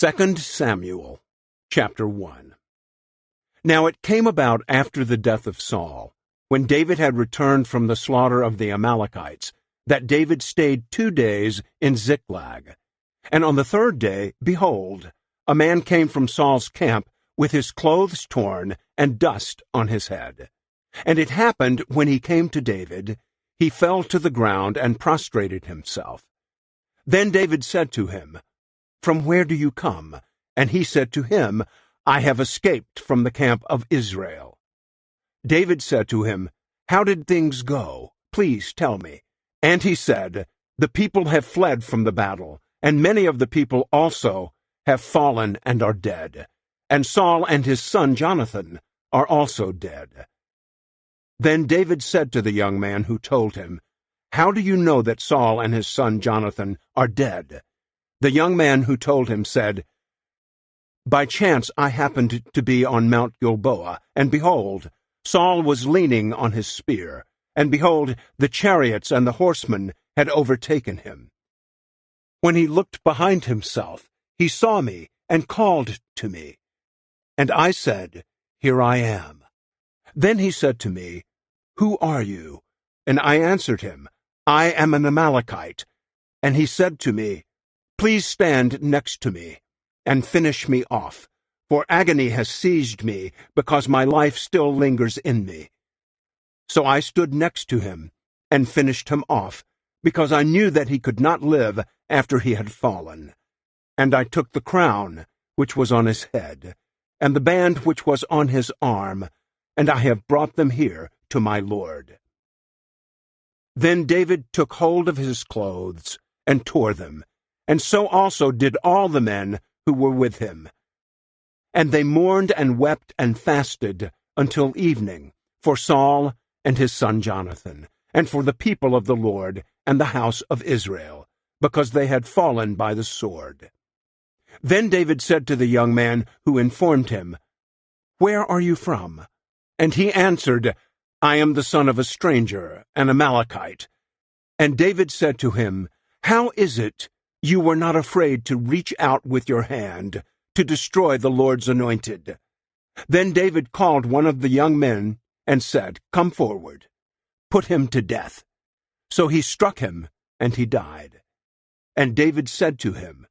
2 Samuel, chapter 1. Now it came about after the death of Saul, when David had returned from the slaughter of the Amalekites, that David stayed 2 days in Ziklag. And on the 3rd day, behold, a man came from Saul's camp with his clothes torn and dust on his head. And it happened, when he came to David, he fell to the ground and prostrated himself. Then David said to him, "From where do you come?" And he said to him, "I have escaped from the camp of Israel." David said to him, "How did things go? Please tell me." And he said, "The people have fled from the battle, and many of the people also have fallen and are dead. And Saul and his son Jonathan are also dead." Then David said to the young man who told him, "How do you know that Saul and his son Jonathan are dead?" The young man who told him said, "By chance I happened to be on Mount Gilboa, and behold, Saul was leaning on his spear, and behold, the chariots and the horsemen had overtaken him. When he looked behind himself, he saw me and called to me. And I said, 'Here I am.' Then he said to me, 'Who are you?' And I answered him, 'I am an Amalekite.' And he said to me, 'Please stand next to me, and finish me off, for agony has seized me, because my life still lingers in me.' So I stood next to him, and finished him off, because I knew that he could not live after he had fallen. And I took the crown which was on his head, and the band which was on his arm, and I have brought them here to my Lord." Then David took hold of his clothes, and tore them, and so also did all the men who were with him. And they mourned and wept and fasted until evening for Saul and his son Jonathan, and for the people of the Lord and the house of Israel, because they had fallen by the sword. Then David said to the young man who informed him, "Where are you from?" And he answered, "I am the son of a stranger, an Amalekite." And David said to him, "How is it you were not afraid to reach out with your hand to destroy the Lord's anointed?" Then David called one of the young men and said, "Come forward, put him to death." So he struck him, and he died. And David said to him,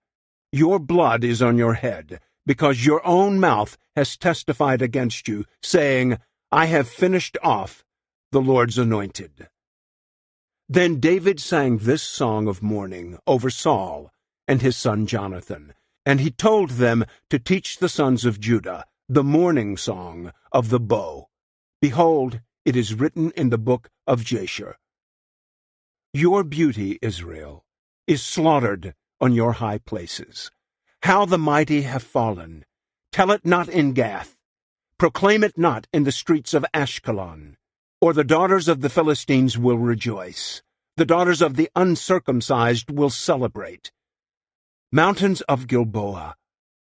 "Your blood is on your head, because your own mouth has testified against you, saying, 'I have finished off the Lord's anointed.'" Then David sang this song of mourning over Saul and his son Jonathan, and he told them to teach the sons of Judah the mourning song of the bow. Behold, it is written in the book of Jasher. "Your beauty, Israel, is slaughtered on your high places. How the mighty have fallen! Tell it not in Gath. Proclaim it not in the streets of Ashkelon. Or the daughters of the Philistines will rejoice. The daughters of the uncircumcised will celebrate. Mountains of Gilboa,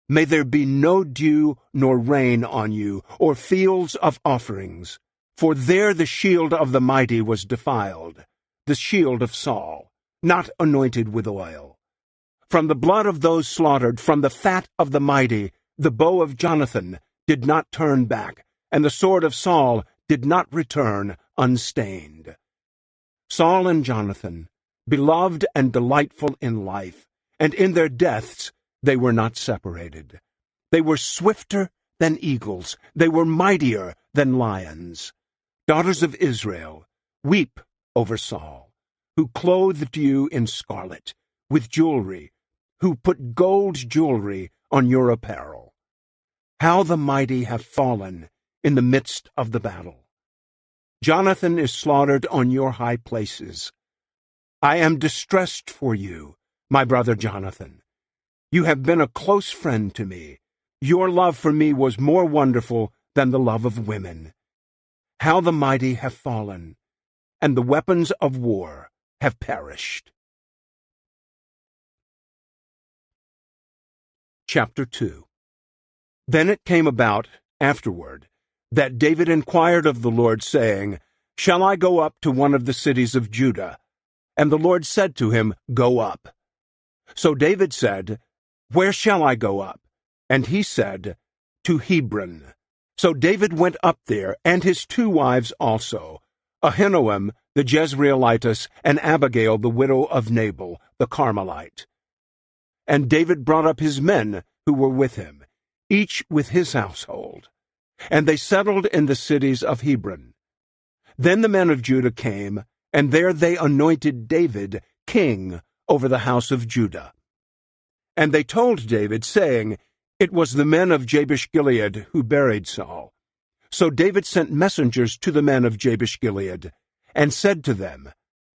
may there be no dew nor rain on you, or fields of offerings. For there the shield of the mighty was defiled, the shield of Saul, not anointed with oil. From the blood of those slaughtered, from the fat of the mighty, the bow of Jonathan did not turn back, and the sword of Saul did not return unstained. Saul and Jonathan, beloved and delightful in life, and in their deaths they were not separated. They were swifter than eagles, they were mightier than lions. Daughters of Israel, weep over Saul, who clothed you in scarlet, with jewelry, who put gold jewelry on your apparel. How the mighty have fallen in the midst of the battle! Jonathan is slaughtered on your high places. I am distressed for you, my brother Jonathan. You have been a close friend to me. Your love for me was more wonderful than the love of women. How the mighty have fallen, and the weapons of war have perished. Chapter 2. Then it came about afterward that David inquired of the Lord, saying, "Shall I go up to one of the cities of Judah?" And the Lord said to him, "Go up." So David said, "Where shall I go up?" And he said, "To Hebron." So David went up there, and his 2 wives also, Ahinoam the Jezreelitess, and Abigail the widow of Nabal the Carmelite. And David brought up his men who were with him, each with his household. And they settled in the cities of Hebron. Then the men of Judah came, and there they anointed David king over the house of Judah. And they told David, saying, "It was the men of Jabesh-Gilead who buried Saul." So David sent messengers to the men of Jabesh-Gilead, and said to them,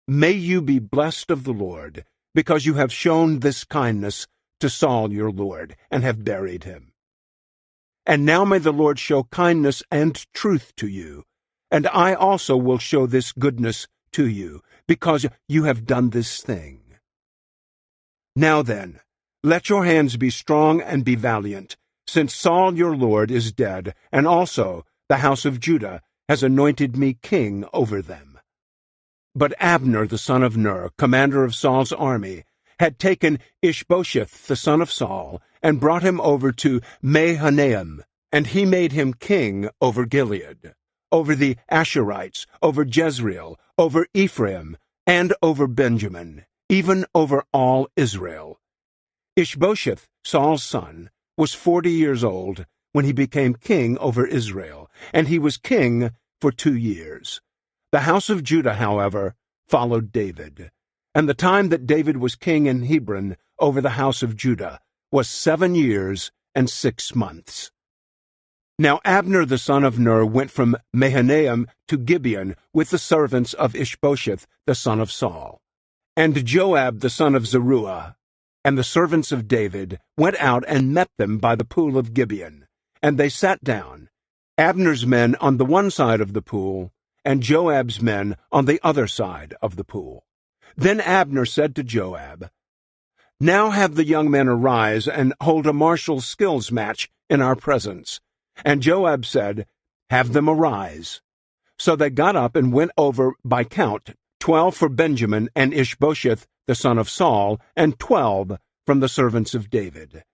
"May you be blessed of the Lord, because you have shown this kindness to Saul your lord, and have buried him. And now may the Lord show kindness and truth to you, and I also will show this goodness to you, because you have done this thing. Now then, let your hands be strong and be valiant, since Saul your lord is dead, and also the house of Judah has anointed me king over them." But Abner the son of Ner, commander of Saul's army, had taken Ishbosheth the son of Saul, and brought him over to Mahanaim, and he made him king over Gilead, over the Asherites, over Jezreel, over Ephraim, and over Benjamin, even over all Israel. Ishbosheth, Saul's son, was 40 years old when he became king over Israel, and he was king for 2 years. The house of Judah, however, followed David, and the time that David was king in Hebron over the house of Judah was 7 years and 6 months. Now Abner the son of Ner went from Mahanaim to Gibeon with the servants of Ishbosheth the son of Saul. And Joab the son of Zeruiah and the servants of David went out and met them by the pool of Gibeon. And they sat down, Abner's men on the one side of the pool, and Joab's men on the other side of the pool. Then Abner said to Joab, "Now have the young men arise and hold a martial skills match in our presence." And Joab said, "Have them arise." So they got up and went over by count 12 for Benjamin and Ishbosheth the son of Saul, and 12 from the servants of David.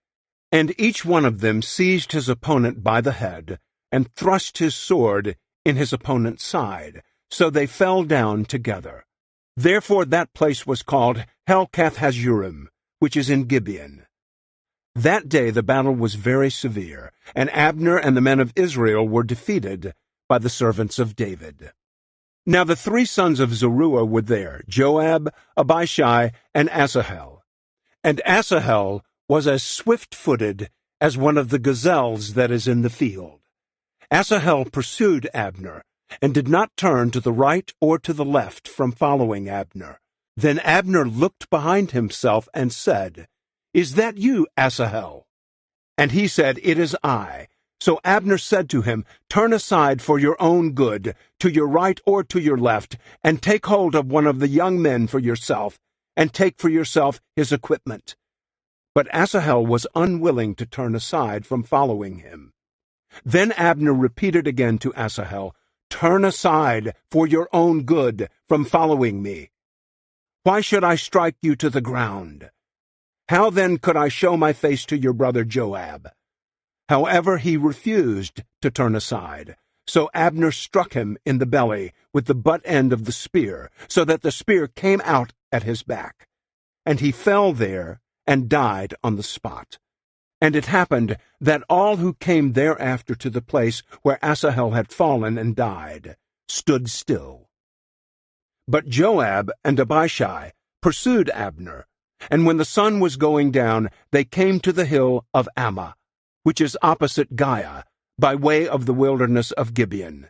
And each one of them seized his opponent by the head, and thrust his sword in his opponent's side, so they fell down together. Therefore that place was called Helkath-Hazurim, which is in Gibeon. That day the battle was very severe, and Abner and the men of Israel were defeated by the servants of David. Now the 3 sons of Zeruiah were there, Joab, Abishai, and Asahel. And Asahel was as swift-footed as one of the gazelles that is in the field. Asahel pursued Abner, and did not turn to the right or to the left from following Abner. Then Abner looked behind himself and said, "Is that you, Asahel?" And he said, "It is I." So Abner said to him, "Turn aside for your own good, to your right or to your left, and take hold of one of the young men for yourself, and take for yourself his equipment." But Asahel was unwilling to turn aside from following him. Then Abner repeated again to Asahel, "Turn aside for your own good from following me. Why should I strike you to the ground? How then could I show my face to your brother Joab?" However, he refused to turn aside. So Abner struck him in the belly with the butt end of the spear, so that the spear came out at his back. And he fell there and died on the spot. And it happened that all who came thereafter to the place where Asahel had fallen and died stood still. But Joab and Abishai pursued Abner, and when the sun was going down, they came to the hill of Ammah, which is opposite Giah, by way of the wilderness of Gibeon.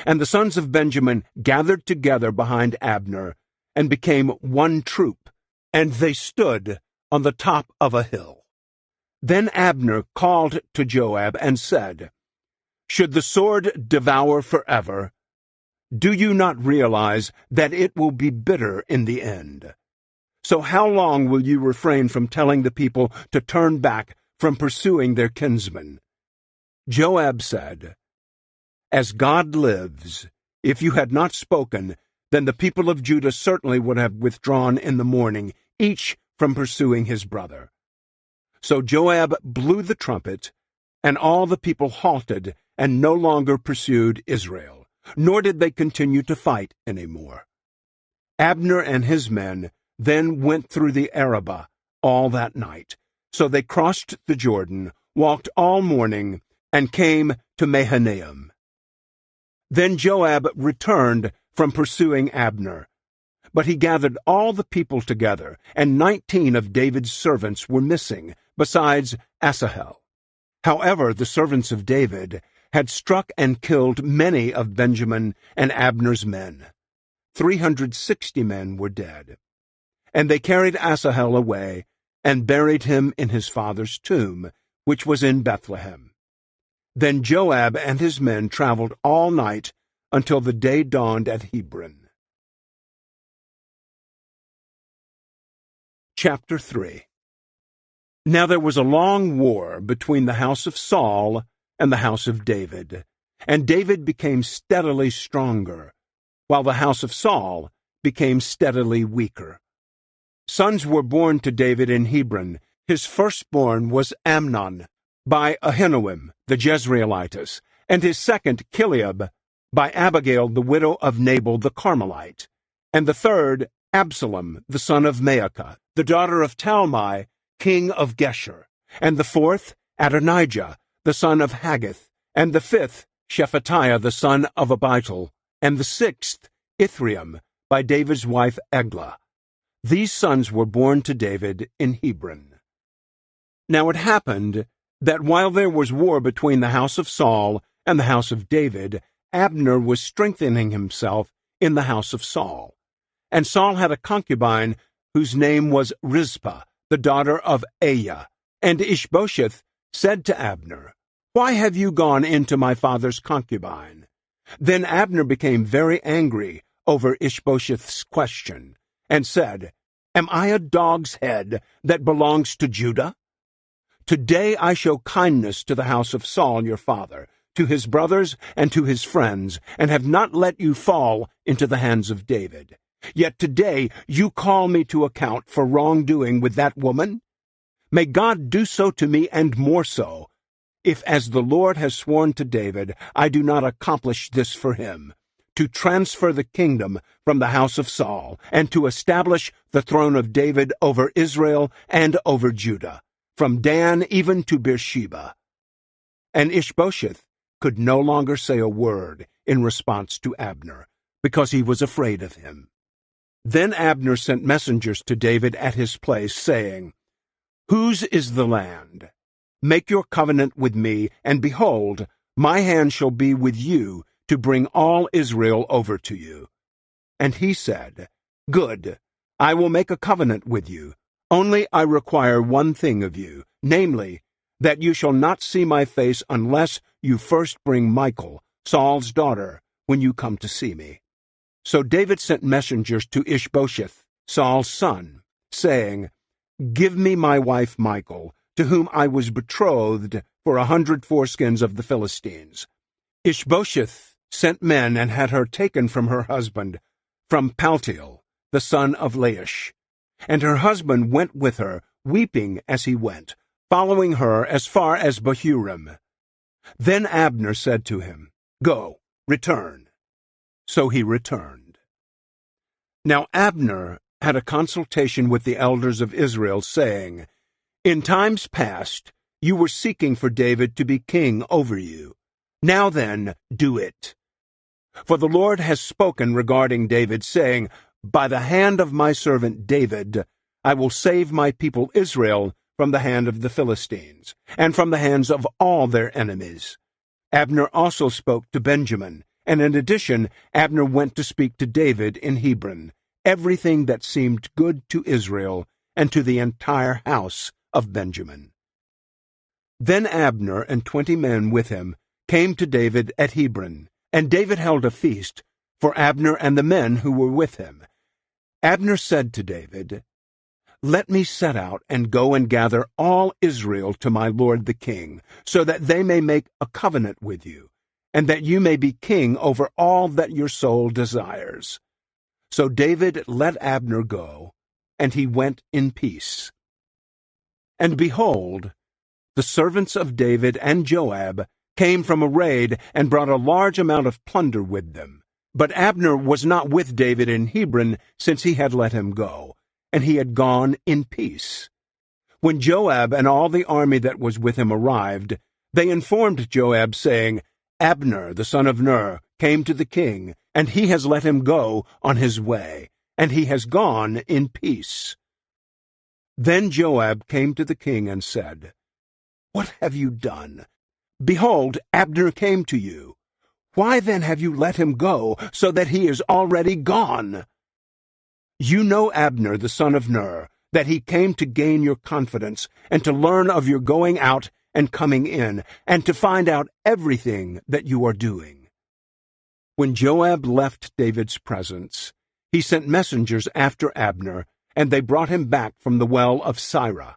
And the sons of Benjamin gathered together behind Abner, and became one troop, and they stood on the top of a hill. Then Abner called to Joab and said, "Should the sword devour forever? Do you not realize that it will be bitter in the end? So how long will you refrain from telling the people to turn back from pursuing their kinsmen?" Joab said, "As God lives, if you had not spoken, then the people of Judah certainly would have withdrawn in the morning, each from pursuing his brother." So Joab blew the trumpet, and all the people halted and no longer pursued Israel, nor did they continue to fight any more. Abner and his men then went through the Arabah all that night. So they crossed the Jordan, walked all morning, and came to Mahanaim. Then Joab returned from pursuing Abner. But he gathered all the people together, and 19 of David's servants were missing, besides Asahel. However, the servants of David had struck and killed many of Benjamin and Abner's men. 360 men were dead. And they carried Asahel away and buried him in his father's tomb, which was in Bethlehem. Then Joab and his men traveled all night until the day dawned at Hebron. Chapter 3. Now there was a long war between the house of Saul and the house of David, and David became steadily stronger, while the house of Saul became steadily weaker. Sons were born to David in Hebron. His firstborn was Amnon, by Ahinoam the Jezreelitess, and his second Chileab, by Abigail the widow of Nabal the Carmelite, and the third Absalom the son of Maacah, the daughter of Talmai, king of Geshur, and the fourth Adonijah the son of Haggith, and the fifth Shephatiah the son of Abital, and the sixth Ithream, by David's wife Eglah. These sons were born to David in Hebron. Now it happened that while there was war between the house of Saul and the house of David, Abner was strengthening himself in the house of Saul. And Saul had a concubine whose name was Rizpah, the daughter of Aiah. And Ishbosheth said to Abner, "Why have you gone into my father's concubine?" Then Abner became very angry over Ishbosheth's question, and said, "Am I a dog's head that belongs to Judah? Today I show kindness to the house of Saul your father, to his brothers and to his friends, and have not let you fall into the hands of David. Yet today you call me to account for wrongdoing with that woman? May God do so to me and more so, if, as the Lord has sworn to David, I do not accomplish this for him, to transfer the kingdom from the house of Saul, and to establish the throne of David over Israel and over Judah, from Dan even to Beersheba." And Ishbosheth could no longer say a word in response to Abner, because he was afraid of him. Then Abner sent messengers to David at his place, saying, "Whose is the land? Make your covenant with me, and behold, my hand shall be with you to bring all Israel over to you." And he said, "Good, I will make a covenant with you. Only I require one thing of you, namely, that you shall not see my face unless you first bring Michal, Saul's daughter, when you come to see me." So David sent messengers to Ishbosheth, Saul's son, saying, "Give me my wife Michal, to whom I was betrothed for 100 foreskins of the Philistines." Ishbosheth sent men and had her taken from her husband, from Paltiel, the son of Laish. And her husband went with her, weeping as he went, following her as far as Bahurim. Then Abner said to him, "Go, return." So he returned. Now Abner had a consultation with the elders of Israel, saying, "In times past you were seeking for David to be king over you. Now then, do it. For the Lord has spoken regarding David, saying, 'By the hand of my servant David I will save my people Israel from the hand of the Philistines, and from the hands of all their enemies.'" Abner also spoke to Benjamin, and in addition Abner went to speak to David in Hebron, everything that seemed good to Israel and to the entire house of Benjamin. Then Abner and 20 men with him came to David at Hebron, and David held a feast for Abner and the men who were with him. Abner said to David, "Let me set out and go and gather all Israel to my lord the king, so that they may make a covenant with you, and that you may be king over all that your soul desires." So David let Abner go, and he went in peace. And behold, the servants of David and Joab came from a raid and brought a large amount of plunder with them. But Abner was not with David in Hebron, since he had let him go, and he had gone in peace. When Joab and all the army that was with him arrived, they informed Joab, saying, Abner, the son of Ner, came to the king, and he has let him go on his way, and he has gone in peace. Then Joab came to the king and said, What have you done? Behold, Abner came to you. Why then have you let him go, so that he is already gone? You know Abner, the son of Ner, that he came to gain your confidence, and to learn of your going out and coming in, and to find out everything that you are doing. When Joab left David's presence, he sent messengers after Abner, and they brought him back from the well of Sirah.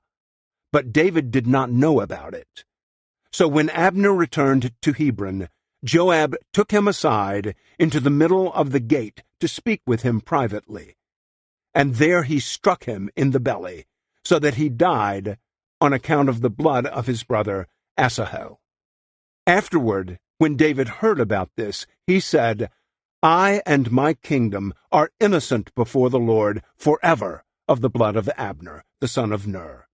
But David did not know about it. So when Abner returned to Hebron, Joab took him aside into the middle of the gate to speak with him privately. And there he struck him in the belly, so that he died on account of the blood of his brother Asahel. Afterward, when David heard about this, he said, I and my kingdom are innocent before the Lord forever of the blood of Abner, the son of Ner.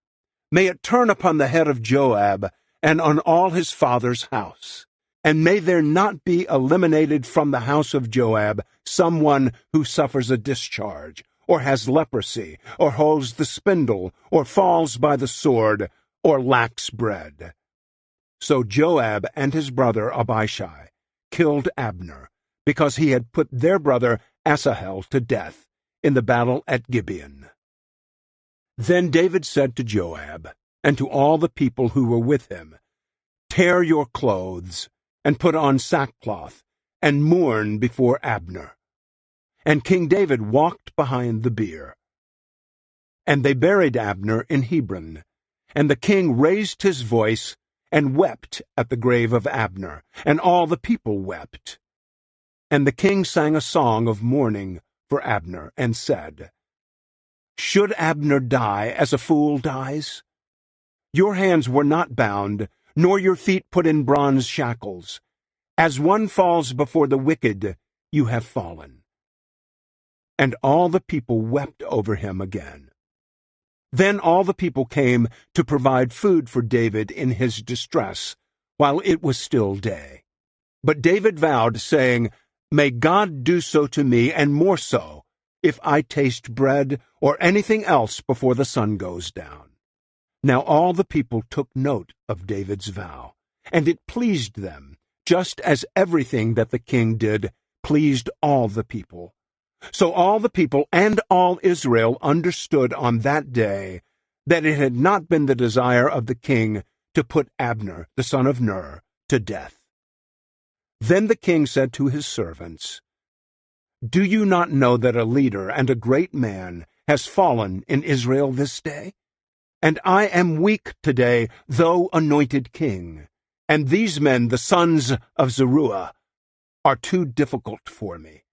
May it turn upon the head of Joab and on all his father's house. And may there not be eliminated from the house of Joab someone who suffers a discharge, or has leprosy, or holds the spindle, or falls by the sword, or lacks bread. So Joab and his brother Abishai killed Abner, because he had put their brother Asahel to death in the battle at Gibeon. Then David said to Joab, and to all the people who were with him, Tear your clothes, and put on sackcloth, and mourn before Abner. And King David walked behind the bier. And they buried Abner in Hebron, and the king raised his voice and wept at the grave of Abner, and all the people wept. And the king sang a song of mourning for Abner, and said, Should Abner die as a fool dies? Your hands were not bound, nor your feet put in bronze shackles. As one falls before the wicked, you have fallen. And all the people wept over him again. Then all the people came to provide food for David in his distress, while it was still day. But David vowed, saying, May God do so to me, and more so, if I taste bread or anything else before the sun goes down. Now all the people took note of David's vow, and it pleased them, just as everything that the king did pleased all the people. So all the people and all Israel understood on that day that it had not been the desire of the king to put Abner, the son of Ner, to death. Then the king said to his servants, Do you not know that a leader and a great man has fallen in Israel this day? And I am weak today, though anointed king. And these men, the sons of Zeruiah, are too difficult for me.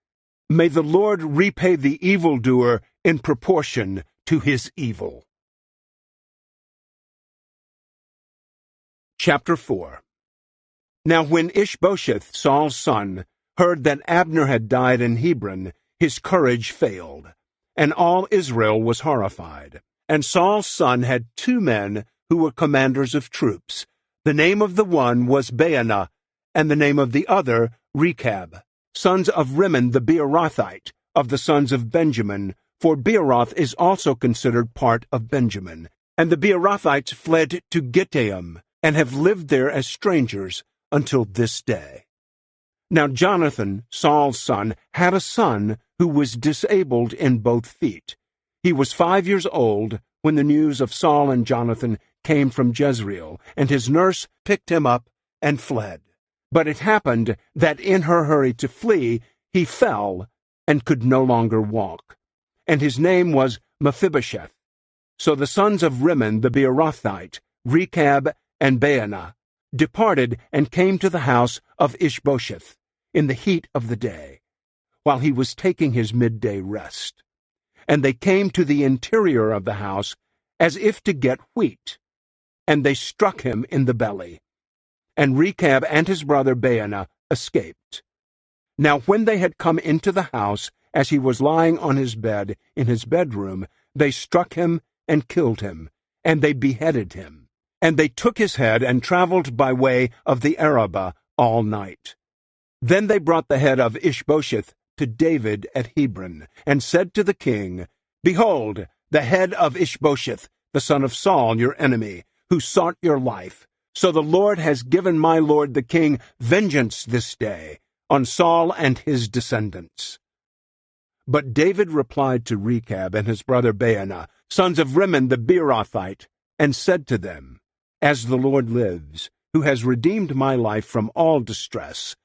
May the Lord repay the evildoer in proportion to his evil. Chapter 4. Now when Ishbosheth, Saul's son, heard that Abner had died in Hebron, his courage failed, and all Israel was horrified. And Saul's son had 2 men who were commanders of troops. The name of the one was Baanah, and the name of the other Rechab, sons of Rimmon the Beerothite, of the sons of Benjamin, for Beeroth is also considered part of Benjamin. And the Beerothites fled to Gittaim, and have lived there as strangers until this day. Now Jonathan, Saul's son, had a son who was disabled in both feet. He was 5 years old when the news of Saul and Jonathan came from Jezreel, and his nurse picked him up and fled. But it happened that in her hurry to flee, he fell and could no longer walk. And his name was Mephibosheth. So the sons of Rimmon the Beerothite, Rechab and Baanah, departed and came to the house of Ishbosheth in the heat of the day, while he was taking his midday rest. And they came to the interior of the house as if to get wheat. and they struck him in the belly. And Rechab and his brother Baanah escaped. Now when they had come into the house, as he was lying on his bed in his bedroom, they struck him and killed him, and they beheaded him. And they took his head and traveled by way of the Arabah all night. Then they brought the head of Ishbosheth to David at Hebron, and said to the king, Behold, the head of Ishbosheth, the son of Saul, your enemy, who sought your life. So the Lord has given my lord the king vengeance this day on Saul and his descendants. But David replied to Rechab and his brother Baanah, sons of Rimmon the Beerothite, and said to them, As the Lord lives, who has redeemed my life from all distress,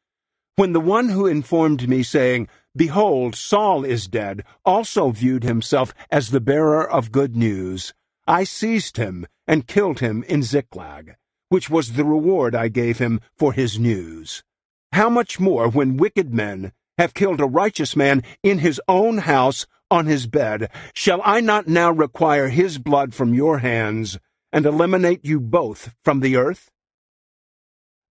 when the one who informed me, saying, Behold, Saul is dead, also viewed himself as the bearer of good news, I seized him and killed him in Ziklag, which was the reward I gave him for his news. How much more when wicked men have killed a righteous man in his own house on his bed, shall I not now require his blood from your hands, and eliminate you both from the earth?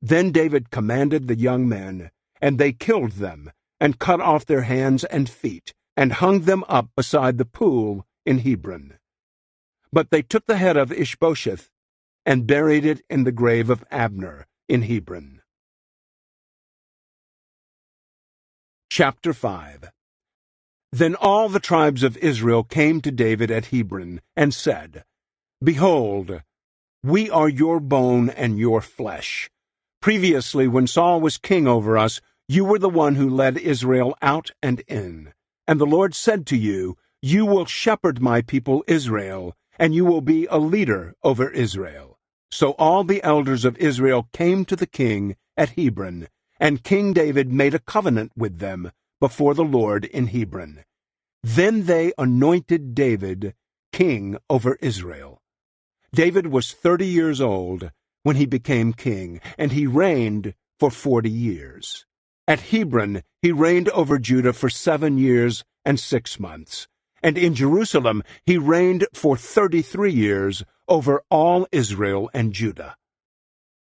Then David commanded the young men, and they killed them, and cut off their hands and feet, and hung them up beside the pool in Hebron. But they took the head of Ishbosheth, and buried it in the grave of Abner in Hebron. Chapter 5. Then all the tribes of Israel came to David at Hebron, and said, Behold, we are your bone and your flesh. Previously, when Saul was king over us, you were the one who led Israel out and in. And the Lord said to you, You will shepherd my people Israel, and you will be a leader over Israel. So all the elders of Israel came to the king at Hebron, and King David made a covenant with them before the Lord in Hebron. Then they anointed David king over Israel. David was 30 years old when he became king, and he reigned for 40 years. At Hebron he reigned over Judah for 7 years and 6 months, and in Jerusalem he reigned for 33 years over all Israel and Judah.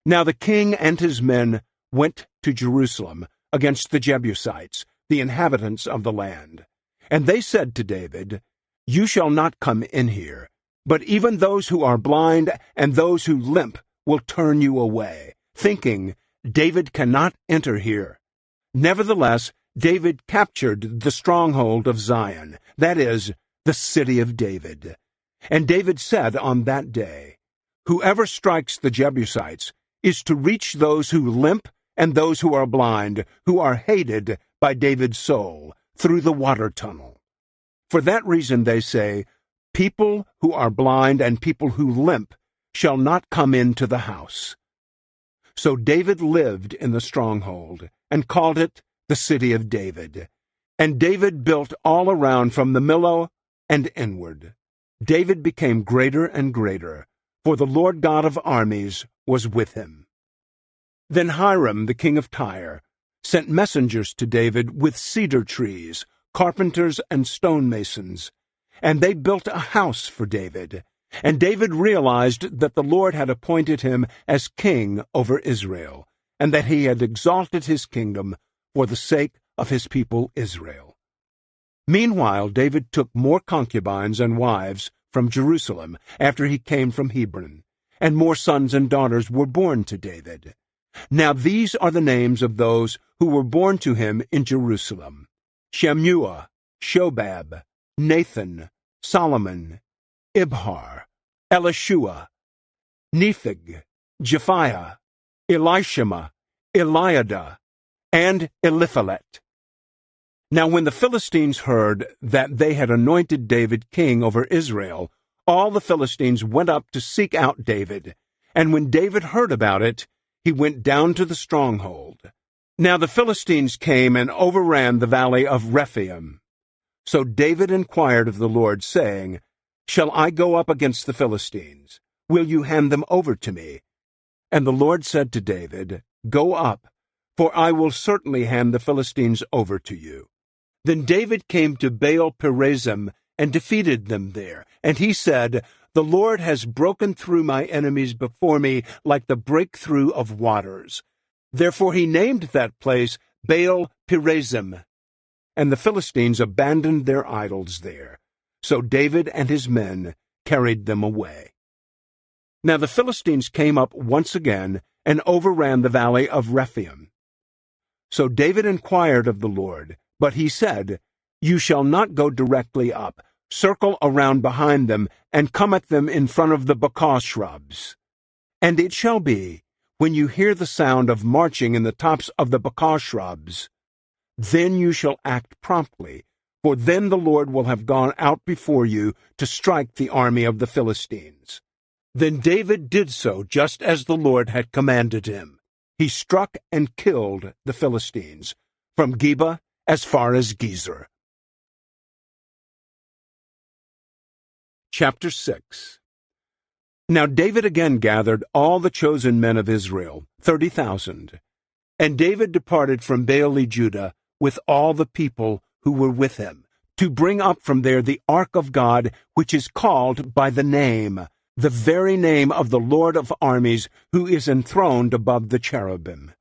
Now the king and his men went to Jerusalem against the Jebusites, the inhabitants of the land. And they said to David, You shall not come in here, but even those who are blind and those who limp will turn you away, thinking, David cannot enter here. Nevertheless, David captured the stronghold of Zion, that is, the city of David. And David said on that day, Whoever strikes the Jebusites is to reach those who limp and those who are blind, who are hated by David's soul, through the water tunnel. For that reason they say, People who are blind and people who limp shall not come into the house. So David lived in the stronghold, and called it the city of David. And David built all around from the Millo and inward. David became greater and greater, for the Lord God of armies was with him. Then Hiram, the king of Tyre, sent messengers to David with cedar trees, carpenters and stonemasons, and they built a house for David. And David realized that the Lord had appointed him as king over Israel, and that he had exalted his kingdom for the sake of his people Israel. Meanwhile, David took more concubines and wives from Jerusalem after he came from Hebron, and more sons and daughters were born to David. Now these are the names of those who were born to him in Jerusalem: Shemuah, Shobab, Nathan, Solomon, Ibhar, Elishua, Nepheg, Japhiah, Elishama, Eliada, and Eliphalet. Now when the Philistines heard that they had anointed David king over Israel, all the Philistines went up to seek out David. And when David heard about it, he went down to the stronghold. Now the Philistines came and overran the valley of Rephaim. So David inquired of the Lord, saying, Shall I go up against the Philistines? Will you hand them over to me? And the Lord said to David, Go up, for I will certainly hand the Philistines over to you. Then David came to Baal-perazim and defeated them there. And he said, The Lord has broken through my enemies before me like the breakthrough of waters. Therefore he named that place Baal-Perazim, and the Philistines abandoned their idols there. So David and his men carried them away. Now the Philistines came up once again and overran the valley of Rephaim. So David inquired of the Lord, but he said, "You shall not go directly up. Circle around behind them, and come at them in front of the baccaw shrubs. And it shall be, when you hear the sound of marching in the tops of the baccaw shrubs, then you shall act promptly, for then the Lord will have gone out before you to strike the army of the Philistines." Then David did so just as the Lord had commanded him. He struck and killed the Philistines, from Geba as far as Gezer. Chapter 6. Now David again gathered all the chosen men of Israel, 30,000. And David departed from Baale-Judah with all the people who were with him, to bring up from there the ark of God, which is called by the name, the very name of the Lord of armies, who is enthroned above the cherubim.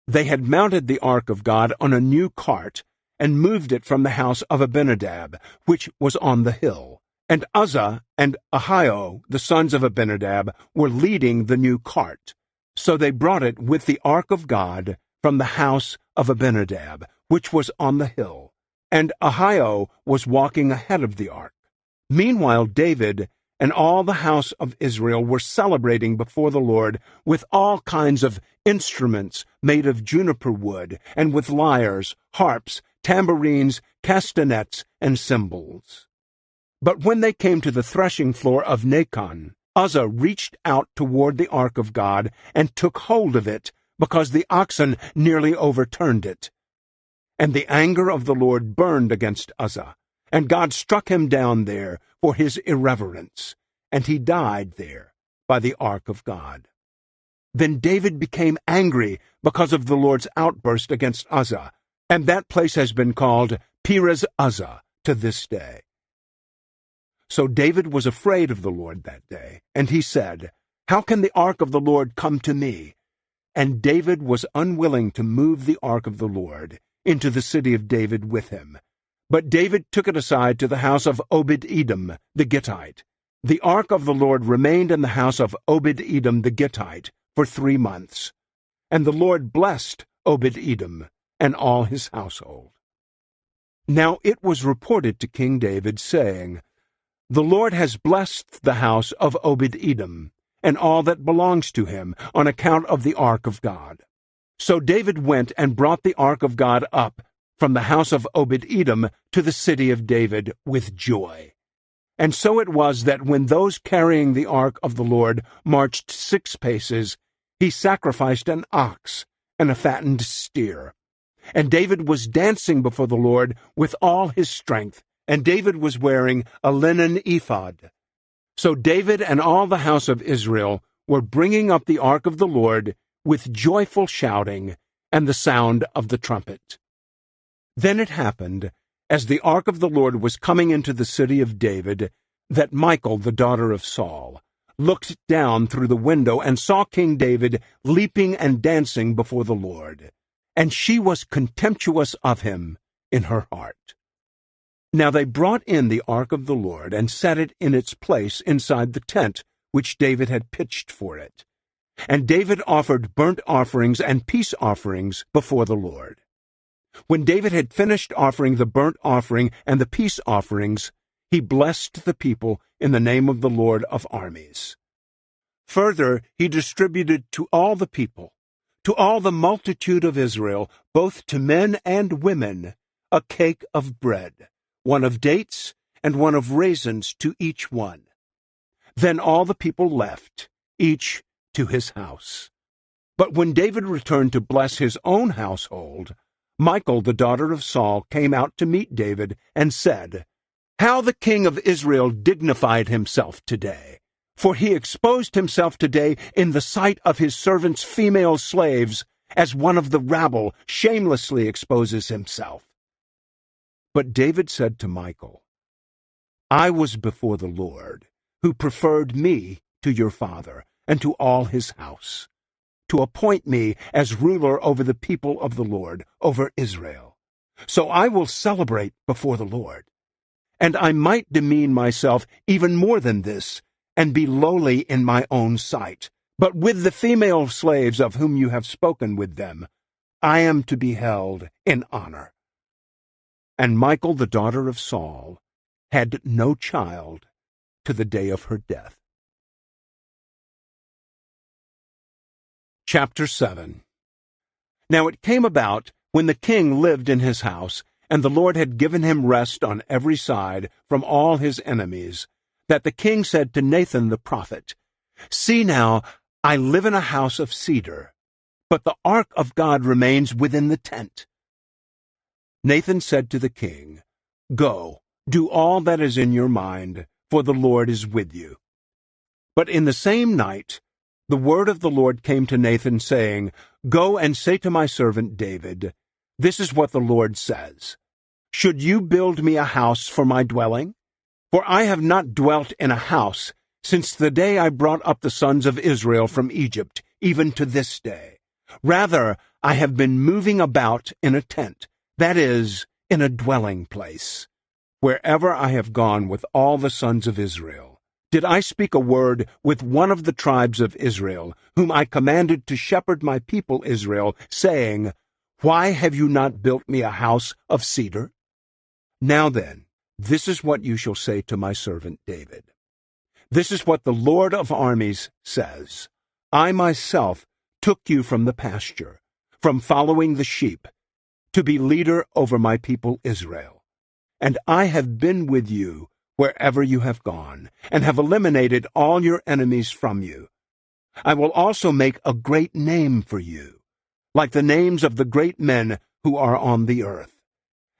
They had mounted the ark of God on a new cart, and moved it from the house of Abinadab, which was on the hill. And Uzzah and Ahio, the sons of Abinadab, were leading the new cart. So they brought it with the ark of God from the house of Abinadab, which was on the hill. And Ahio was walking ahead of the ark. Meanwhile David and all the house of Israel were celebrating before the Lord with all kinds of instruments made of juniper wood, and with lyres, harps, tambourines, castanets, and cymbals. But when they came to the threshing floor of Nacon, Uzzah reached out toward the ark of God and took hold of it, because the oxen nearly overturned it. And the anger of the Lord burned against Uzzah, and God struck him down there for his irreverence, and he died there by the ark of God. Then David became angry because of the Lord's outburst against Uzzah, and that place has been called Perez Uzzah to this day. So David was afraid of the Lord that day, and he said, "How can the ark of the Lord come to me?" And David was unwilling to move the ark of the Lord into the city of David with him. But David took it aside to the house of Obed-Edom the Gittite. The ark of the Lord remained in the house of Obed-Edom the Gittite for 3 months. And the Lord blessed Obed-Edom and all his household. Now it was reported to King David, saying, "The Lord has blessed the house of Obed-Edom, and all that belongs to him, on account of the ark of God." So David went and brought the ark of God up from the house of Obed-Edom to the city of David with joy. And so it was that when those carrying the ark of the Lord marched 6 paces, he sacrificed an ox and a fattened steer. And David was dancing before the Lord with all his strength, and David was wearing a linen ephod. So David and all the house of Israel were bringing up the ark of the Lord with joyful shouting and the sound of the trumpet. Then it happened, as the ark of the Lord was coming into the city of David, that Michal, the daughter of Saul, looked down through the window and saw King David leaping and dancing before the Lord. And she was contemptuous of him in her heart. Now they brought in the ark of the Lord and set it in its place inside the tent which David had pitched for it. And David offered burnt offerings and peace offerings before the Lord. When David had finished offering the burnt offering and the peace offerings, he blessed the people in the name of the Lord of armies. Further, he distributed to all the people, to all the multitude of Israel, both to men and women, a cake of bread, one of dates, and one of raisins to each one. Then all the people left, each to his house. But when David returned to bless his own household, Michal, the daughter of Saul, came out to meet David and said, "How the king of Israel dignified himself today! For he exposed himself today in the sight of his servants' female slaves, as one of the rabble shamelessly exposes himself." But David said to Michal, "I was before the Lord, who preferred me to your father and to all his house, to appoint me as ruler over the people of the Lord, over Israel. So I will celebrate before the Lord. And I might demean myself even more than this, and be lowly in my own sight. But with the female slaves of whom you have spoken with them, I am to be held in honor. And Michal, the daughter of Saul, had no child to the day of her death. Chapter 7. Now it came about, when the king lived in his house, and the Lord had given him rest on every side from all his enemies, that the king said to Nathan the prophet, See now, I live in a house of cedar, but the ark of God remains within the tent. Nathan said to the king, Go, do all that is in your mind, for the Lord is with you. But in the same night the word of the Lord came to Nathan, saying, Go and say to my servant David, This is what the Lord says. Should you build me a house for my dwelling? For I have not dwelt in a house since the day I brought up the sons of Israel from Egypt, even to this day. Rather, I have been moving about in a tent, that is, in a dwelling place. Wherever I have gone with all the sons of Israel, did I speak a word with one of the tribes of Israel, whom I commanded to shepherd my people Israel, saying, Why have you not built me a house of cedar? Now then, this is what you shall say to my servant David. This is what the Lord of armies says. I myself took you from the pasture, from following the sheep, to be leader over my people Israel. And I have been with you wherever you have gone, and have eliminated all your enemies from you. I will also make a great name for you, like the names of the great men who are on the earth.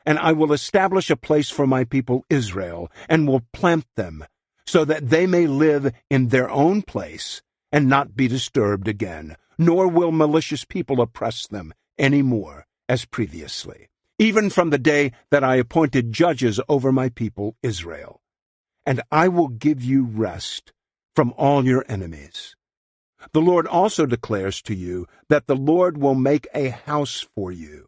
And I will establish a place for my people Israel, and will plant them, so that they may live in their own place, and not be disturbed again, nor will malicious people oppress them any more as previously, even from the day that I appointed judges over my people Israel. And I will give you rest from all your enemies. The Lord also declares to you that the Lord will make a house for you.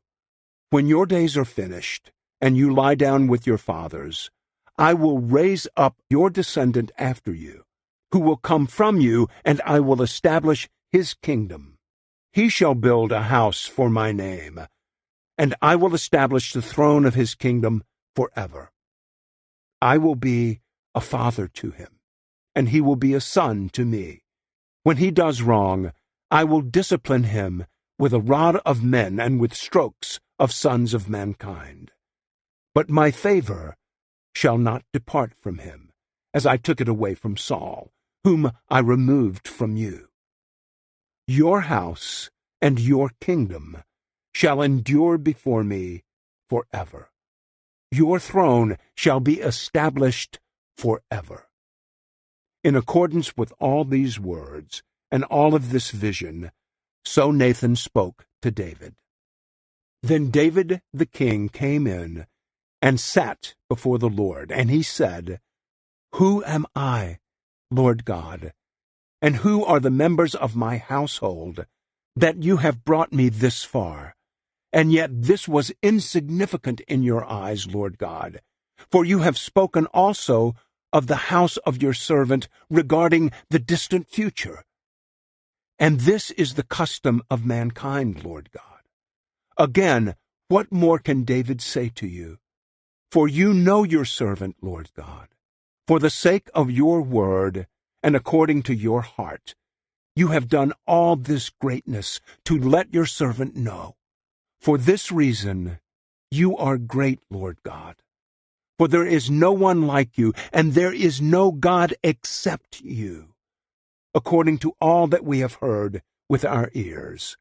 When your days are finished, and you lie down with your fathers, I will raise up your descendant after you, who will come from you, and I will establish his kingdom. He shall build a house for my name, and I will establish the throne of his kingdom forever. I will be a father to him, and he will be a son to me. When he does wrong, I will discipline him with a rod of men and with strokes of sons of mankind. But my favor shall not depart from him, as I took it away from Saul, whom I removed from you. Your house and your kingdom shall endure before me forever. Your throne shall be established forever. In accordance with all these words and all of this vision, so Nathan spoke to David. Then David the king came in and sat before the Lord, and he said, Who am I, Lord God, and who are the members of my household, that you have brought me this far? And yet this was insignificant in your eyes, Lord God, for you have spoken also of the house of your servant regarding the distant future. And this is the custom of mankind, Lord God. Again, what more can David say to you? For you know your servant, Lord God. For the sake of your word and according to your heart, you have done all this greatness to let your servant know. For this reason, you are great, Lord God. For there is no one like you, and there is no God except you, according to all that we have heard with our ears.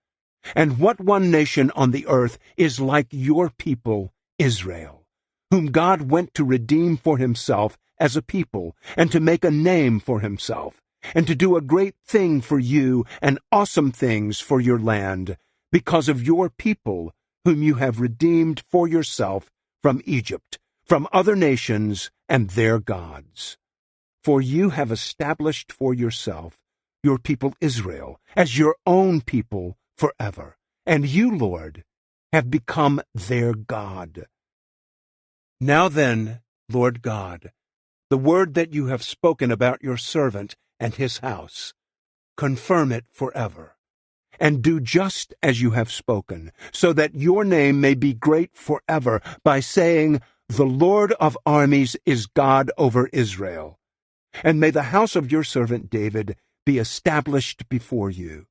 And what one nation on the earth is like your people, Israel, whom God went to redeem for himself as a people, and to make a name for himself, and to do a great thing for you and awesome things for your land, because of your people, whom you have redeemed for yourself from Egypt, from other nations and their gods. For you have established for yourself your people Israel as your own people forever, and you, Lord, have become their God. Now then, Lord God, the word that you have spoken about your servant and his house, confirm it forever, and do just as you have spoken, so that your name may be great forever, by saying, The Lord of armies is God over Israel. And may the house of your servant David be established before you.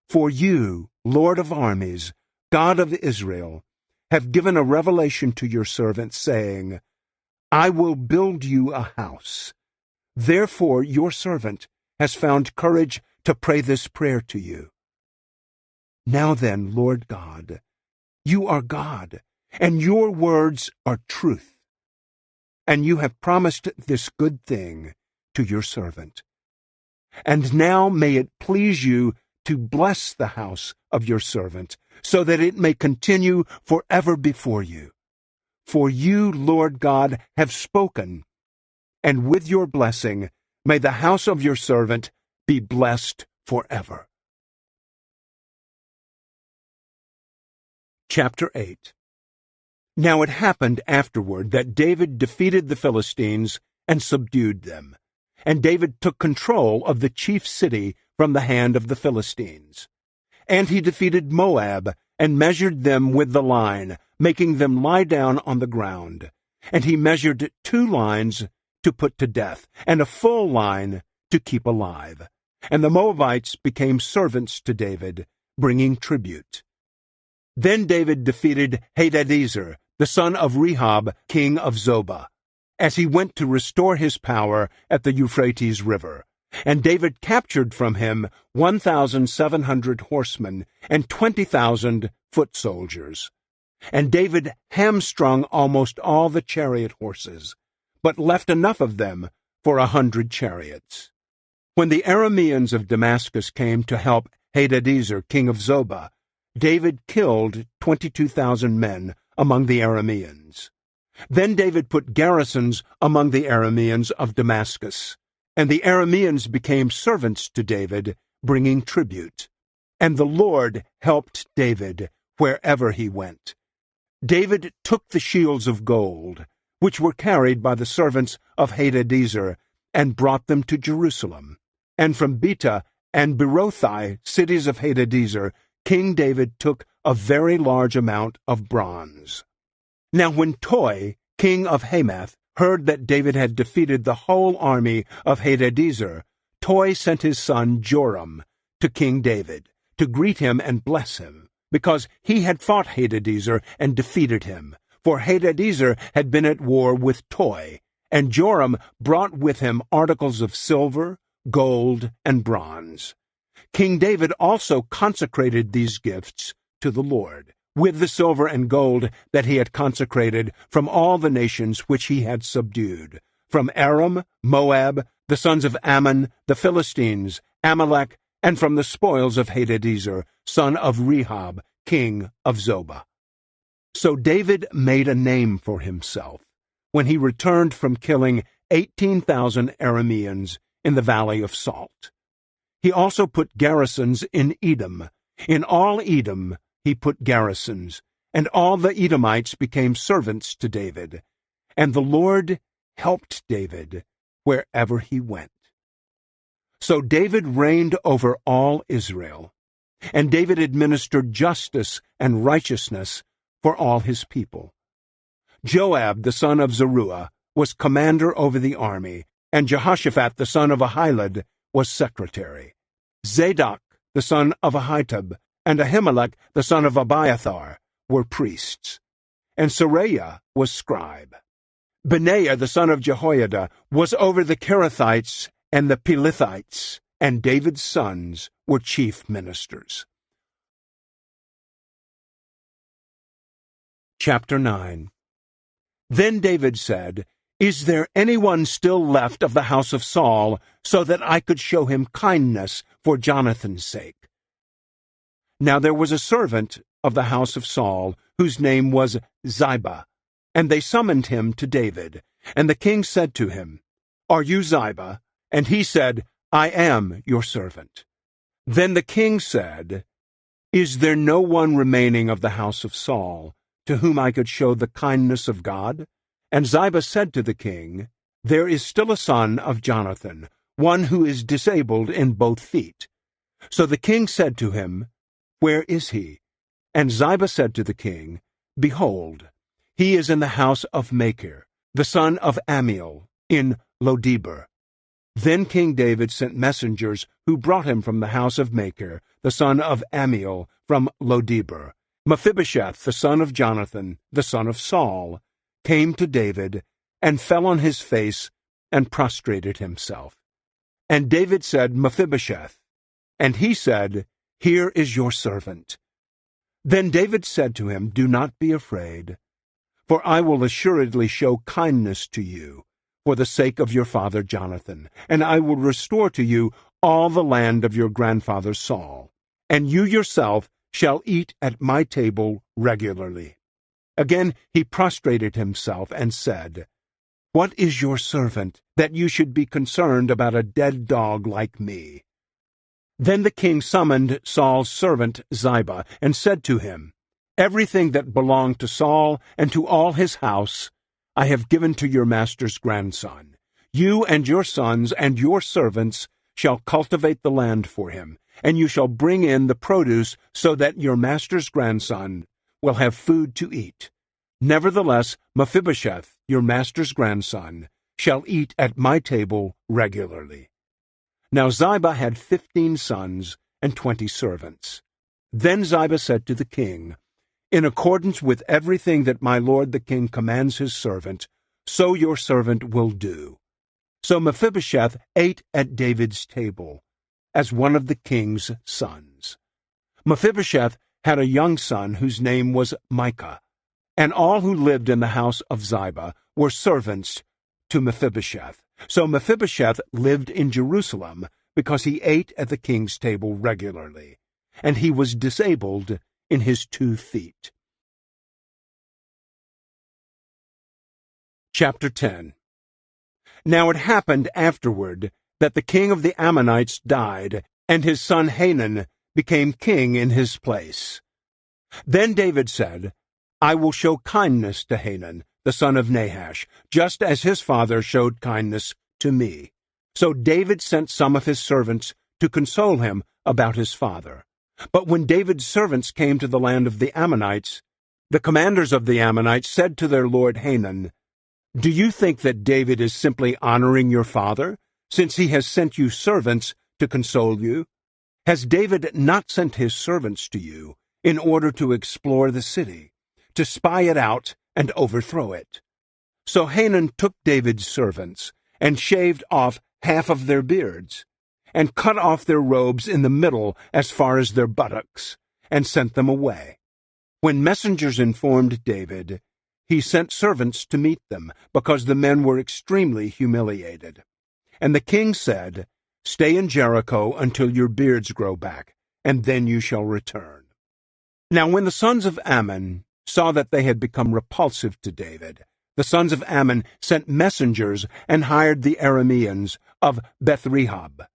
For you, Lord of armies, God of Israel, have given a revelation to your servant, saying, I will build you a house. Therefore your servant has found courage to pray this prayer to you. Now then, Lord God, you are God, and your words are truth. And you have promised this good thing to your servant. And now may it please you to bless the house of your servant, so that it may continue forever before you. For you, Lord God, have spoken, and with your blessing may the house of your servant be blessed forever. Chapter 8. Now it happened afterward that David defeated the Philistines and subdued them. And David took control of the chief city from the hand of the Philistines. And he defeated Moab and measured them with the line, making them lie down on the ground. And he measured 2 lines to put to death, and a full line to keep alive. And the Moabites became servants to David, bringing tribute. Then David defeated Hadadezer, the son of Rehob, king of Zobah, as he went to restore his power at the Euphrates River. And David captured from him 1,700 horsemen and 20,000 foot soldiers. And David hamstrung almost all the chariot horses, but left enough of them for 100 chariots. When the Arameans of Damascus came to help Hadadezer, king of Zobah, David killed 22,000 men among the Arameans. Then David put garrisons among the Arameans of Damascus, and the Arameans became servants to David, bringing tribute. And the Lord helped David wherever he went. David took the shields of gold, which were carried by the servants of Hadadezer, and brought them to Jerusalem. And from Betah and Berothai, cities of Hadadezer, King David took a very large amount of bronze. Now when Toi, king of Hamath, heard that David had defeated the whole army of Hadadezer, Toi sent his son Joram to King David to greet him and bless him, because he had fought Hadadezer and defeated him. For Hadadezer had been at war with Toi, and Joram brought with him articles of silver, gold, and bronze. King David also consecrated these gifts to the Lord, with the silver and gold that he had consecrated from all the nations which he had subdued, from Aram, Moab, the sons of Ammon, the Philistines, Amalek, and from the spoils of Hadadezer, son of Rehob, king of Zobah. So David made a name for himself when he returned from killing 18,000 Arameans in the Valley of Salt. He also put garrisons in Edom. In all Edom he put garrisons, and all the Edomites became servants to David. And the Lord helped David wherever he went. So David reigned over all Israel, and David administered justice and righteousness for all his people. Joab the son of Zeruiah was commander over the army, and Jehoshaphat the son of Ahilud was secretary. Zadok the son of Ahitub and Ahimelech the son of Abiathar were priests, and Seraiah was scribe. Benaiah the son of Jehoiada was over the Kerethites and the Pelethites, and David's sons were chief ministers. Chapter 9. Then David said, Is there anyone still left of the house of Saul, so that I could show him kindness for Jonathan's sake? Now there was a servant of the house of Saul, whose name was Ziba, and they summoned him to David. And the king said to him, "Are you Ziba?" And he said, "I am your servant." Then the king said, "Is there no one remaining of the house of Saul, to whom I could show the kindness of God?" And Ziba said to the king, "There is still a son of Jonathan, one who is disabled in both feet." So the king said to him, "Where is he?" And Ziba said to the king, "Behold, he is in the house of Machir, the son of Ammiel, in Lodebar." Then King David sent messengers who brought him from the house of Machir, the son of Ammiel, from Lodebar. Mephibosheth, the son of Jonathan, the son of Saul, came to David, and fell on his face, and prostrated himself. And David said, "Mephibosheth." And he said, "Here is your servant." Then David said to him, "Do not be afraid, for I will assuredly show kindness to you, for the sake of your father Jonathan, and I will restore to you all the land of your grandfather Saul, and you yourself shall eat at my table regularly." Again he prostrated himself and said, "What is your servant, that you should be concerned about a dead dog like me?" Then the king summoned Saul's servant Ziba, and said to him, "Everything that belonged to Saul and to all his house I have given to your master's grandson. You and your sons and your servants shall cultivate the land for him, and you shall bring in the produce so that your master's grandson will have food to eat. Nevertheless, Mephibosheth, your master's grandson, shall eat at my table regularly." Now Ziba had 15 sons and 20 servants. Then Ziba said to the king, "In accordance with everything that my lord the king commands his servant, so your servant will do." So Mephibosheth ate at David's table, as one of the king's sons. Mephibosheth had a young son whose name was Micah, and all who lived in the house of Ziba were servants to Mephibosheth. So Mephibosheth lived in Jerusalem because he ate at the king's table regularly, and he was disabled in his 2 feet. Chapter 10. Now it happened afterward that the king of the Ammonites died, and his son Hanun became king in his place. Then David said, "I will show kindness to Hanun, the son of Nahash, just as his father showed kindness to me." So David sent some of his servants to console him about his father. But when David's servants came to the land of the Ammonites, the commanders of the Ammonites said to their lord Hanun, "Do you think that David is simply honoring your father, since he has sent you servants to console you? Has David not sent his servants to you in order to explore the city, to spy it out and overthrow it?" So Hanun took David's servants and shaved off half of their beards, and cut off their robes in the middle as far as their buttocks, and sent them away. When messengers informed David, he sent servants to meet them, because the men were extremely humiliated. And the king said, "Stay in Jericho until your beards grow back, and then you shall return." Now when the sons of Ammon saw that they had become repulsive to David, the sons of Ammon sent messengers and hired the Arameans of Beth-rehob,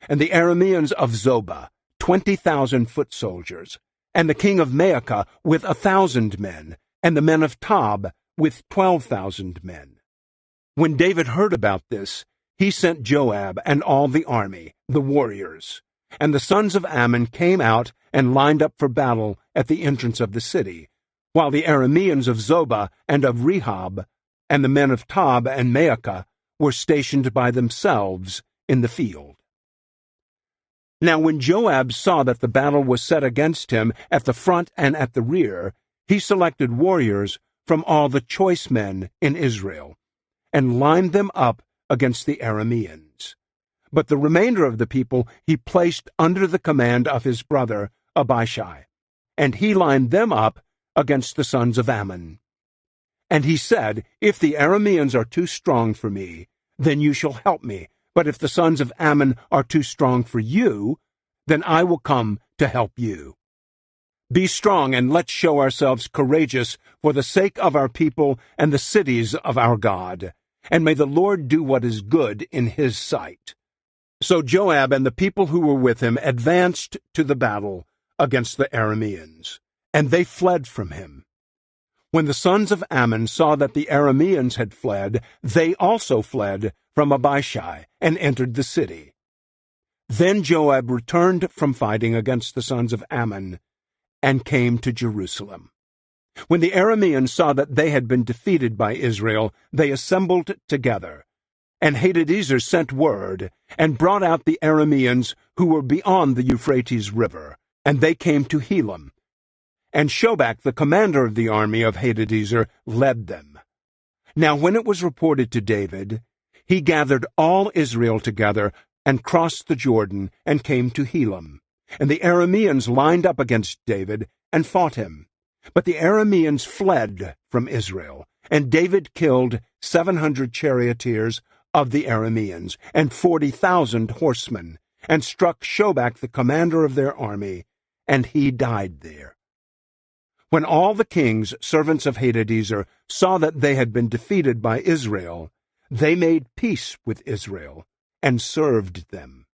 and the Arameans of Zobah, 20,000 foot soldiers, and the king of Maacah with 1,000 men, and the men of Tob with 12,000 men. When David heard about this, he sent Joab and all the army, the warriors. And the sons of Ammon came out and lined up for battle at the entrance of the city, while the Arameans of Zobah and of Rehob, and the men of Tob and Maacah were stationed by themselves in the field. Now when Joab saw that the battle was set against him at the front and at the rear, he selected warriors from all the choice men in Israel, and lined them up against the Arameans. But the remainder of the people he placed under the command of his brother Abishai, and he lined them up against the sons of Ammon. And he said, "If the Arameans are too strong for me, then you shall help me. But if the sons of Ammon are too strong for you, then I will come to help you. Be strong, and let's show ourselves courageous for the sake of our people and the cities of our God. and may the Lord do what is good in his sight." So Joab and the people who were with him advanced to the battle against the Arameans, and they fled from him. When the sons of Ammon saw that the Arameans had fled, they also fled from Abishai and entered the city. Then Joab returned from fighting against the sons of Ammon and came to Jerusalem. When the Arameans saw that they had been defeated by Israel, they assembled together. And Hadadezer sent word, and brought out the Arameans who were beyond the Euphrates River, and they came to Helam. And Shobach, the commander of the army of Hadadezer, led them. Now when it was reported to David, he gathered all Israel together, and crossed the Jordan, and came to Helam. And the Arameans lined up against David, and fought him. But the Arameans fled from Israel, and David killed 700 charioteers of the Arameans, and 40,000 horsemen, and struck Shobach the commander of their army, and he died there. When all the kings, servants of Hadadezer, saw that they had been defeated by Israel, they made peace with Israel, and served them.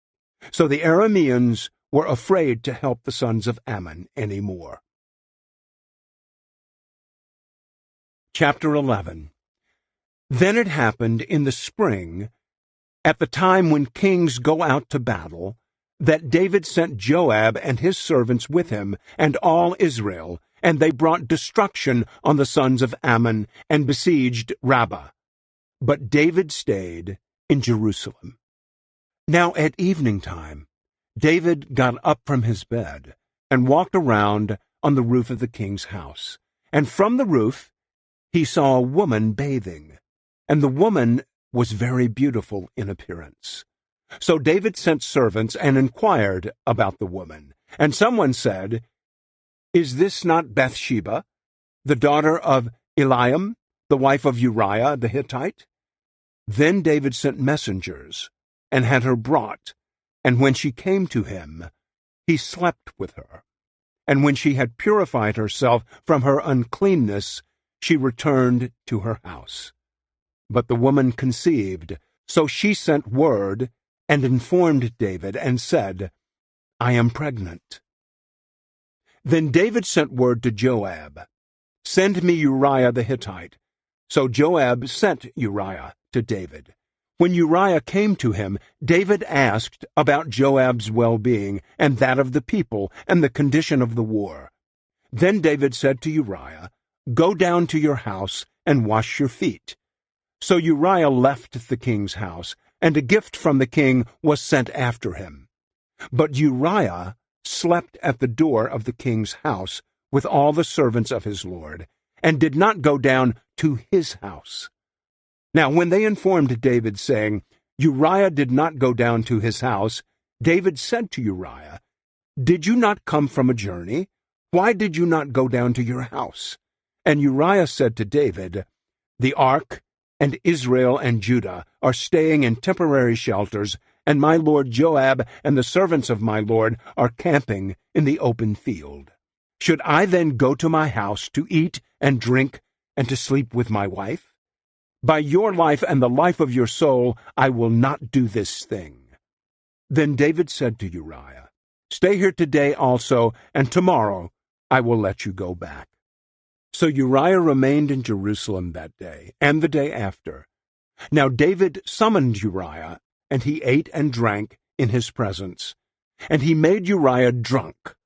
So the Arameans were afraid to help the sons of Ammon any more. Chapter 11. Then it happened in the spring, at the time when kings go out to battle, that David sent Joab and his servants with him, and all Israel, and they brought destruction on the sons of Ammon, and besieged Rabbah. But David stayed in Jerusalem. Now at evening time, David got up from his bed, and walked around on the roof of the king's house. And from the roof he saw a woman bathing, and the woman was very beautiful in appearance. So David sent servants and inquired about the woman. And someone said, "Is this not Bathsheba, the daughter of Eliam, the wife of Uriah the Hittite?" Then David sent messengers, and had her brought, and when she came to him, he slept with her. And when she had purified herself from her uncleanness, she returned to her house. But the woman conceived, so she sent word, and informed David, and said, "I am pregnant." Then David sent word to Joab, "Send me Uriah the Hittite." So Joab sent Uriah to David. When Uriah came to him, David asked about Joab's well-being, and that of the people, and the condition of the war. Then David said to Uriah, "Go down to your house, and wash your feet." So Uriah left the king's house, and a gift from the king was sent after him. But Uriah slept at the door of the king's house with all the servants of his lord, and did not go down to his house. Now when they informed David, saying, "Uriah did not go down to his house," David said to Uriah, "Did you not come from a journey? Why did you not go down to your house?" And Uriah said to David, "The ark and Israel and Judah are staying in temporary shelters, and my lord Joab and the servants of my lord are camping in the open field. Should I then go to my house to eat and drink and to sleep with my wife? By your life and the life of your soul, I will not do this thing." Then David said to Uriah, "Stay here today also, and tomorrow I will let you go back." So Uriah remained in Jerusalem that day, and the day after. Now David summoned Uriah, and he ate and drank in his presence. And he made Uriah drunk.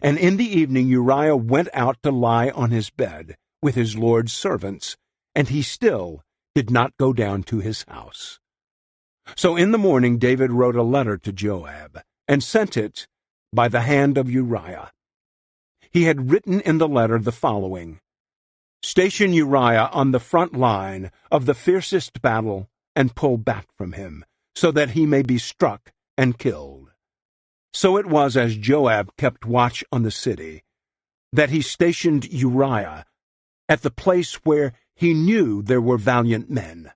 And in the evening Uriah went out to lie on his bed with his lord's servants, and he still did not go down to his house. So in the morning David wrote a letter to Joab, and sent it by the hand of Uriah. He had written in the letter the following: "Station Uriah on the front line of the fiercest battle, and pull back from him, so that he may be struck and killed." So it was, as Joab kept watch on the city, that he stationed Uriah at the place where he knew there were valiant men.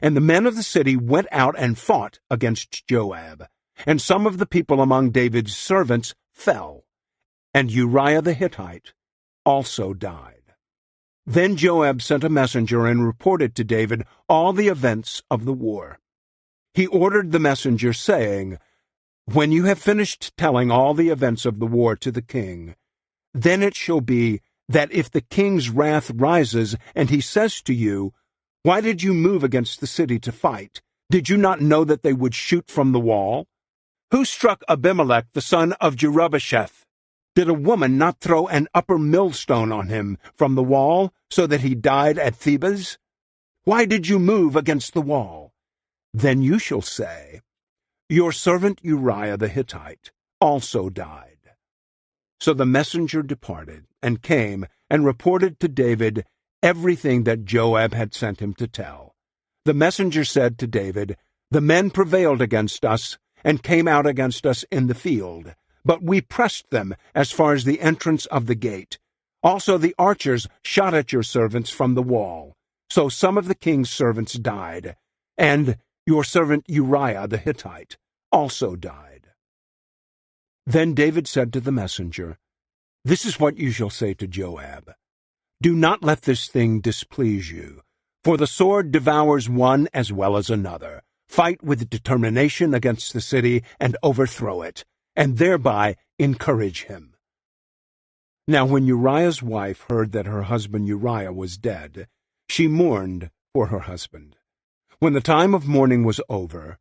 And the men of the city went out and fought against Joab, and some of the people among David's servants fell, and Uriah the Hittite also died. Then Joab sent a messenger and reported to David all the events of the war. He ordered the messenger, saying, "When you have finished telling all the events of the war to the king, then it shall be that if the king's wrath rises, and he says to you, 'Why did you move against the city to fight? Did you not know that they would shoot from the wall? Who struck Abimelech the son of Jerubbesheth? Did a woman not throw an upper millstone on him from the wall, so that he died at Thebez? Why did you move against the wall?' Then you shall say, 'Your servant Uriah the Hittite also died.'" So the messenger departed, and came, and reported to David everything that Joab had sent him to tell. The messenger said to David, "The men prevailed against us, and came out against us in the field. But we pressed them as far as the entrance of the gate. Also the archers shot at your servants from the wall. So some of the king's servants died, and your servant Uriah the Hittite also died." Then David said to the messenger, "This is what you shall say to Joab. Do not let this thing displease you, for the sword devours one as well as another. Fight with determination against the city and overthrow it, and thereby encourage him." Now when Uriah's wife heard that her husband Uriah was dead, she mourned for her husband. When the time of mourning was over,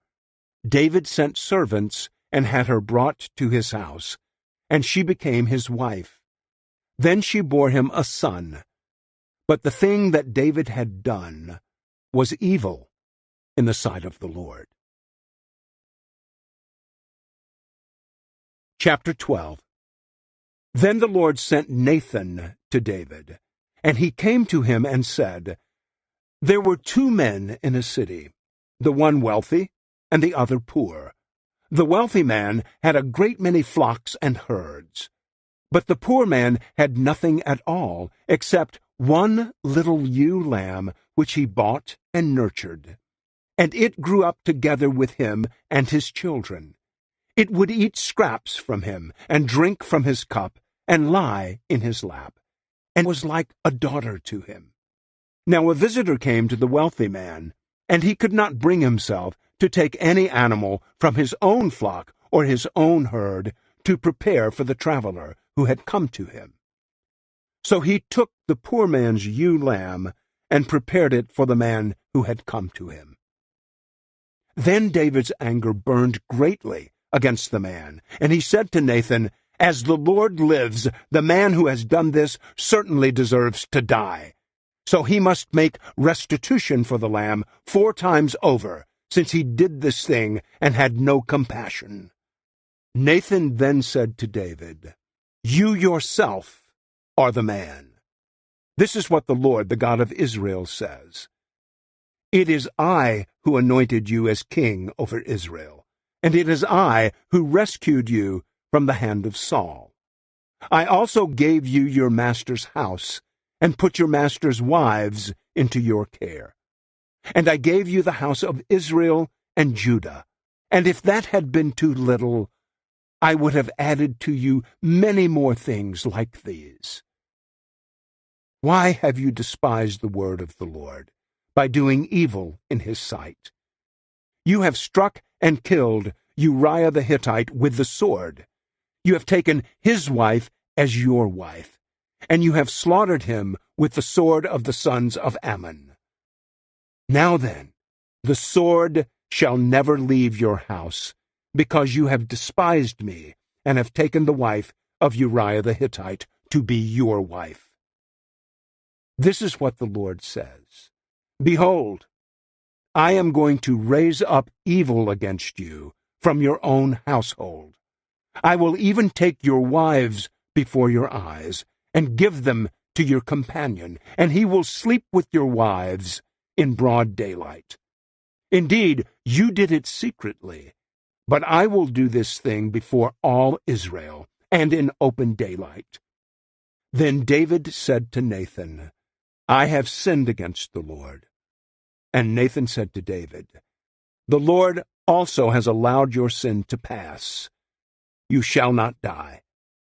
David sent servants and had her brought to his house, and she became his wife. Then she bore him a son. But the thing that David had done was evil in the sight of the Lord. Chapter 12. Then the Lord sent Nathan to David, and he came to him and said, "There were two men in a city, the one wealthy and the other poor. The wealthy man had a great many flocks and herds, but the poor man had nothing at all except one little ewe lamb which he bought and nurtured. And it grew up together with him and his children. It would eat scraps from him, and drink from his cup, and lie in his lap, and was like a daughter to him. Now a visitor came to the wealthy man, and he could not bring himself to take any animal from his own flock or his own herd to prepare for the traveler who had come to him. So he took the poor man's ewe lamb and prepared it for the man who had come to him. Then David's anger burned greatly against the man, and he said to Nathan, "As the Lord lives, the man who has done this certainly deserves to die. So he must make restitution for the lamb 4 times over, since he did this thing and had no compassion." Nathan then said to David, "You yourself are the man. This is what the Lord, the God of Israel, says. It is I who anointed you as king over Israel, and it is I who rescued you from the hand of Saul. I also gave you your master's house, and put your master's wives into your care. And I gave you the house of Israel and Judah, and if that had been too little, I would have added to you many more things like these. Why have you despised the word of the Lord, by doing evil in his sight? You have struck and killed Uriah the Hittite with the sword. You have taken his wife as your wife, and you have slaughtered him with the sword of the sons of Ammon. Now then, the sword shall never leave your house, because you have despised me, and have taken the wife of Uriah the Hittite to be your wife. This is what the Lord says. Behold, I am going to raise up evil against you from your own household. I will even take your wives before your eyes, and give them to your companion, and he will sleep with your wives in broad daylight. Indeed, you did it secretly, but I will do this thing before all Israel, and in open daylight." Then David said to Nathan, "I have sinned against the Lord." And Nathan said to David, "The Lord also has allowed your sin to pass. You shall not die.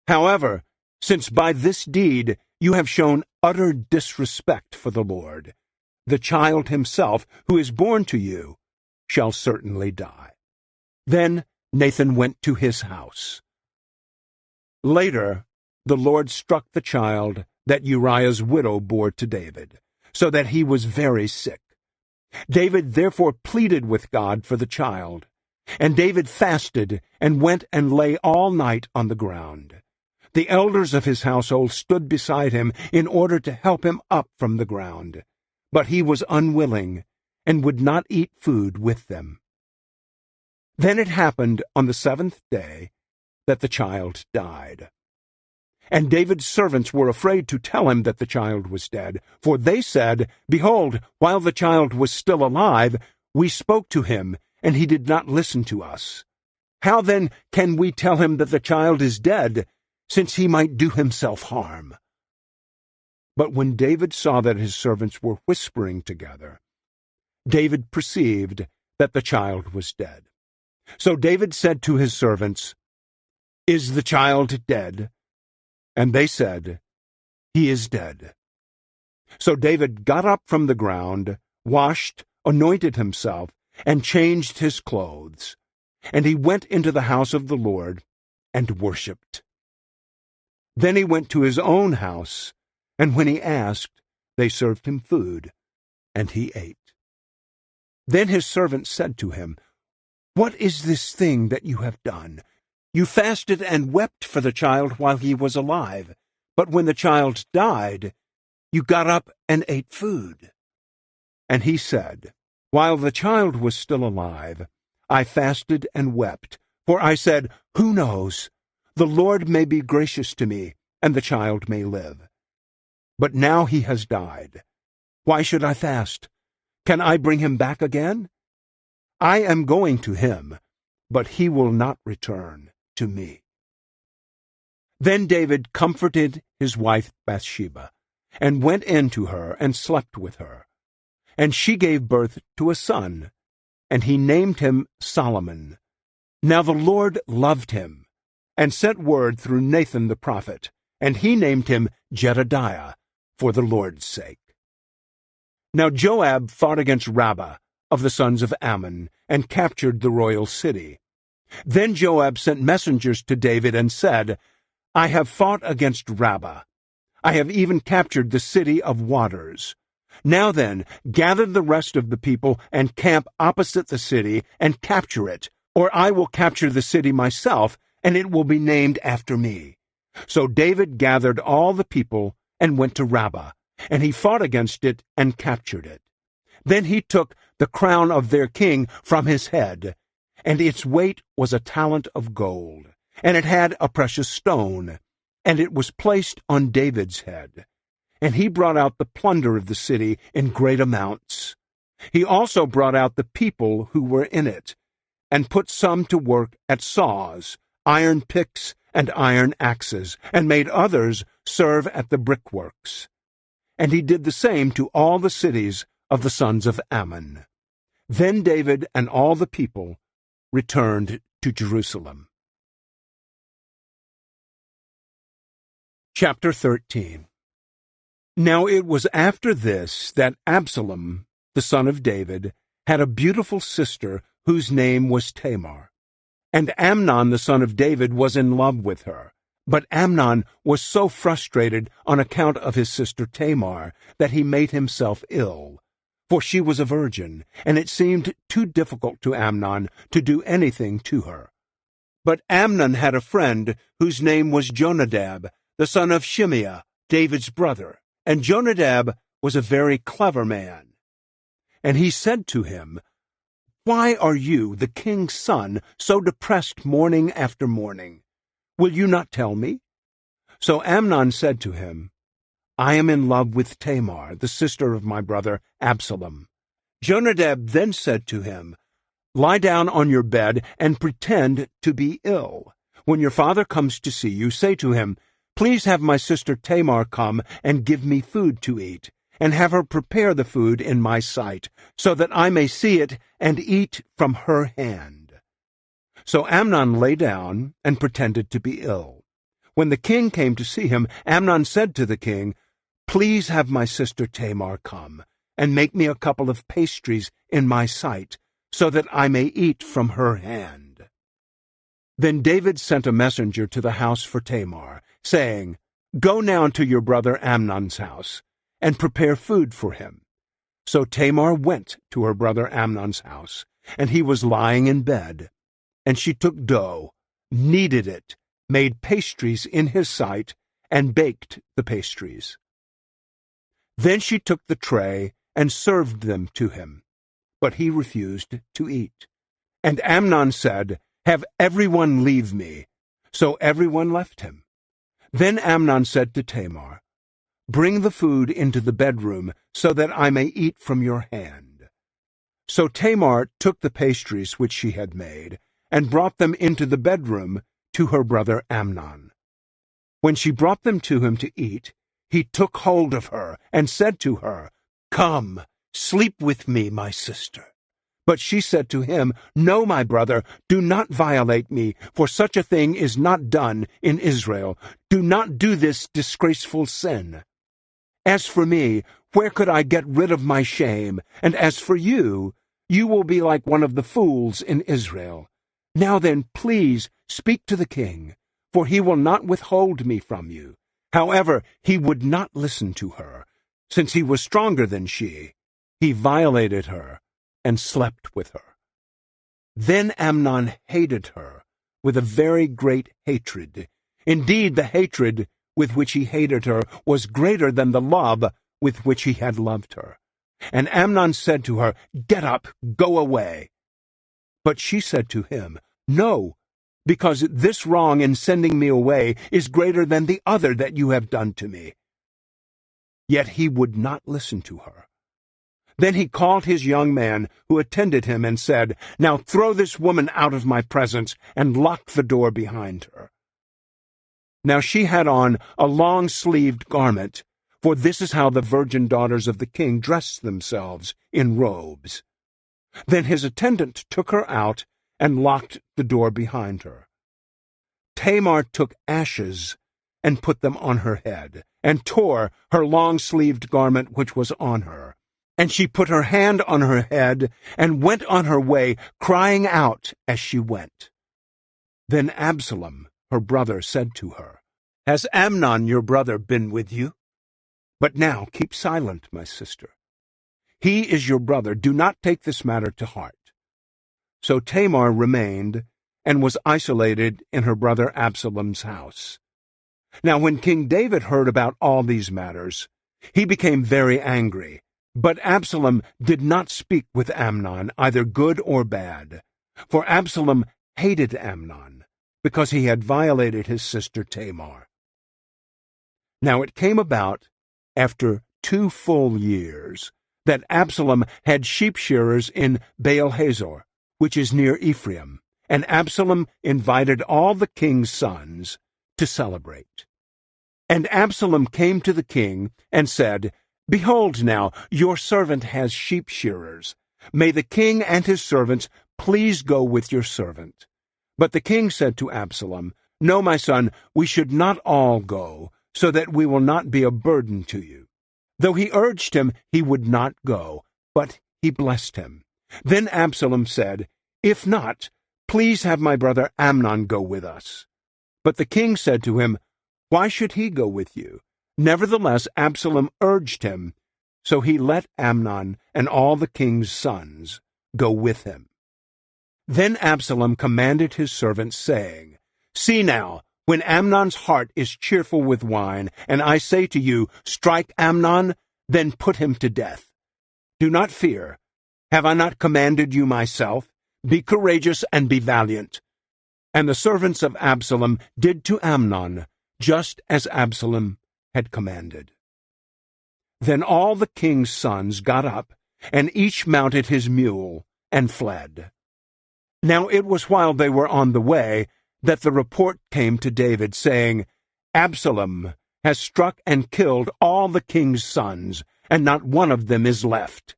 However, since by this deed You have shown utter disrespect for the Lord. The child himself, who is born to you, shall certainly die." Then Nathan went to his house. Later, the Lord struck the child that Uriah's widow bore to David, so that he was very sick. David therefore pleaded with God for the child, and David fasted and went and lay all night on the ground. The elders of his household stood beside him in order to help him up from the ground, but he was unwilling and would not eat food with them. Then it happened on the 7th day that the child died. And David's servants were afraid to tell him that the child was dead, for they said, "Behold, while the child was still alive, we spoke to him, and he did not listen to us. How then can we tell him that the child is dead, since he might do himself harm?" But when David saw that his servants were whispering together, David perceived that the child was dead. So David said to his servants, "Is the child dead?" And they said, "He is dead." So David got up from the ground, washed, anointed himself, and changed his clothes. And he went into the house of the Lord and worshipped. Then he went to his own house, and when he asked, they served him food, and he ate. Then his servant said to him, "What is this thing that you have done? You fasted and wept for the child while he was alive, but when the child died, you got up and ate food." And he said, "While the child was still alive, I fasted and wept, for I said, 'Who knows? The Lord may be gracious to me, and the child may live.' But now he has died. Why should I fast? Can I bring him back again? I am going to him, but he will not return to me." Then David comforted his wife Bathsheba, and went in to her and slept with her. And she gave birth to a son, and he named him Solomon. Now the Lord loved him, and sent word through Nathan the prophet, and he named him Jedediah, for the Lord's sake. Now Joab fought against Rabbah of the sons of Ammon, and captured the royal city. Then Joab sent messengers to David and said, "I have fought against Rabbah. I have even captured the city of waters. Now then, gather the rest of the people and camp opposite the city and capture it, or I will capture the city myself, and it will be named after me." So David gathered all the people and went to Rabbah, and he fought against it and captured it. Then he took the crown of their king from his head, and its weight was a talent of gold, and it had a precious stone, and it was placed on David's head. And he brought out the plunder of the city in great amounts. He also brought out the people who were in it, and put some to work at saws, iron picks, and iron axes, and made others serve at the brickworks. And he did the same to all the cities of the sons of Ammon. Then David and all the people returned to Jerusalem. Chapter 13. Now it was after this that Absalom, the son of David, had a beautiful sister whose name was Tamar. And Amnon the son of David was in love with her. But Amnon was so frustrated on account of his sister Tamar that he made himself ill. For she was a virgin, and it seemed too difficult to Amnon to do anything to her. But Amnon had a friend whose name was Jonadab, the son of Shimeah, David's brother. And Jonadab was a very clever man. And he said to him, "Why are you, the king's son, so depressed morning after morning? Will you not tell me?" So Amnon said to him, "I am in love with Tamar, the sister of my brother Absalom." Jonadab then said to him, "Lie down on your bed and pretend to be ill. When your father comes to see you, say to him, 'Please have my sister Tamar come and give me food to eat, and have her prepare the food in my sight, so that I may see it and eat from her hand.'" So Amnon lay down and pretended to be ill. when the king came to see him, Amnon said to the king, "Please have my sister Tamar come, and make me a couple of pastries in my sight, so that I may eat from her hand." Then David sent a messenger to the house for Tamar, saying, "Go now to your brother Amnon's house, and prepare food for him." So Tamar went to her brother Amnon's house, and he was lying in bed. And she took dough, kneaded it, made pastries in his sight, and baked the pastries. Then she took the tray and served them to him, but he refused to eat. And Amnon said, "Have everyone leave me." So everyone left him. Then Amnon said to Tamar, "Bring the food into the bedroom, so that I may eat from your hand." So Tamar took the pastries which she had made, and brought them into the bedroom to her brother Amnon. When she brought them to him to eat, he took hold of her, and said to her, "Come, sleep with me, my sister." But she said to him, "No, my brother, do not violate me, for such a thing is not done in Israel. Do not do this disgraceful sin. As for me, where could I get rid of my shame? And as for you, you will be like one of the fools in Israel. Now then, please speak to the king, for he will not withhold me from you." However, he would not listen to her. Since he was stronger than she, he violated her and slept with her. Then Amnon hated her with a very great hatred. Indeed, the hatred with which he hated her was greater than the love with which he had loved her. And Amnon said to her, "Get up, go away." But she said to him, "No, because this wrong in sending me away is greater than the other that you have done to me." Yet he would not listen to her. Then he called his young man who attended him and said, "Now throw this woman out of my presence and lock the door behind her." Now she had on a long-sleeved garment, for this is how the virgin daughters of the king dressed themselves, in robes. Then his attendant took her out and locked the door behind her. Tamar took ashes and put them on her head, and tore her long-sleeved garment which was on her. And she put her hand on her head and went on her way, crying out as she went. Then Absalom, her brother, said to her, "Has Amnon your brother been with you? But now keep silent, my sister. He is your brother. Do not take this matter to heart." So Tamar remained and was isolated in her brother Absalom's house. Now when King David heard about all these matters, he became very angry. But Absalom did not speak with Amnon, either good or bad. For Absalom hated Amnon, because he had violated his sister Tamar. Now it came about, after 2 full years, that Absalom had sheep-shearers in Baal-hazor, which is near Ephraim, and Absalom invited all the king's sons to celebrate. And Absalom came to the king and said, "Behold now, your servant has sheep-shearers. May the king and his servants please go with your servant." But the king said to Absalom, "No, my son, we should not all go, so that we will not be a burden to you." Though he urged him, he would not go, but he blessed him. Then Absalom said, "If not, please have my brother Amnon go with us." But the king said to him, "Why should he go with you?" Nevertheless, Absalom urged him, so he let Amnon and all the king's sons go with him. Then Absalom commanded his servants, saying, "See now, when Amnon's heart is cheerful with wine, and I say to you, 'Strike Amnon,' then put him to death. Do not fear. Have I not commanded you myself? Be courageous and be valiant." And the servants of Absalom did to Amnon just as Absalom had commanded. Then all the king's sons got up, and each mounted his mule, and fled. Now it was while they were on the way that the report came to David, saying, "Absalom has struck and killed all the king's sons, and not one of them is left."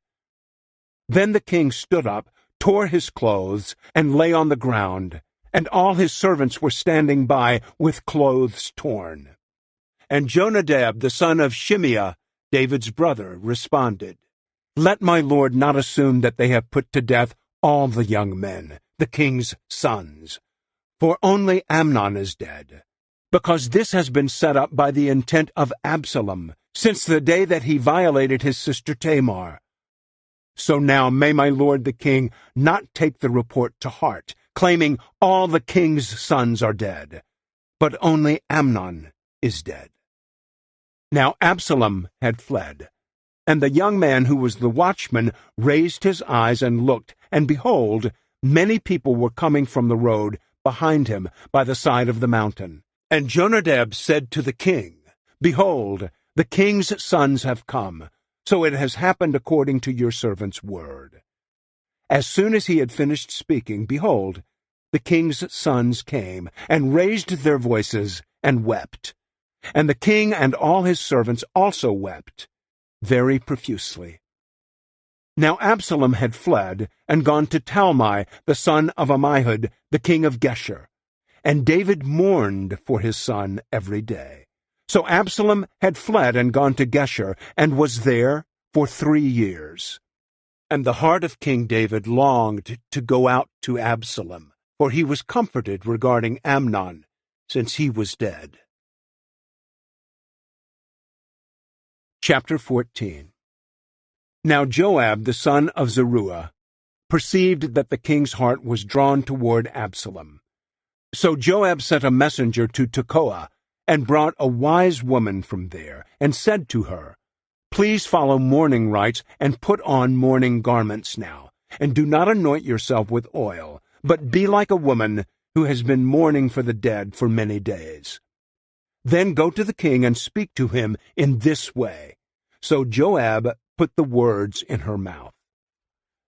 Then the king stood up, tore his clothes, and lay on the ground, and all his servants were standing by with clothes torn. And Jonadab, the son of Shimeah, David's brother, responded, "Let my lord not assume that they have put to death all the young men, the king's sons, for only Amnon is dead, because this has been set up by the intent of Absalom, since the day that he violated his sister Tamar. So now may my lord the king not take the report to heart, claiming all the king's sons are dead, but only Amnon is dead." Now Absalom had fled, and the young man who was the watchman raised his eyes and looked, and behold, many people were coming from the road behind him by the side of the mountain. And Jonadab said to the king, "Behold, the king's sons have come, so it has happened according to your servant's word." As soon as he had finished speaking, behold, the king's sons came, and raised their voices, and wept. And the king and all his servants also wept, very profusely. Now Absalom had fled, and gone to Talmai, the son of Ammihud, the king of Geshur. And David mourned for his son every day. So Absalom had fled and gone to Geshur, and was there for 3 years. And the heart of King David longed to go out to Absalom, for he was comforted regarding Amnon, since he was dead. Chapter 14. Now Joab, the son of Zeruiah, perceived that the king's heart was drawn toward Absalom. So Joab sent a messenger to Tekoa, and brought a wise woman from there, and said to her, "Please follow mourning rites, and put on mourning garments now, and do not anoint yourself with oil, but be like a woman who has been mourning for the dead for many days. Then go to the king and speak to him in this way." So Joab put the words in her mouth.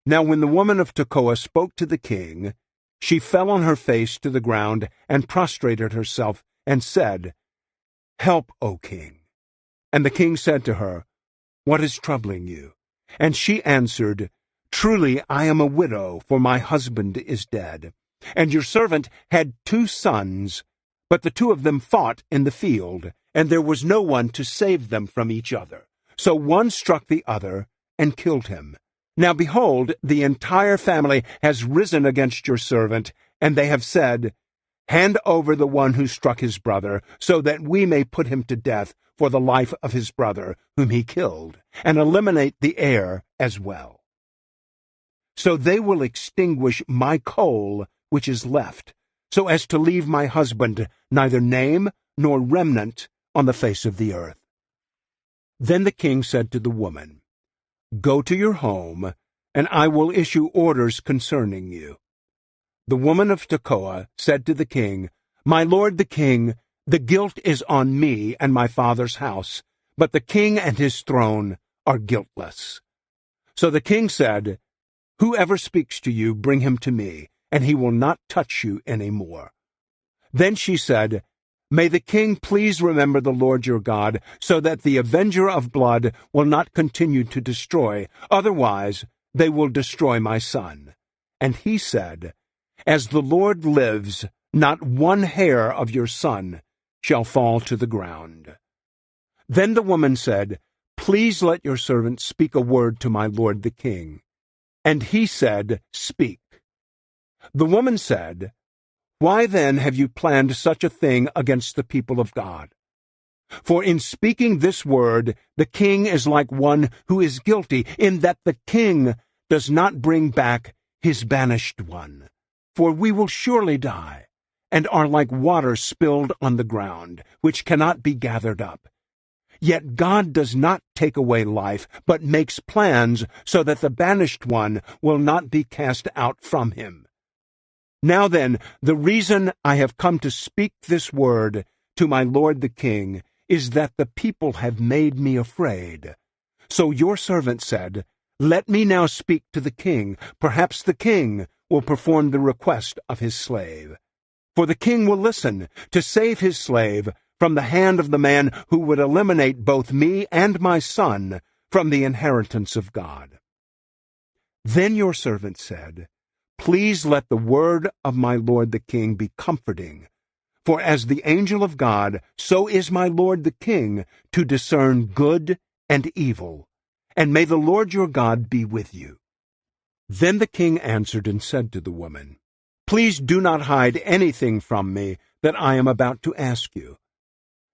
Now when the woman of Tekoa spoke to the king, she fell on her face to the ground and prostrated herself, and said, "Help, O king." And the king said to her, "What is troubling you?" And she answered, "Truly I am a widow, for my husband is dead. And your servant had 2 sons, but the 2 of them fought in the field, and there was no one to save them from each other. So one struck the other and killed him. Now behold, the entire family has risen against your servant, and they have said, 'Hand over the one who struck his brother, so that we may put him to death for the life of his brother, whom he killed, and eliminate the heir as well.' So they will extinguish my coal which is left, so as to leave my husband neither name nor remnant on the face of the earth." Then the king said to the woman, "Go to your home, and I will issue orders concerning you." The woman of Tekoa said to the king, "My lord the king, the guilt is on me and my father's house, but the king and his throne are guiltless." So the king said, "Whoever speaks to you, bring him to me, and he will not touch you any more." Then she said, "May the king please remember the Lord your God, so that the avenger of blood will not continue to destroy, otherwise they will destroy my son." And he said, "As the Lord lives, not one hair of your son shall fall to the ground." Then the woman said, "Please let your servant speak a word to my lord the king." And he said, "Speak." The woman said, "Why then have you planned such a thing against the people of God? For in speaking this word, the king is like one who is guilty, in that the king does not bring back his banished one. For we will surely die, and are like water spilled on the ground, which cannot be gathered up. Yet God does not take away life, but makes plans so that the banished one will not be cast out from him. Now then, the reason I have come to speak this word to my lord the king is that the people have made me afraid. So your servant said, 'Let me now speak to the king. Perhaps the king will perform the request of his slave.' For the king will listen to save his slave from the hand of the man who would eliminate both me and my son from the inheritance of God." Then your servant said, Please let the word of my lord the king be comforting. For as the angel of God, so is my lord the king, to discern good and evil. And may the Lord your God be with you." Then the king answered and said to the woman, "Please do not hide anything from me that I am about to ask you."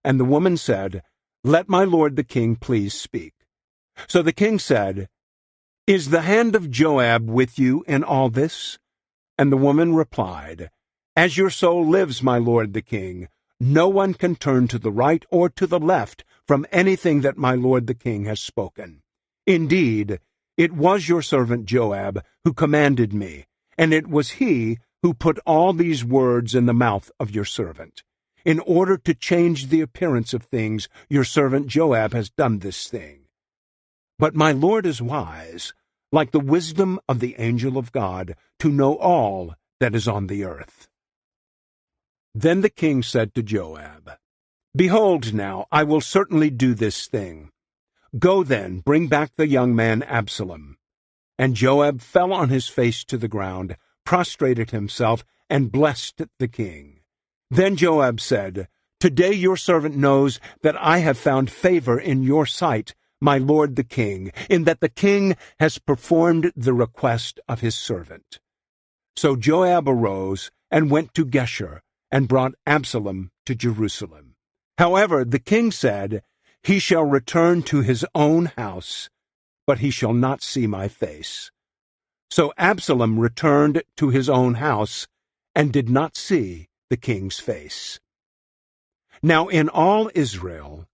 And the woman said, "Let my lord the king please speak." So the king said, "Is the hand of Joab with you in all this?" And the woman replied, "As your soul lives, my lord the king, no one can turn to the right or to the left from anything that my lord the king has spoken. Indeed, it was your servant Joab who commanded me, and it was he who put all these words in the mouth of your servant. In order to change the appearance of things, your servant Joab has done this thing. But my lord is wise, like the wisdom of the angel of God, to know all that is on the earth." Then the king said to Joab, "Behold now, I will certainly do this thing. Go then, bring back the young man Absalom." And Joab fell on his face to the ground, prostrated himself, and blessed the king. Then Joab said, "Today your servant knows that I have found favor in your sight, my lord the king, in that the king has performed the request of his servant." So Joab arose and went to Geshur, and brought Absalom to Jerusalem. However, the king said, "He shall return to his own house, but he shall not see my face." So Absalom returned to his own house, and did not see the king's face. Now in all Israel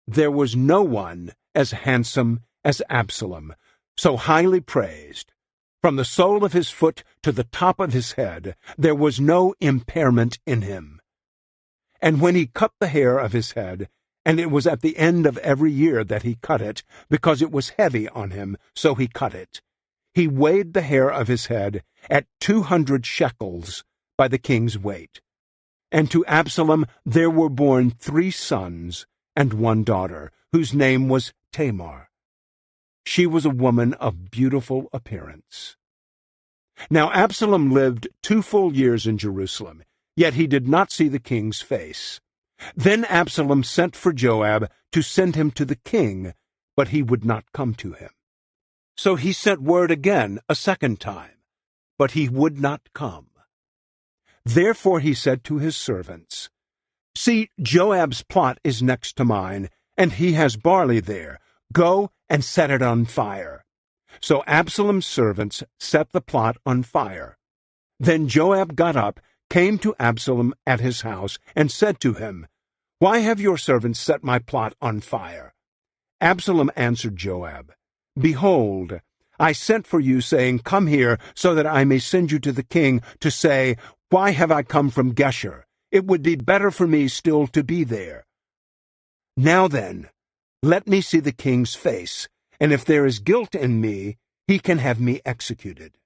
there was no one as handsome as Absalom, so highly praised. From the sole of his foot to the top of his head there was no impairment in him. And when he cut the hair of his head, and it was at the end of every year that he cut it, because it was heavy on him, so he cut it, he weighed the hair of his head at 200 shekels by the king's weight. And to Absalom there were born 3 sons and 1 daughter, whose name was Tamar. She was a woman of beautiful appearance. Now Absalom lived 2 full years in Jerusalem, yet he did not see the king's face. Then Absalom sent for Joab to send him to the king, but he would not come to him. So he sent word again a second time, but he would not come. Therefore he said to his servants, "See, Joab's plot is next to mine, and he has barley there. Go and set it on fire." So Absalom's servants set the plot on fire. Then Joab got up, came to Absalom at his house, and said to him, "Why have your servants set my plot on fire?" Absalom answered Joab, "Behold, I sent for you, saying, 'Come here, so that I may send you to the king to say, Why have I come from Geshur? It would be better for me still to be there.' Now then, let me see the king's face, and if there is guilt in me, he can have me executed."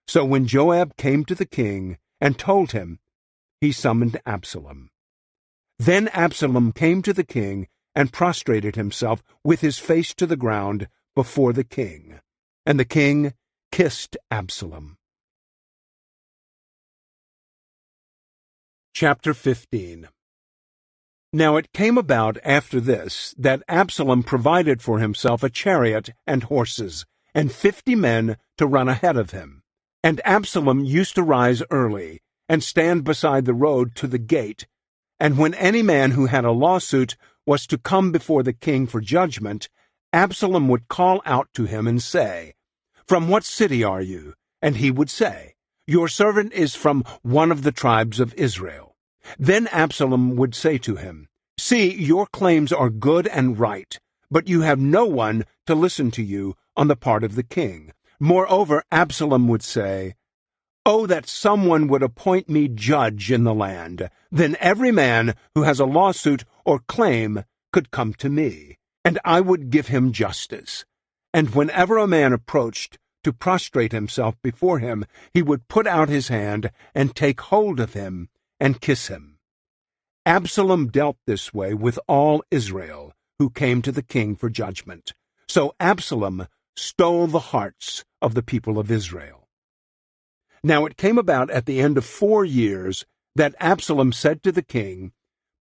So when Joab came to the king and told him, he summoned Absalom. Then Absalom came to the king and prostrated himself with his face to the ground before the king, and the king kissed Absalom. Chapter 15. Now it came about after this that Absalom provided for himself a chariot and horses, and 50 men to run ahead of him. And Absalom used to rise early, and stand beside the road to the gate. And when any man who had a lawsuit was to come before the king for judgment, Absalom would call out to him and say, "From what city are you?" And he would say, "Your servant is from one of the tribes of Israel." Then Absalom would say to him, "See, your claims are good and right, but you have no one to listen to you on the part of the king." Moreover, Absalom would say, "Oh, that someone would appoint me judge in the land. Then every man who has a lawsuit or claim could come to me, and I would give him justice." And whenever a man approached to prostrate himself before him, he would put out his hand and take hold of him and kiss him. Absalom dealt this way with all Israel who came to the king for judgment. So Absalom stole the hearts of the people of Israel. Now it came about at the end of 4 years that Absalom said to the king,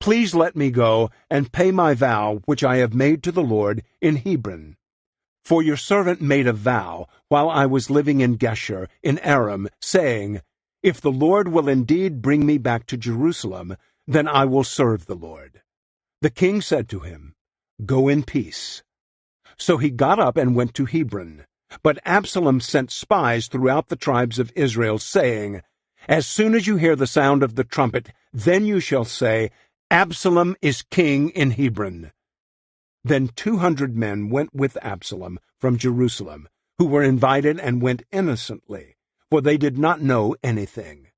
"Please let me go and pay my vow which I have made to the Lord in Hebron. For your servant made a vow while I was living in Geshur in Aram, saying, If the Lord will indeed bring me back to Jerusalem, then I will serve the Lord." The king said to him, "Go in peace." So he got up and went to Hebron. But Absalom sent spies throughout the tribes of Israel, saying, "As soon as you hear the sound of the trumpet, then you shall say, Absalom is king in Hebron." Then 200 men went with Absalom from Jerusalem, who were invited and went innocently, for they did not know anything.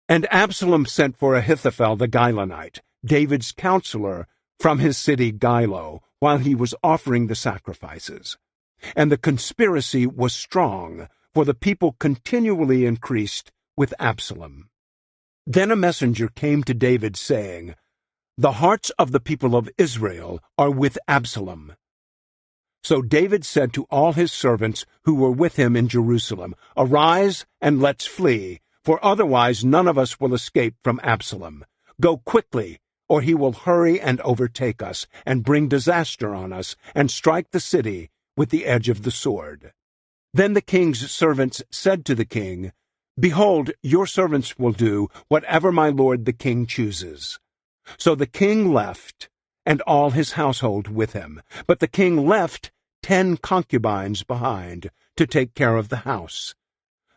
And Absalom sent for Ahithophel the Gilonite, David's counselor, from his city Gilo, while he was offering the sacrifices. And the conspiracy was strong, for the people continually increased with Absalom. Then a messenger came to David, saying, "The hearts of the people of Israel are with Absalom." So David said to all his servants who were with him in Jerusalem, "Arise, and let's flee, for otherwise none of us will escape from Absalom. Go quickly, or he will hurry and overtake us, and bring disaster on us, and strike the city with the edge of the sword." Then the king's servants said to the king, "Behold, your servants will do whatever my lord the king chooses." So the king left, and all his household with him. But the king left 10 concubines behind to take care of the house.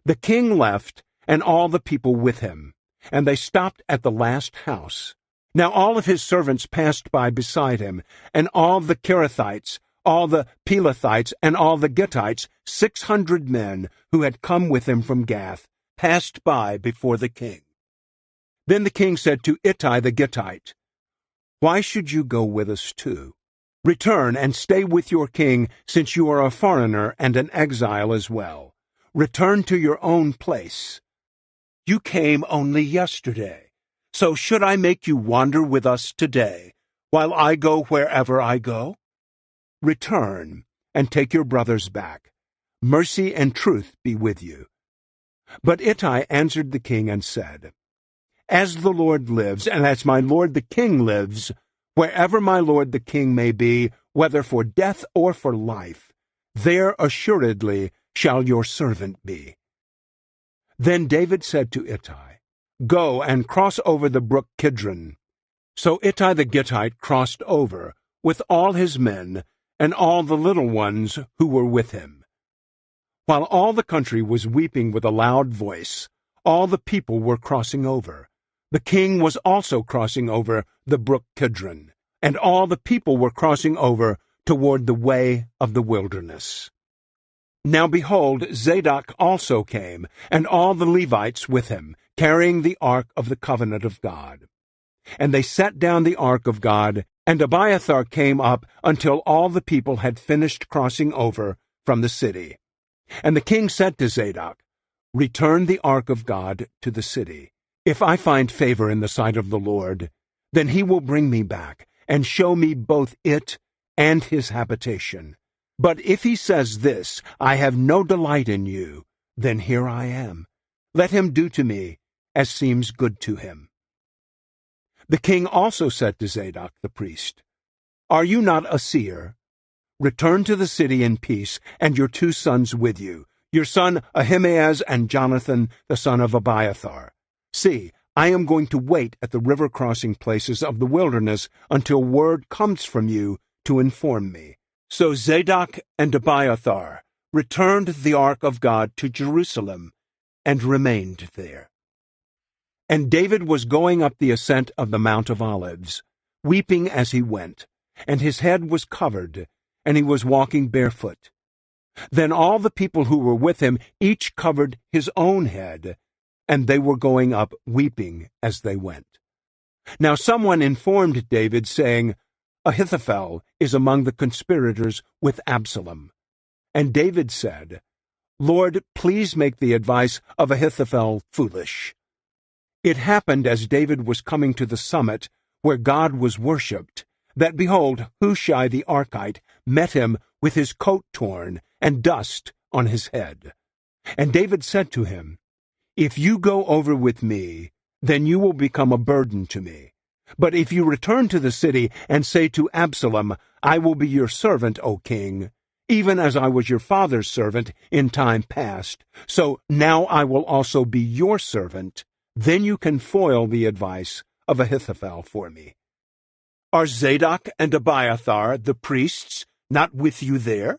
The king left, and all the people with him, and they stopped at the last house. Now all of his servants passed by beside him, and all the Kerethites, all the Pelethites, and all the Gittites, 600 men who had come with him from Gath, passed by before the king. Then the king said to Ittai the Gittite, "Why should you go with us too? Return and stay with your king, since you are a foreigner and an exile as well. Return to your own place. You came only yesterday, so should I make you wander with us today, while I go wherever I go? Return and take your brothers back. Mercy and truth be with you." But Ittai answered the king and said, "As the Lord lives, and as my lord the king lives, wherever my lord the king may be, whether for death or for life, there assuredly shall your servant be." Then David said to Ittai, "Go and cross over the brook Kidron." So Ittai the Gittite crossed over, with all his men, and all the little ones who were with him. While all the country was weeping with a loud voice, all the people were crossing over. The king was also crossing over the brook Kidron, and all the people were crossing over toward the way of the wilderness. Now behold, Zadok also came, and all the Levites with him, carrying the ark of the covenant of God. And they set down the ark of God, and Abiathar came up until all the people had finished crossing over from the city. And the king said to Zadok, "Return the ark of God to the city. If I find favor in the sight of the Lord, then he will bring me back, and show me both it and his habitation. But if he says this, I have no delight in you, then here I am. Let him do to me as seems good to him." The king also said to Zadok the priest, "Are you not a seer? Return to the city in peace, and your 2 sons with you, your son Ahimaaz and Jonathan the son of Abiathar. See, I am going to wait at the river crossing places of the wilderness until word comes from you to inform me." So Zadok and Abiathar returned the ark of God to Jerusalem and remained there. And David was going up the ascent of the Mount of Olives, weeping as he went, and his head was covered, and he was walking barefoot. Then all the people who were with him each covered his own head, and they were going up weeping as they went. Now someone informed David, saying, "Ahithophel is among the conspirators with Absalom." And David said, "Lord, please make the advice of Ahithophel foolish." It happened as David was coming to the summit where God was worshipped, that behold, Hushai the Archite met him with his coat torn and dust on his head. And David said to him, If you go over with me, then you will become a burden to me. But if you return to the city and say to Absalom, I will be your servant, O king, even as I was your father's servant in time past, so now I will also be your servant, then you can foil the advice of Ahithophel for me. Are Zadok and Abiathar, the priests, not with you there?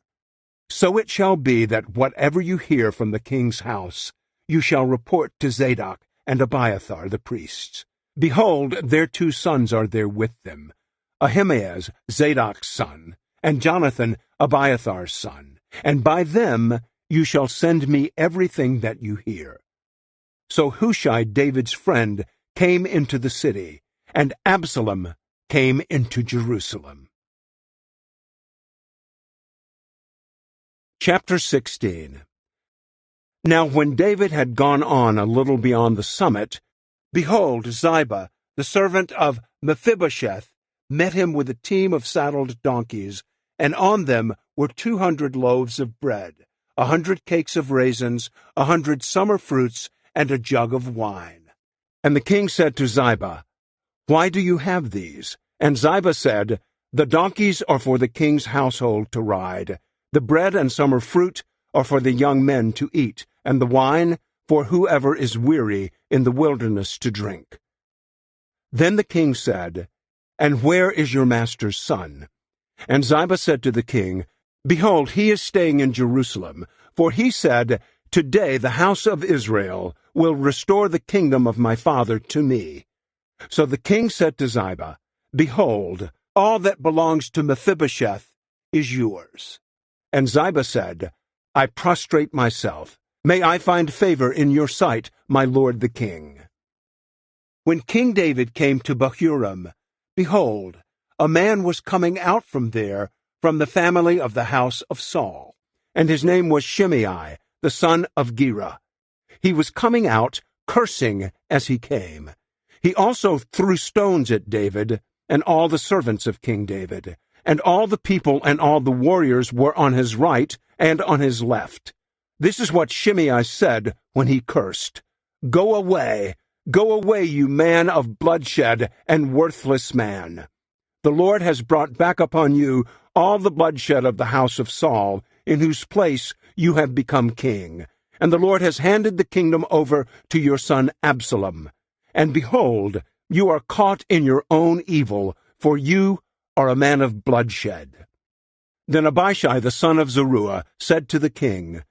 So it shall be that whatever you hear from the king's house, you shall report to Zadok and Abiathar, the priests. Behold, their 2 sons are there with them, Ahimaaz, Zadok's son, and Jonathan, Abiathar's son, and by them you shall send me everything that you hear. So Hushai, David's friend, came into the city, and Absalom came into Jerusalem. Chapter 16. Now when David had gone on a little beyond the summit, behold, Ziba, the servant of Mephibosheth, met him with a team of saddled donkeys, and on them were 200 loaves of bread, 100 cakes of raisins, 100 summer fruits, and a jug of wine. And the king said to Ziba, Why do you have these? And Ziba said, The donkeys are for the king's household to ride, the bread and summer fruit are for the young men to eat, and the wine for whoever is weary in the wilderness to drink. Then the king said, And where is your master's son? And Ziba said to the king, Behold, he is staying in Jerusalem, for he said, Today the house of Israel will restore the kingdom of my father to me. So the king said to Ziba, Behold, all that belongs to Mephibosheth is yours. And Ziba said, I prostrate myself. May I find favor in your sight, my lord the king. When King David came to Bahurim, behold, a man was coming out from there, from the family of the house of Saul, and his name was Shimei, the son of Gera. He was coming out, cursing as he came. He also threw stones at David and all the servants of King David, and all the people and all the warriors were on his right and on his left. This is what Shimei said when he cursed, Go away, you man of bloodshed and worthless man. The Lord has brought back upon you all the bloodshed of the house of Saul, in whose place you have become king. And the Lord has handed the kingdom over to your son Absalom. And behold, you are caught in your own evil, for you are a man of bloodshed. Then Abishai the son of Zeruiah said to the king,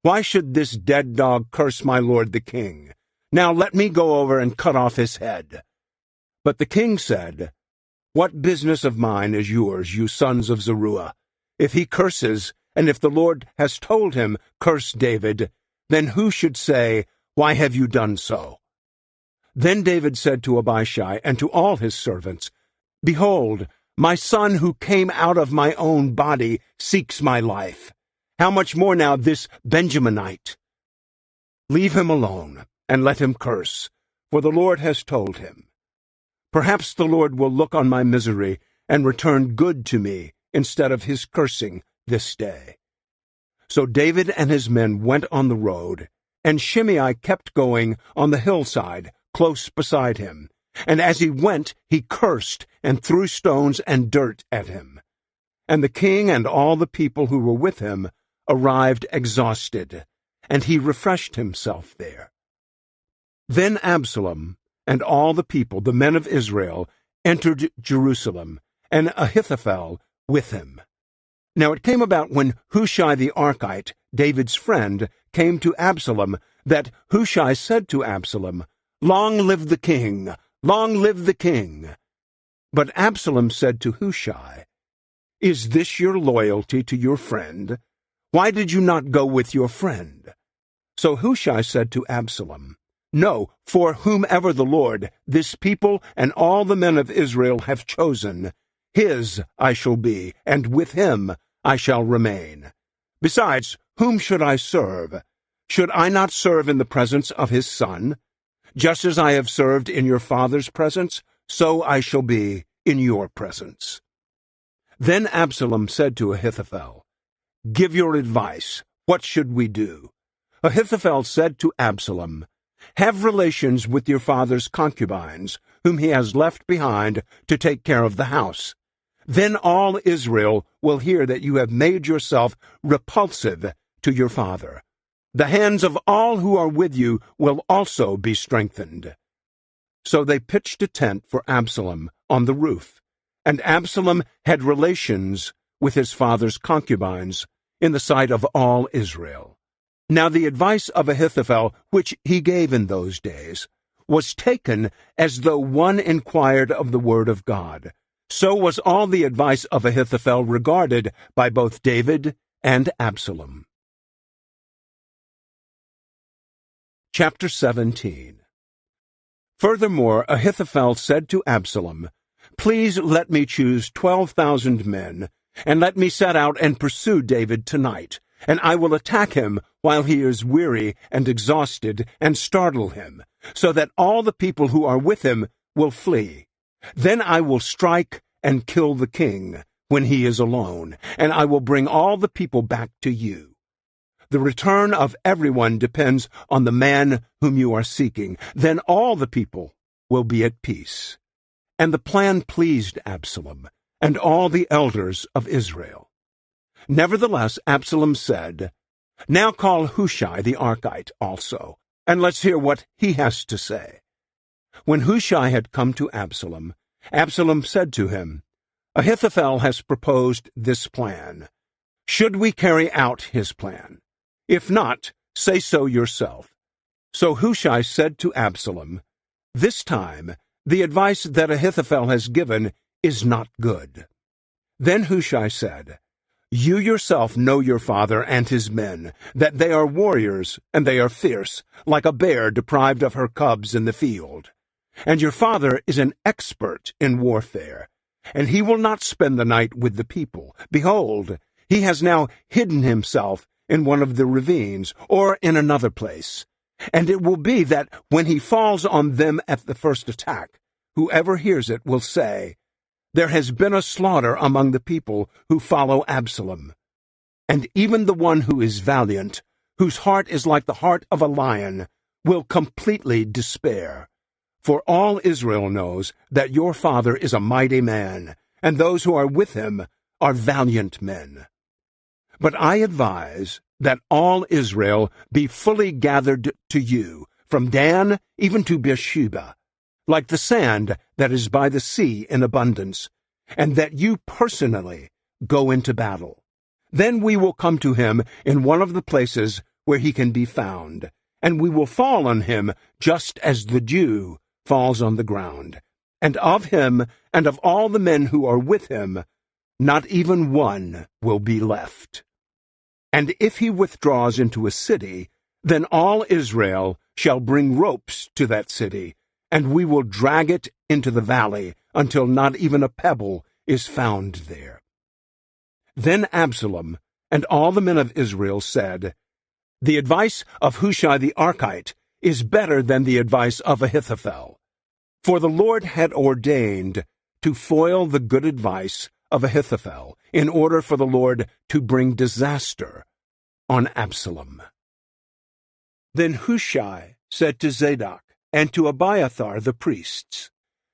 Why should this dead dog curse my lord the king? Now let me go over and cut off his head. But the king said, What business of mine is yours, you sons of Zeruiah? If he curses, and if the Lord has told him, Curse David, then who should say, Why have you done so? Then David said to Abishai and to all his servants, Behold, my son who came out of my own body seeks my life. How much more now this Benjaminite? Leave him alone, and let him curse, for the Lord has told him. Perhaps the Lord will look on my misery and return good to me instead of his cursing this day. So David and his men went on the road, and Shimei kept going on the hillside close beside him. And as he went, he cursed and threw stones and dirt at him. And the king and all the people who were with him arrived exhausted, and he refreshed himself there. Then Absalom and all the people, the men of Israel, entered Jerusalem, and Ahithophel with him. Now it came about when Hushai the Archite, David's friend, came to Absalom, that Hushai said to Absalom, Long live the king! Long live the king! But Absalom said to Hushai, Is this your loyalty to your friend? Why did you not go with your friend? So Hushai said to Absalom, No, for whomever the Lord, this people, and all the men of Israel have chosen, his I shall be, and with him I shall remain. Besides, whom should I serve? Should I not serve in the presence of his son? Just as I have served in your father's presence, so I shall be in your presence. Then Absalom said to Ahithophel, Give your advice. What should we do? Ahithophel said to Absalom, Have relations with your father's concubines, whom he has left behind to take care of the house. Then all Israel will hear that you have made yourself repulsive to your father. The hands of all who are with you will also be strengthened." So they pitched a tent for Absalom on the roof, and Absalom had relations with his father's concubines in the sight of all Israel. Now the advice of Ahithophel, which he gave in those days, was taken as though one inquired of the word of God. So was all the advice of Ahithophel regarded by both David and Absalom. Chapter 17. Furthermore, Ahithophel said to Absalom, "Please let me choose 12,000 men, and let me set out and pursue David tonight, and I will attack him while he is weary and exhausted, and startle him, so that all the people who are with him will flee. Then I will strike and kill the king when he is alone, and I will bring all the people back to you. The return of everyone depends on the man whom you are seeking. Then all the people will be at peace." And the plan pleased Absalom and all the elders of Israel. Nevertheless, Absalom said, "Now call Hushai the Archite also, and let's hear what he has to say." When Hushai had come to Absalom, Absalom said to him, "Ahithophel has proposed this plan. Should we carry out his plan? If not, say so yourself." So Hushai said to Absalom, "This time the advice that Ahithophel has given is not good." Then Hushai said, "You yourself know your father and his men, that they are warriors, and they are fierce, like a bear deprived of her cubs in the field. And your father is an expert in warfare, and he will not spend the night with the people. Behold, he has now hidden himself in one of the ravines, or in another place. And it will be that when he falls on them at the first attack, whoever hears it will say, 'There has been a slaughter among the people who follow Absalom.' And even the one who is valiant, whose heart is like the heart of a lion, will completely despair. For all Israel knows that your father is a mighty man, and those who are with him are valiant men. But I advise that all Israel be fully gathered to you, from Dan even to Beersheba, like the sand that is by the sea in abundance, and that you personally go into battle. Then we will come to him in one of the places where he can be found, and we will fall on him just as the dew falls on the ground. And of him and of all the men who are with him, not even one will be left. And if he withdraws into a city, then all Israel shall bring ropes to that city, and we will drag it into the valley until not even a pebble is found there." Then Absalom and all the men of Israel said, "The advice of Hushai the Archite is better than the advice of Ahithophel." For the Lord had ordained to foil the good advice of Ahithophel, in order for the Lord to bring disaster on Absalom. Then Hushai said to Zadok and to Abiathar the priests,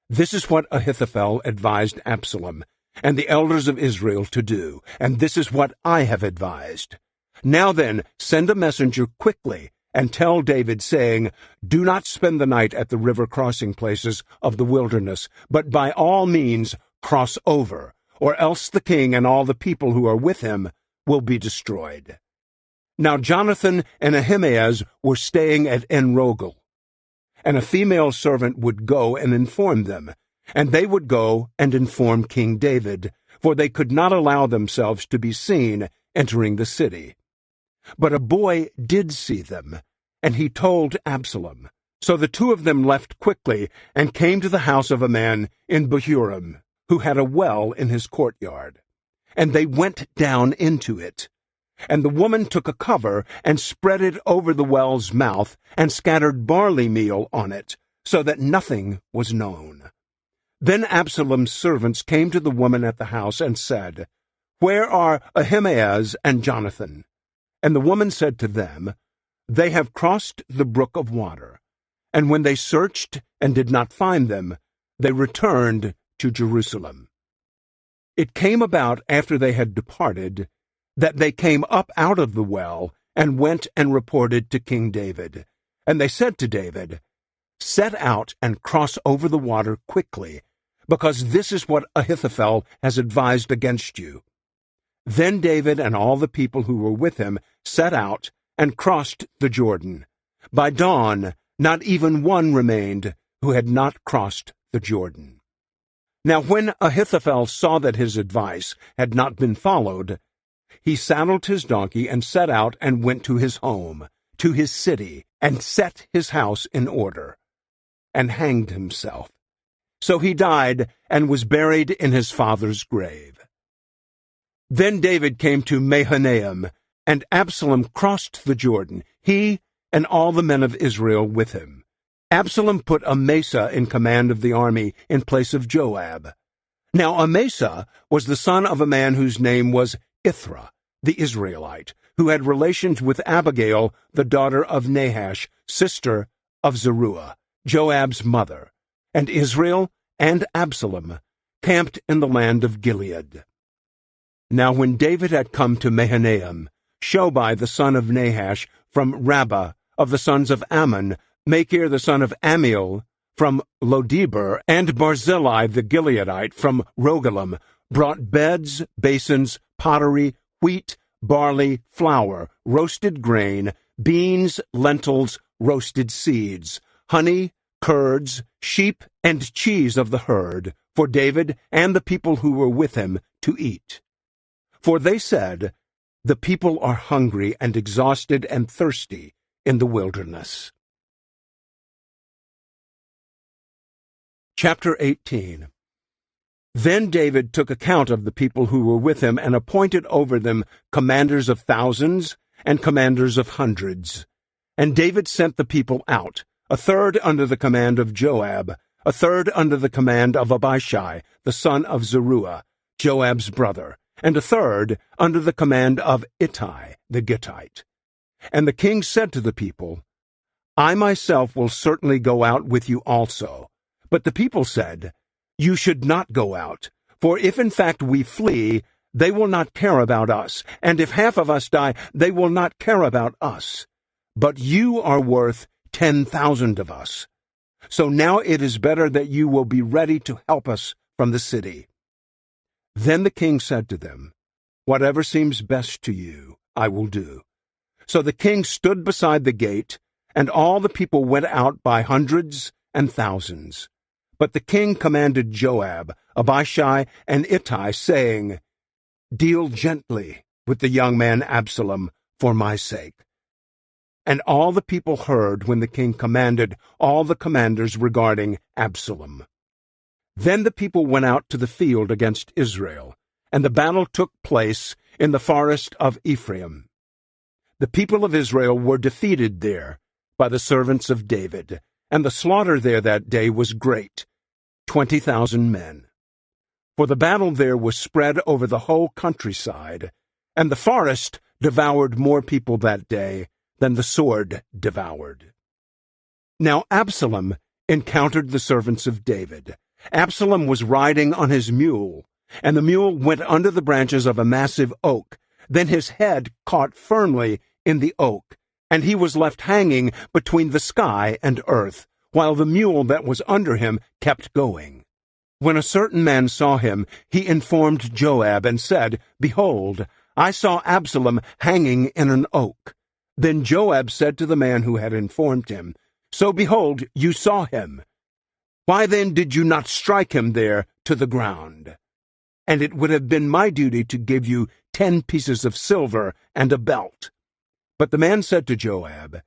"This is what Ahithophel advised Absalom and the elders of Israel to do, and this is what I have advised. Now then, send a messenger quickly and tell David, saying, 'Do not spend the night at the river crossing places of the wilderness, but by all means cross over, or else the king and all the people who are with him will be destroyed.'" Now Jonathan and Ahimaaz were staying at En-Rogel, and a female servant would go and inform them, and they would go and inform King David, for they could not allow themselves to be seen entering the city. But a boy did see them, and he told Absalom. So the two of them left quickly and came to the house of a man in Bahurim, who had a well in his courtyard. And they went down into it. And the woman took a cover and spread it over the well's mouth and scattered barley meal on it, so that nothing was known. Then Absalom's servants came to the woman at the house and said, "Where are Ahimaaz and Jonathan?" And the woman said to them, "They have crossed the brook of water." And when they searched and did not find them, they returned to Jerusalem. It came about after they had departed that they came up out of the well and went and reported to King David. And they said to David, "Set out and cross over the water quickly, because this is what Ahithophel has advised against you." Then David and all the people who were with him set out and crossed the Jordan. By dawn, not even one remained who had not crossed the Jordan. Now when Ahithophel saw that his advice had not been followed, he saddled his donkey and set out and went to his home, to his city, and set his house in order, and hanged himself. So he died and was buried in his father's grave. Then David came to Mahanaim, and Absalom crossed the Jordan, he and all the men of Israel with him. Absalom put Amasa in command of the army in place of Joab. Now Amasa was the son of a man whose name was Ithra, the Israelite, who had relations with Abigail, the daughter of Nahash, sister of Zeruiah, Joab's mother. And Israel and Absalom camped in the land of Gilead. Now when David had come to Mahanaim, Shobai the son of Nahash from Rabbah of the sons of Ammon, Machir the son of Ammiel from Lodebar, and Barzillai the Gileadite from Rogelim, brought beds, basins, pottery, wheat, barley, flour, roasted grain, beans, lentils, roasted seeds, honey, curds, sheep, and cheese of the herd, for David and the people who were with him to eat. For they said, "The people are hungry and exhausted and thirsty in the wilderness." Chapter 18. Then David took account of the people who were with him and appointed over them commanders of thousands and commanders of hundreds. And David sent the people out, a third under the command of Joab, a third under the command of Abishai, the son of Zeruiah, Joab's brother, and a third under the command of Ittai the Gittite. And the king said to the people, "I myself will certainly go out with you also." But the people said, "You should not go out, for if in fact we flee, they will not care about us, and if half of us die, they will not care about us. But you are worth 10,000 of us. So now it is better that you will be ready to help us from the city." Then the king said to them, "Whatever seems best to you, I will do." So the king stood beside the gate, and all the people went out by hundreds and thousands. But the king commanded Joab, Abishai, and Ittai, saying, "Deal gently with the young man Absalom for my sake." And all the people heard when the king commanded all the commanders regarding Absalom. Then the people went out to the field against Israel, and the battle took place in the forest of Ephraim. The people of Israel were defeated there by the servants of David, and the slaughter there that day was great, 20,000 men. For the battle there was spread over the whole countryside, and the forest devoured more people that day than the sword devoured. Now Absalom encountered the servants of David. Absalom was riding on his mule, and the mule went under the branches of a massive oak. Then his head caught firmly in the oak, and he was left hanging between the sky and earth, while the mule that was under him kept going. When a certain man saw him, he informed Joab and said, "Behold, I saw Absalom hanging in an oak." Then Joab said to the man who had informed him, "So behold, you saw him. Why then did you not strike him there to the ground? And it would have been my duty to give you 10 pieces of silver and a belt." But the man said to Joab,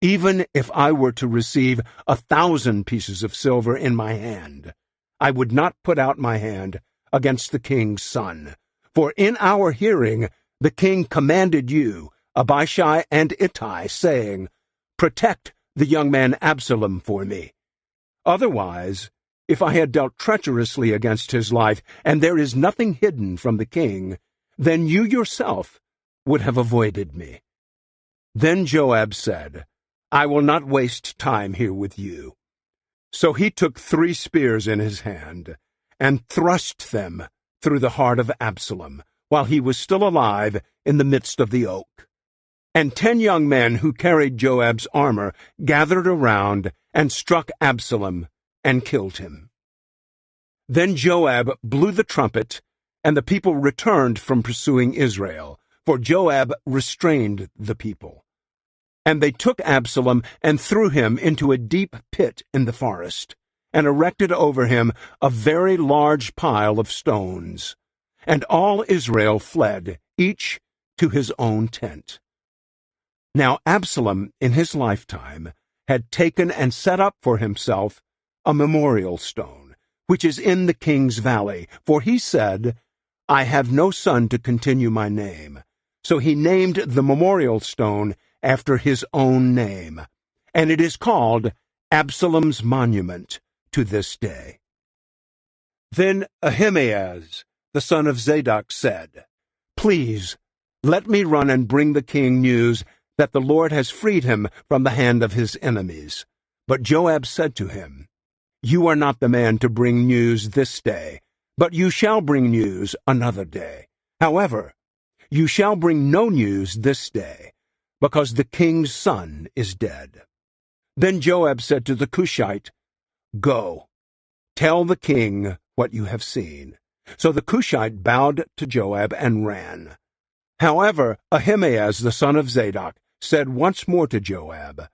"Even if I were to receive 1,000 pieces of silver in my hand, I would not put out my hand against the king's son. For in our hearing the king commanded you, Abishai and Ittai, saying, 'Protect the young man Absalom for me.' Otherwise, if I had dealt treacherously against his life, and there is nothing hidden from the king, then you yourself would have avoided me." Then Joab said, I will not waste time here with you." So he took 3 spears in his hand, and thrust them through the heart of Absalom, while he was still alive in the midst of the oak. And 10 young men who carried Joab's armor gathered around and struck Absalom and killed him. Then Joab blew the trumpet, and the people returned from pursuing Israel, for Joab restrained the people. And they took Absalom and threw him into a deep pit in the forest, and erected over him a very large pile of stones. And all Israel fled, each to his own tent. Now Absalom, in his lifetime, had taken and set up for himself a memorial stone, which is in the king's valley, for he said, "I have no son to continue my name." So he named the memorial stone after his own name, and it is called Absalom's Monument to this day. Then Ahimaaz, the son of Zadok, said, "Please, let me run and bring the king news that the Lord has freed him from the hand of his enemies." But Joab said to him, "You are not the man to bring news this day, but you shall bring news another day. However, you shall bring no news this day, because the king's son is dead." Then Joab said to the Cushite, "Go, tell the king what you have seen." So the Cushite bowed to Joab and ran. However, Ahimaaz the son of Zadok said once more to Joab,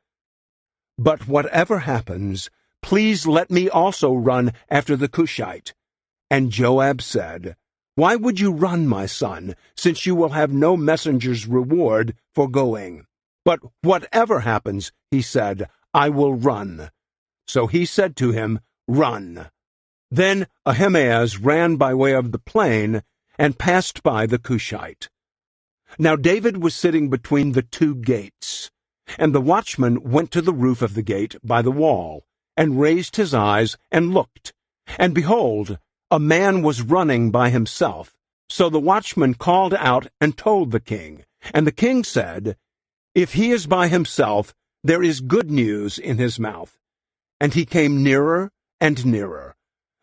"But whatever happens, please let me also run after the Cushite." And Joab said, "Why would you run, my son, since you will have no messenger's reward for going?" "But whatever happens," he said, "I will run." So he said to him, "Run." Then Ahimaaz ran by way of the plain and passed by the Cushite. Now David was sitting between the 2 gates, and the watchman went to the roof of the gate by the wall, and raised his eyes and looked. And behold, a man was running by himself. So the watchman called out and told the king. And the king said, "If he is by himself, there is good news in his mouth." And he came nearer and nearer.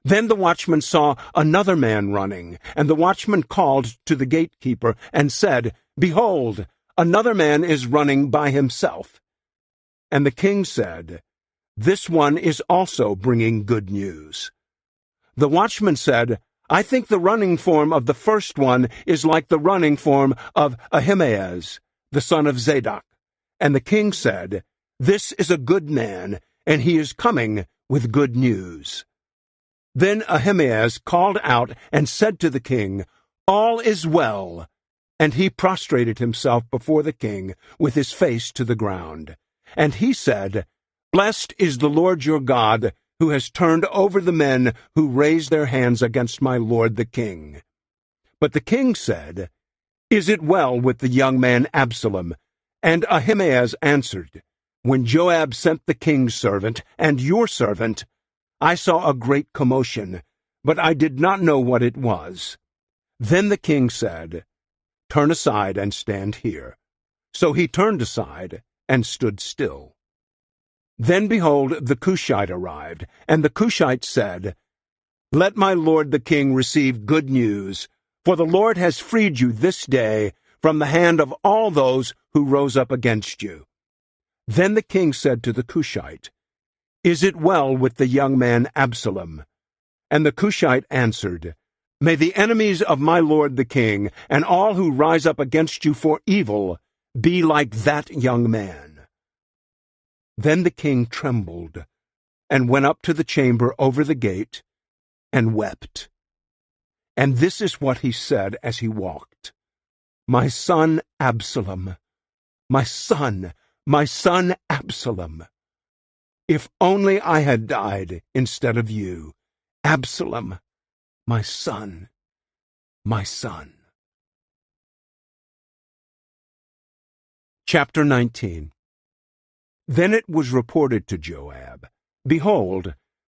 Then the watchman saw another man running, and the watchman called to the gatekeeper and said, "Behold, another man is running by himself." And the king said, "This one is also bringing good news." The watchman said, "I think the running form of the first one is like the running form of Ahimaaz, the son of Zadok." And the king said, "This is a good man, and he is coming with good news." Then Ahimaaz called out and said to the king, "All is well." And he prostrated himself before the king with his face to the ground. And he said, "Blessed is the Lord your God, who has turned over the men who raise their hands against my lord the king." But the king said, "Is it well with the young man Absalom?" And Ahimaaz answered, "When Joab sent the king's servant and your servant, I saw a great commotion, but I did not know what it was." Then the king said, "Turn aside and stand here." So he turned aside and stood still. Then behold, the Cushite arrived, and the Cushite said, "Let my lord the king receive good news, for the Lord has freed you this day from the hand of all those who rose up against you." Then the king said to the Cushite, "Is it well with the young man Absalom?" And the Cushite answered, "May the enemies of my lord the king, and all who rise up against you for evil, be like that young man." Then the king trembled, and went up to the chamber over the gate, and wept. And this is what he said as he walked, "My son Absalom, my son Absalom! If only I had died instead of you, Absalom, my son, my son." Chapter 19. Then it was reported to Joab, "Behold,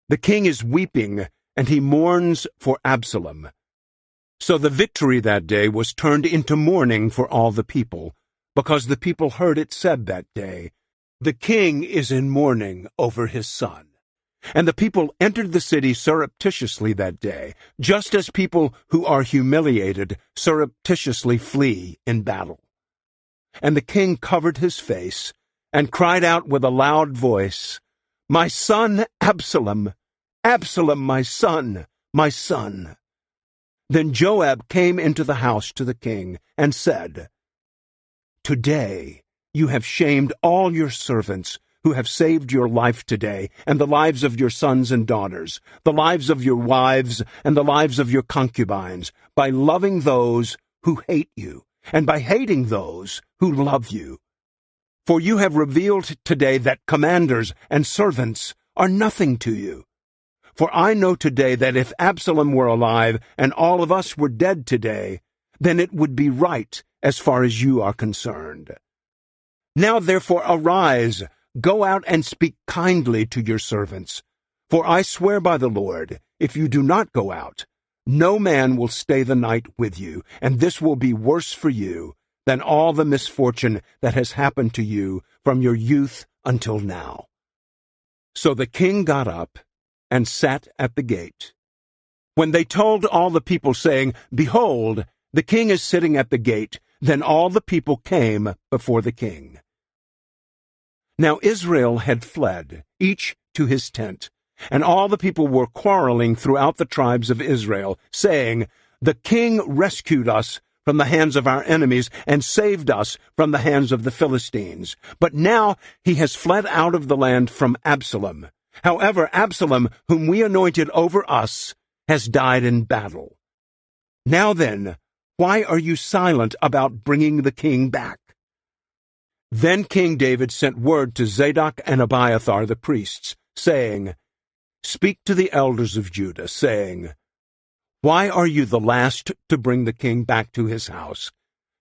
the king is weeping, and he mourns for Absalom." So the victory that day was turned into mourning for all the people, because the people heard it said that day, The king is in mourning over his son. And the people entered the city surreptitiously that day, just as people who are humiliated surreptitiously flee in battle. And the king covered his face and cried out with a loud voice, "My son Absalom! Absalom, my son, my son!" Then Joab came into the house to the king and said, "Today you have shamed all your servants who have saved your life today, and the lives of your sons and daughters, the lives of your wives, and the lives of your concubines, by loving those who hate you, and by hating those who love you. For you have revealed today that commanders and servants are nothing to you. For I know today that if Absalom were alive and all of us were dead today, then it would be right as far as you are concerned. Now therefore arise, go out and speak kindly to your servants. For I swear by the Lord, if you do not go out, no man will stay the night with you, and this will be worse for you than all the misfortune that has happened to you from your youth until now." So the king got up and sat at the gate. When they told all the people, saying, "Behold, the king is sitting at the gate," then all the people came before the king. Now Israel had fled, each to his tent, and all the people were quarreling throughout the tribes of Israel, saying, "The king rescued us from the hands of our enemies and saved us from the hands of the Philistines. But now he has fled out of the land from Absalom. However, Absalom, whom we anointed over us, has died in battle. Now then, why are you silent about bringing the king back?" Then King David sent word to Zadok and Abiathar the priests, saying, "Speak to the elders of Judah, saying, Why are you the last to bring the king back to his house,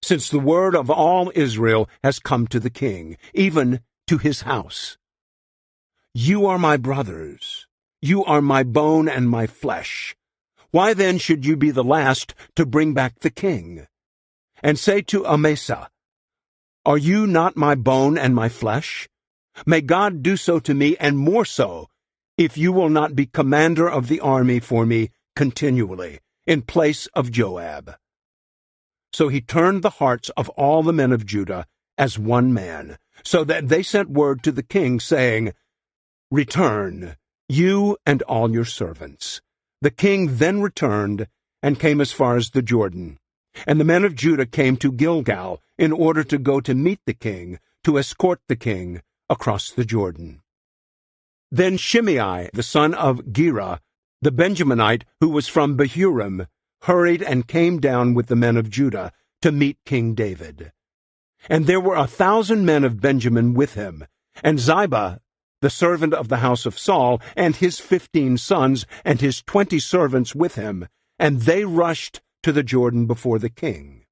since the word of all Israel has come to the king, even to his house? You are my brothers, you are my bone and my flesh. Why then should you be the last to bring back the king? And say to Amasa, Are you not my bone and my flesh? May God do so to me, and more so, if you will not be commander of the army for me continually, in place of Joab." So he turned the hearts of all the men of Judah as one man, so that they sent word to the king, saying, "Return, you and all your servants." The king then returned and came as far as the Jordan. And the men of Judah came to Gilgal in order to go to meet the king, to escort the king across the Jordan. Then Shimei, the son of Gera, the Benjaminite who was from Bahurim, hurried and came down with the men of Judah to meet King David. And there were 1,000 men of Benjamin with him, and Ziba, the servant of the house of Saul, and his 15 sons, and his 20 servants with him, and they rushed to the Jordan before the king.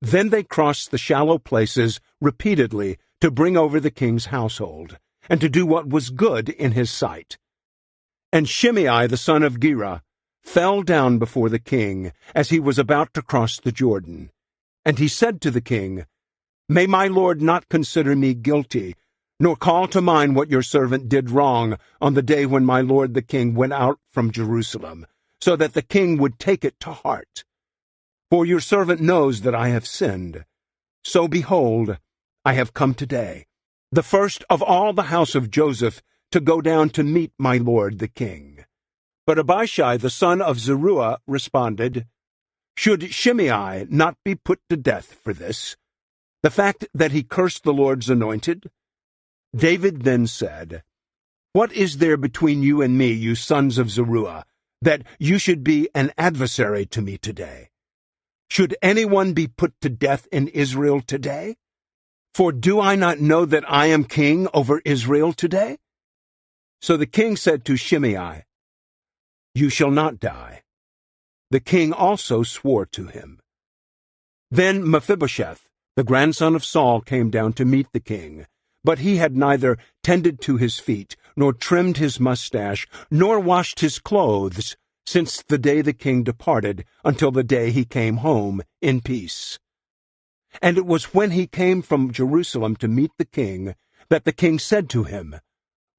Then they crossed the shallow places repeatedly to bring over the king's household, and to do what was good in his sight. And Shimei the son of Gera fell down before the king as he was about to cross the Jordan. And he said to the king, "May my lord not consider me guilty, nor call to mind what your servant did wrong on the day when my lord the king went out from Jerusalem, so that the king would take it to heart. For your servant knows that I have sinned. So behold, I have come today, the first of all the house of Joseph, to go down to meet my lord the king." But Abishai the son of Zeruiah responded, "Should Shimei not be put to death for this, the fact that he cursed the Lord's anointed?" David then said, "What is there between you and me, you sons of Zeruiah, that you should be an adversary to me today? Should anyone be put to death in Israel today? For do I not know that I am king over Israel today?" So the king said to Shimei, "You shall not die." The king also swore to him. Then Mephibosheth, the grandson of Saul, came down to meet the king, but he had neither tended to his feet, nor trimmed his mustache, nor washed his clothes, since the day the king departed, until the day he came home in peace. And it was when he came from Jerusalem to meet the king, that the king said to him,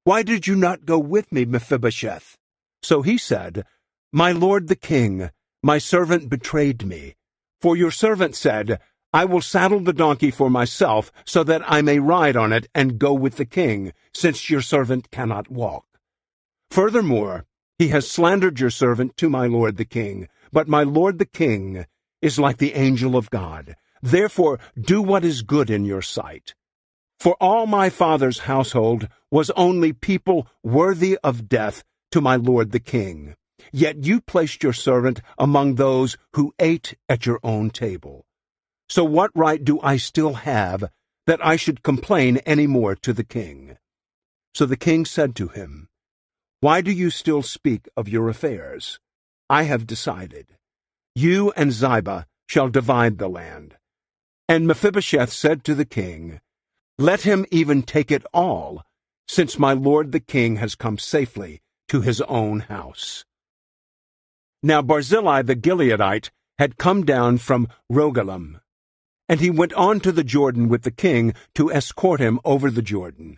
"Why did you not go with me, Mephibosheth?" So he said, "My lord the king, my servant betrayed me. For your servant said, I will saddle the donkey for myself, so that I may ride on it and go with the king, since your servant cannot walk. Furthermore, he has slandered your servant to my lord the king, but my lord the king is like the angel of God. Therefore do what is good in your sight. For all my father's household was only people worthy of death to my lord the king. Yet you placed your servant among those who ate at your own table. So what right do I still have that I should complain any more to the king?" So the king said to him, "Why do you still speak of your affairs? I have decided. You and Ziba shall divide the land." And Mephibosheth said to the king, "Let him even take it all, since my lord the king has come safely to his own house." Now Barzillai the Gileadite had come down from Rogelim, and he went on to the Jordan with the king to escort him over the Jordan.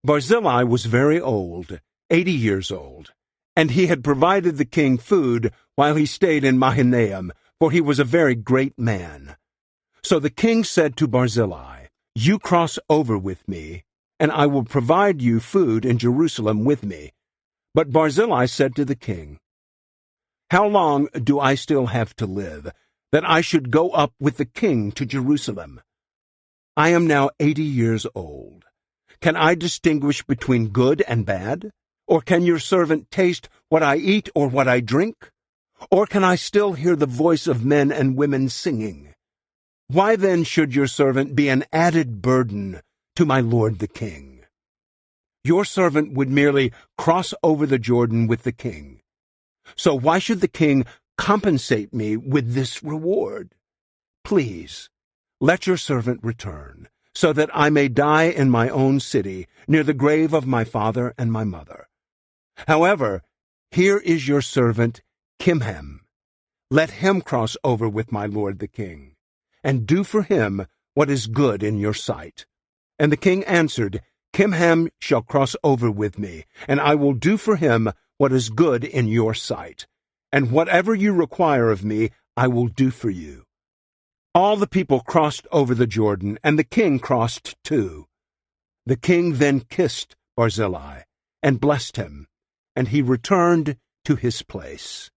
Barzillai was very old, 80 years old, and he had provided the king food while he stayed in Mahanaim, for he was a very great man. So the king said to Barzillai, "You cross over with me, and I will provide you food in Jerusalem with me." But Barzillai said to the king, "How long do I still have to live, that I should go up with the king to Jerusalem? I am now 80 years old. Can I distinguish between good and bad? Or can your servant taste what I eat or what I drink? Or can I still hear the voice of men and women singing? Why then should your servant be an added burden to my lord the king? Your servant would merely cross over the Jordan with the king. So why should the king compensate me with this reward? Please, let your servant return, so that I may die in my own city, near the grave of my father and my mother. However, here is your servant Kimham. Let him cross over with my lord the king, and do for him what is good in your sight." And the king answered, "Kimham shall cross over with me, and I will do for him what is good in your sight. And whatever you require of me, I will do for you." All the people crossed over the Jordan, and the king crossed too. The king then kissed Barzillai and blessed him, and he returned to his place.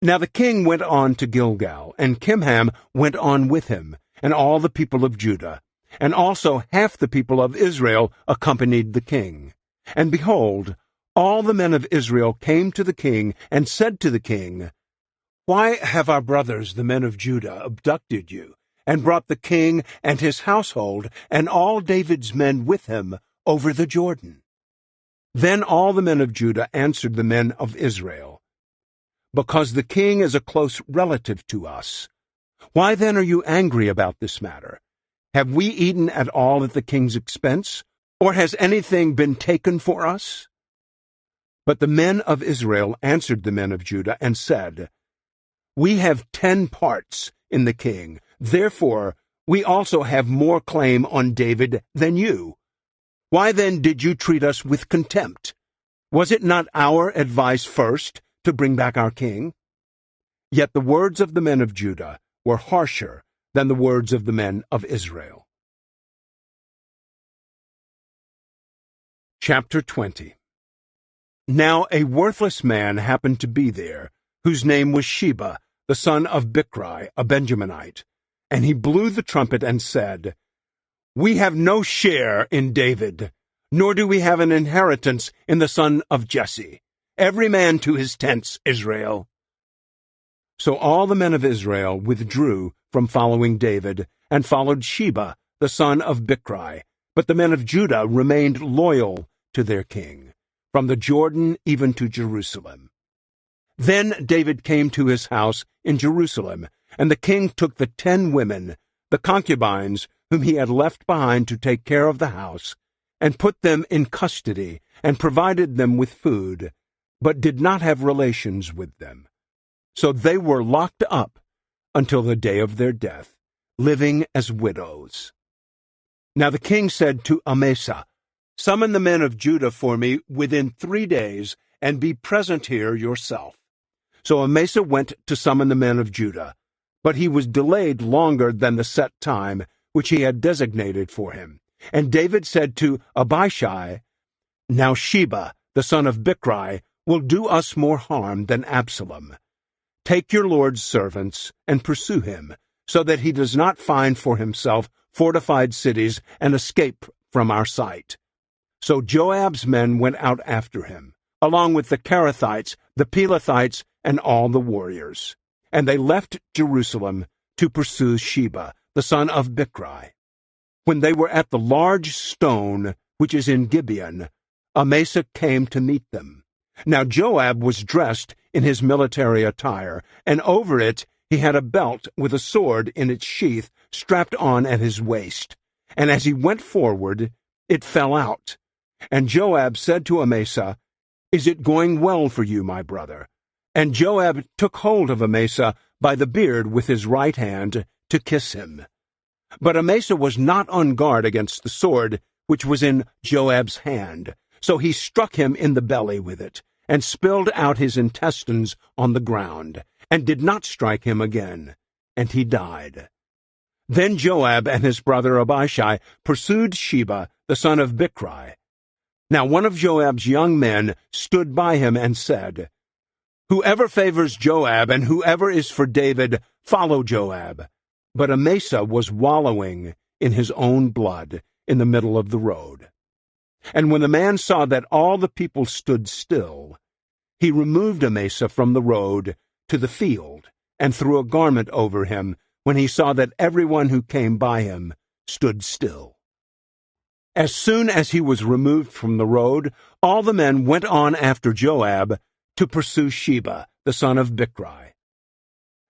Now the king went on to Gilgal, and Kimham went on with him, and all the people of Judah, and also half the people of Israel accompanied the king. And behold, all the men of Israel came to the king and said to the king, "Why have our brothers, the men of Judah, abducted you, and brought the king and his household, and all David's men with him, over the Jordan?" Then all the men of Judah answered the men of Israel, "Because the king is a close relative to us. Why then are you angry about this matter? Have we eaten at all at the king's expense, or has anything been taken for us?" But the men of Israel answered the men of Judah and said, "We have 10 parts in the king. Therefore, we also have more claim on David than you. Why then did you treat us with contempt? Was it not our advice first to bring back our king?" Yet the words of the men of Judah were harsher than the words of the men of Israel. Chapter 20. Now a worthless man happened to be there, whose name was Sheba, the son of Bichri, a Benjaminite. And he blew the trumpet and said, "We have no share in David, nor do we have an inheritance in the son of Jesse. Every man to his tents, Israel." So all the men of Israel withdrew from following David, and followed Sheba, the son of Bichri. But the men of Judah remained loyal to their king, from the Jordan even to Jerusalem. Then David came to his house in Jerusalem, and the king took the 10 women, the concubines whom he had left behind to take care of the house, and put them in custody, and provided them with food, but did not have relations with them. So they were locked up until the day of their death, living as widows. Now the king said to Amasa, "Summon the men of Judah for me within 3 days, and be present here yourself." So Amasa went to summon the men of Judah, but he was delayed longer than the set time which he had designated for him. And David said to Abishai, "Now Sheba, the son of Bichri, will do us more harm than Absalom. Take your Lord's servants and pursue him, so that he does not find for himself fortified cities and escape from our sight." So Joab's men went out after him, along with the Kerethites, the Pelethites, and all the warriors. And they left Jerusalem to pursue Sheba, the son of Bichri. When they were at the large stone which is in Gibeon, Amasa came to meet them. Now Joab was dressed in his military attire, and over it he had a belt with a sword in its sheath strapped on at his waist. And as he went forward, it fell out. And Joab said to Amasa, "Is it going well for you, my brother?" And Joab took hold of Amasa by the beard with his right hand to kiss him. But Amasa was not on guard against the sword which was in Joab's hand. So he struck him in the belly with it, and spilled out his intestines on the ground, and did not strike him again, and he died. Then Joab and his brother Abishai pursued Sheba, the son of Bichri. Now one of Joab's young men stood by him and said, "Whoever favors Joab and whoever is for David, follow Joab." But Amasa was wallowing in his own blood in the middle of the road. And when the man saw that all the people stood still, he removed Amasa from the road to the field, and threw a garment over him when he saw that everyone who came by him stood still. As soon as he was removed from the road, all the men went on after Joab to pursue Sheba, the son of Bichri.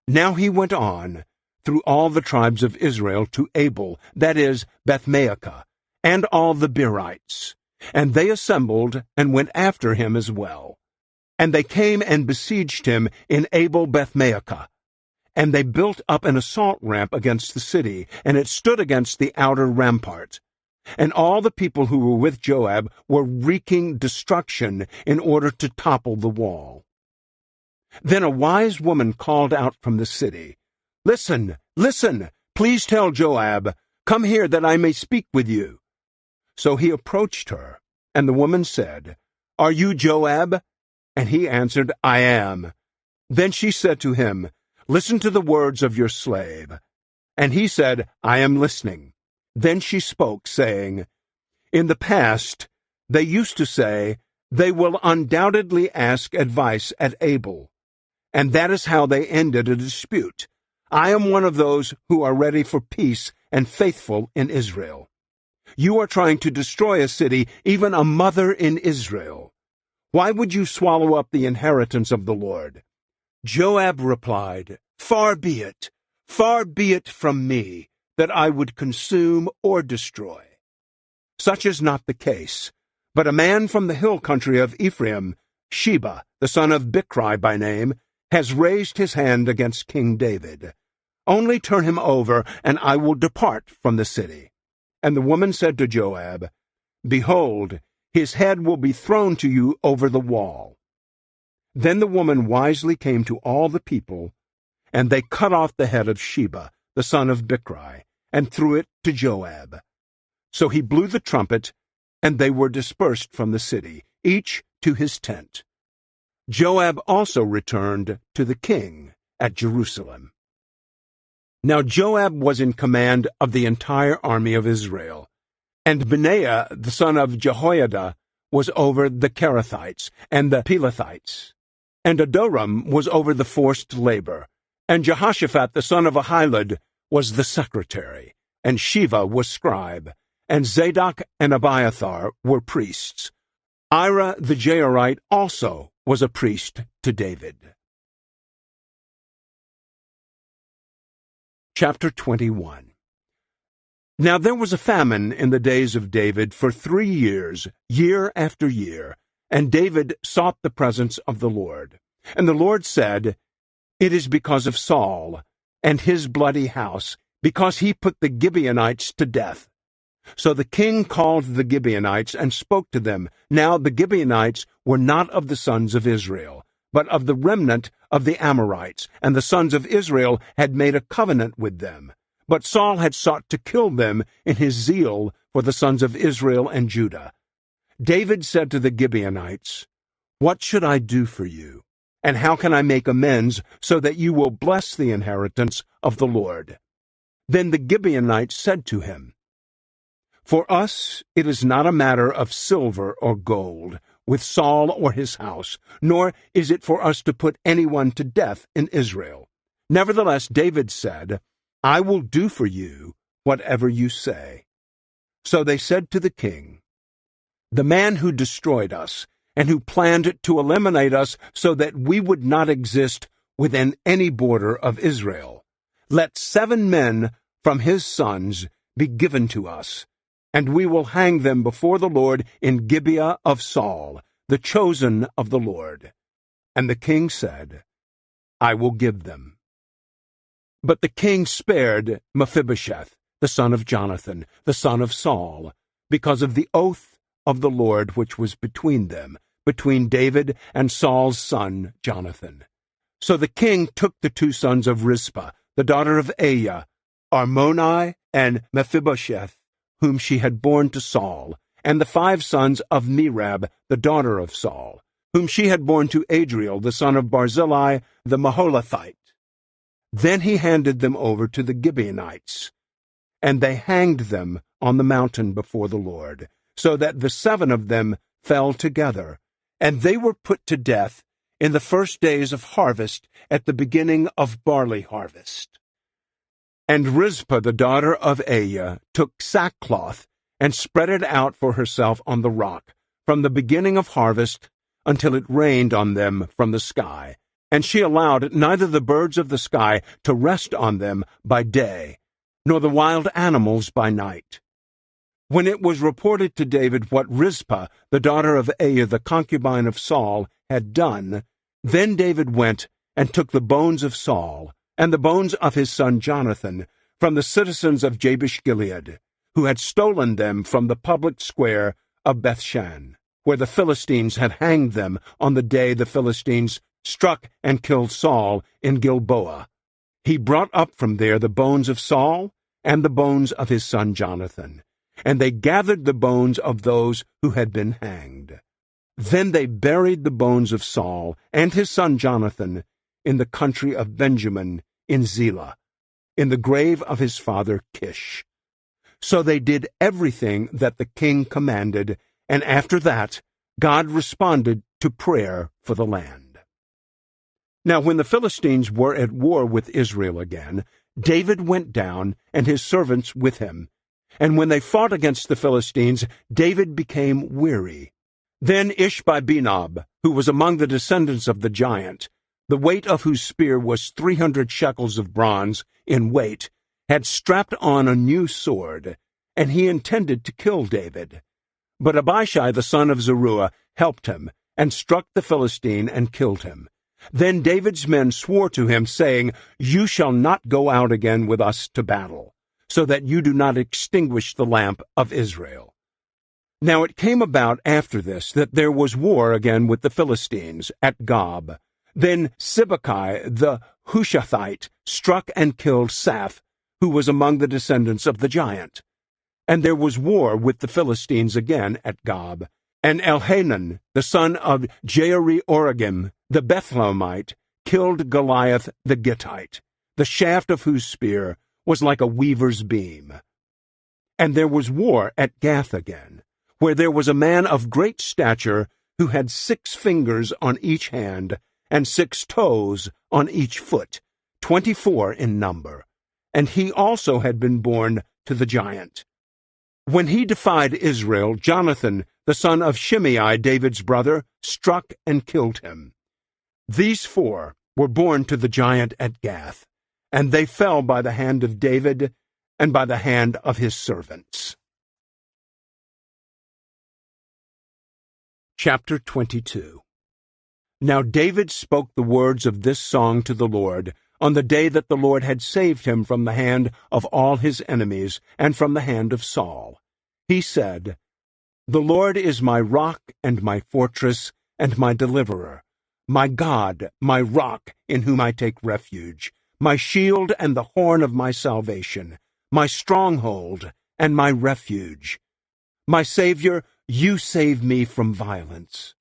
Now he went on through all the tribes of Israel to Abel, that is, Bethmaachah, and all the Berites. And they assembled and went after him as well. And they came and besieged him in Abel Bethmaachah. And they built up an assault ramp against the city, and it stood against the outer rampart. And all the people who were with Joab were wreaking destruction in order to topple the wall. Then a wise woman called out from the city, "Listen, listen, please tell Joab, 'Come here that I may speak with you.'" So he approached her, and the woman said, "Are you Joab?" And he answered, "I am." Then she said to him, "Listen to the words of your slave." And he said, "I am listening." Then she spoke, saying, "In the past they used to say, 'They will undoubtedly ask advice at Abel.' And that is how they ended a dispute. I am one of those who are ready for peace and faithful in Israel. You are trying to destroy a city, even a mother in Israel. Why would you swallow up the inheritance of the Lord?" Joab replied, far be it from me, that I would consume or destroy. Such is not the case, but a man from the hill country of Ephraim, Sheba, the son of Bichri by name, has raised his hand against King David. Only turn him over, and I will depart from the city." And the woman said to Joab, "Behold, his head will be thrown to you over the wall." Then the woman wisely came to all the people, and they cut off the head of Sheba, the son of Bichri, and threw it to Joab. So he blew the trumpet, and they were dispersed from the city, each to his tent. Joab also returned to the king at Jerusalem. Now Joab was in command of the entire army of Israel, and Benaiah the son of Jehoiada was over the Kerethites and the Pelethites, and Adoram was over the forced labor, and Jehoshaphat the son of Ahilud was the secretary, and Sheva was scribe, and Zadok and Abiathar were priests. Ira the Jairite also was a priest to David. Chapter 21. Now there was a famine in the days of David for 3 years, year after year, and David sought the presence of the Lord. And the Lord said, "It is because of Saul and his bloody house, because he put the Gibeonites to death." So the king called the Gibeonites and spoke to them. Now the Gibeonites were not of the sons of Israel, but of the remnant of the Amorites, and the sons of Israel had made a covenant with them. But Saul had sought to kill them in his zeal for the sons of Israel and Judah. David said to the Gibeonites, "What should I do for you? And how can I make amends so that you will bless the inheritance of the Lord?" Then the Gibeonites said to him, "For us it is not a matter of silver or gold, with Saul or his house, nor is it for us to put anyone to death in Israel." Nevertheless David said, "I will do for you whatever you say." So they said to the king, "The man who destroyed us, and who planned to eliminate us so that we would not exist within any border of Israel, let 7 men from his sons be given to us, and we will hang them before the Lord in Gibeah of Saul, the chosen of the Lord." And the king said, "I will give them." But the king spared Mephibosheth, the son of Jonathan, the son of Saul, because of the oath of the Lord which was between them, between David and Saul's son Jonathan. So the king took the 2 sons of Rizpah, the daughter of Aiah, Armoni and Mephibosheth, whom she had borne to Saul, and the 5 sons of Merab, the daughter of Saul, whom she had borne to Adriel, the son of Barzillai, the Maholathite. Then he handed them over to the Gibeonites, and they hanged them on the mountain before the Lord, so that the 7 of them fell together, and they were put to death in the first days of harvest at the beginning of barley harvest. And Rizpah the daughter of Aiah took sackcloth and spread it out for herself on the rock, from the beginning of harvest until it rained on them from the sky. And she allowed neither the birds of the sky to rest on them by day, nor the wild animals by night. When it was reported to David what Rizpah, the daughter of Aiah, the concubine of Saul, had done, then David went and took the bones of Saul and the bones of his son Jonathan from the citizens of Jabesh-Gilead, who had stolen them from the public square of Bethshan, where the Philistines had hanged them on the day the Philistines struck and killed Saul in Gilboa. He brought up from there the bones of Saul and the bones of his son Jonathan, and they gathered the bones of those who had been hanged. Then they buried the bones of Saul and his son Jonathan in the country of Benjamin in Zelah, in the grave of his father Kish. So they did everything that the king commanded, and after that God responded to prayer for the land. Now when the Philistines were at war with Israel again, David went down, and his servants with him. And when they fought against the Philistines, David became weary. Then Ishbi-Benob, who was among the descendants of the giant, the weight of whose spear was 300 shekels of bronze in weight, had strapped on a new sword, and he intended to kill David. But Abishai the son of Zeruiah helped him, and struck the Philistine and killed him. Then David's men swore to him, saying, "You shall not go out again with us to battle, so that you do not extinguish the lamp of Israel." Now it came about after this that there was war again with the Philistines at Gob. Then Sibbecai the Hushathite struck and killed Saph, who was among the descendants of the giant. And there was war with the Philistines again at Gob. And Elhanan, the son of Jaare-Oregim, the Bethlehemite, killed Goliath the Gittite, the shaft of whose spear was like a weaver's beam. And there was war at Gath again, where there was a man of great stature who had 6 fingers on each hand and 6 toes on each foot, 24 in number. And he also had been born to the giant. When he defied Israel, Jonathan, the son of Shimei, David's brother, struck and killed him. These 4 were born to the giant at Gath, and they fell by the hand of David and by the hand of his servants. Chapter 22. Now David spoke the words of this song to the Lord on the day that the Lord had saved him from the hand of all his enemies and from the hand of Saul. He said, "The Lord is my rock and my fortress and my deliverer, my God, my rock in whom I take refuge, my shield and the horn of my salvation, my stronghold and my refuge. My Savior, you save me from violence.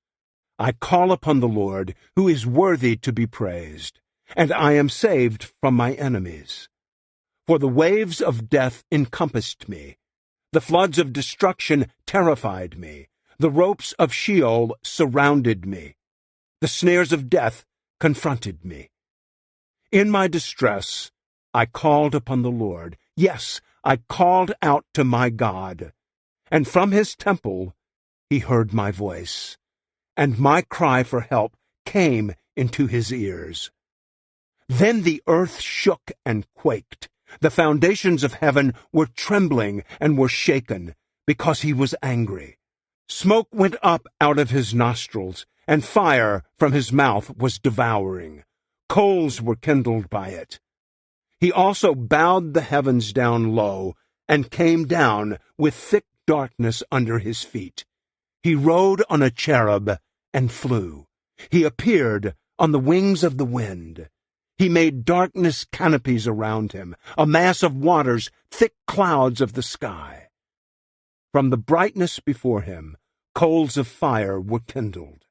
I call upon the Lord, who is worthy to be praised, and I am saved from my enemies. For the waves of death encompassed me. The floods of destruction terrified me. The ropes of Sheol surrounded me. The snares of death confronted me. In my distress, I called upon the Lord. Yes, I called out to my God. And from his temple he heard my voice, and my cry for help came into his ears. Then the earth shook and quaked. The foundations of heaven were trembling and were shaken, because he was angry. Smoke went up out of his nostrils, and fire from his mouth was devouring. Coals were kindled by it. He also bowed the heavens down low, and came down with thick darkness under his feet. He rode on a cherub and flew. He appeared on the wings of the wind. He made darkness canopies around him, a mass of waters, thick clouds of the sky. From the brightness before him, coals of fire were kindled.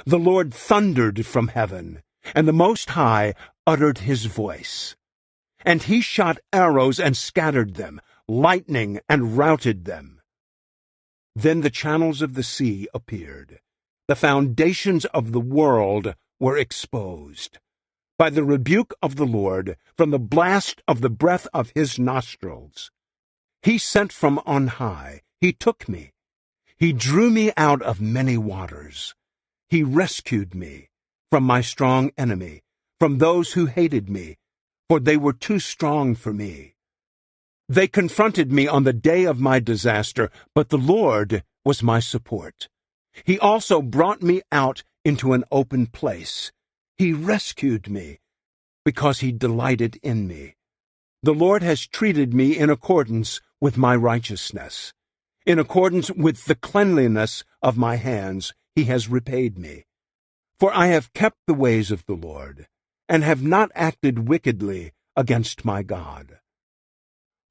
The Lord thundered from heaven, and the Most High uttered his voice. And he shot arrows and scattered them, lightning and routed them. Then the channels of the sea appeared. The foundations of the world were exposed. By the rebuke of the Lord, from the blast of the breath of his nostrils. He sent from on high. He took me. He drew me out of many waters. He rescued me from my strong enemy, from those who hated me, for they were too strong for me. They confronted me on the day of my disaster, but the Lord was my support. He also brought me out into an open place. He rescued me because he delighted in me. The Lord has treated me in accordance with my righteousness. In accordance with the cleanliness of my hands, he has repaid me. For I have kept the ways of the Lord, and have not acted wickedly against my God.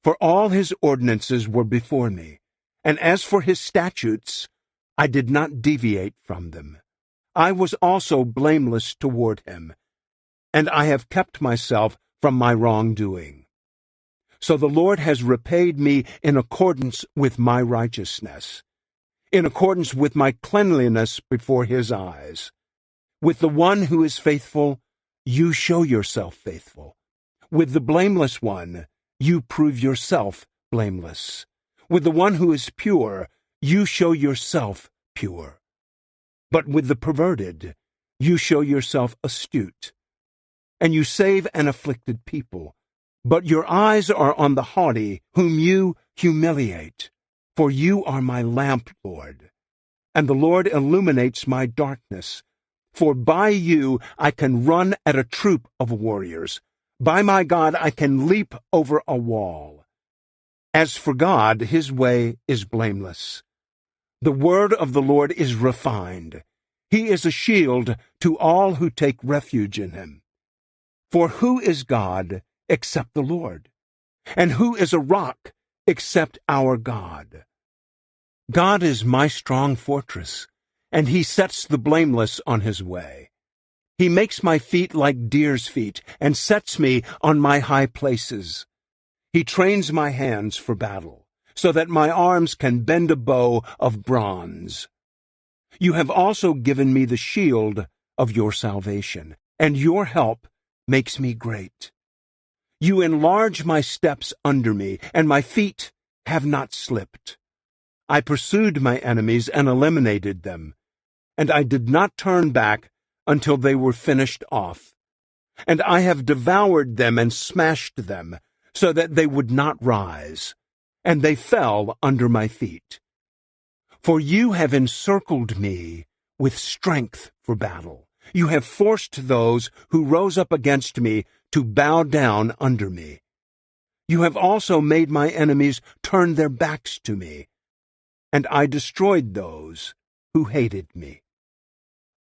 For all his ordinances were before me, and as for his statutes, I did not deviate from them. I was also blameless toward him, and I have kept myself from my wrongdoing. So the Lord has repaid me in accordance with my righteousness, in accordance with my cleanliness before his eyes. With the one who is faithful, you show yourself faithful. With the blameless one, you prove yourself blameless. With the one who is pure, you show yourself pure. But with the perverted, you show yourself astute. And you save an afflicted people. But your eyes are on the haughty, whom you humiliate. For you are my lamp, Lord, and the Lord illuminates my darkness. For by you I can run at a troop of warriors. By my God I can leap over a wall. As for God, his way is blameless. The word of the Lord is refined. He is a shield to all who take refuge in him. For who is God except the Lord? And who is a rock except our God? God is my strong fortress, and he sets the blameless on his way. He makes my feet like deer's feet, and sets me on my high places. He trains my hands for battle, so that my arms can bend a bow of bronze. You have also given me the shield of your salvation, and your help makes me great. You enlarge my steps under me, and my feet have not slipped. I pursued my enemies and eliminated them, and I did not turn back until they were finished off. And I have devoured them and smashed them, so that they would not rise, and they fell under my feet. For you have encircled me with strength for battle. You have forced those who rose up against me to bow down under me. You have also made my enemies turn their backs to me. and I destroyed those who hated me.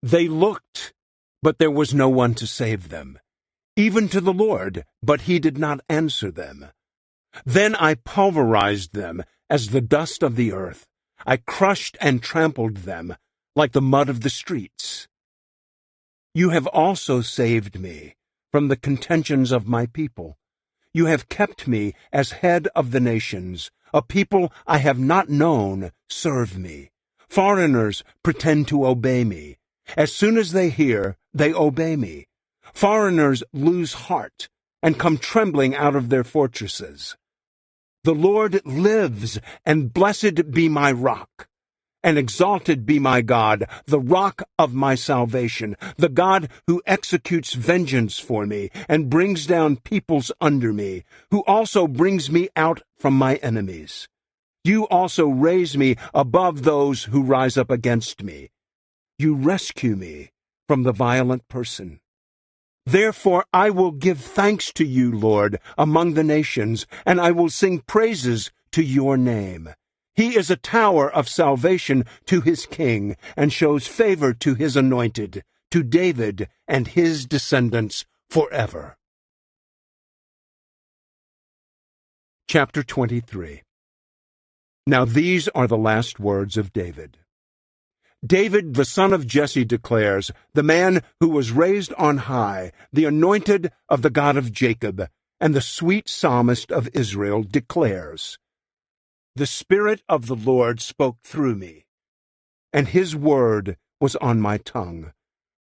They looked, but there was no one to save them, even to the Lord, but he did not answer them. Then I pulverized them as the dust of the earth. I crushed and trampled them like the mud of the streets. You have also saved me from the contentions of my people. You have kept me as head of the nations. A people I have not known serve me. Foreigners pretend to obey me. As soon as they hear, they obey me. Foreigners lose heart and come trembling out of their fortresses. The Lord lives, and blessed be my rock, and exalted be my God, the rock of my salvation, the God who executes vengeance for me and brings down peoples under me, who also brings me out from my enemies. You also raise me above those who rise up against me. You rescue me from the violent person. Therefore I will give thanks to you, Lord, among the nations, and I will sing praises to your name. He is a tower of salvation to his king, and shows favor to his anointed, to David and his descendants forever. Chapter 23. Now these are the last words of David. David, the son of Jesse, declares, the man who was raised on high, the anointed of the God of Jacob, and the sweet psalmist of Israel, declares, the Spirit of the Lord spoke through me, and his word was on my tongue.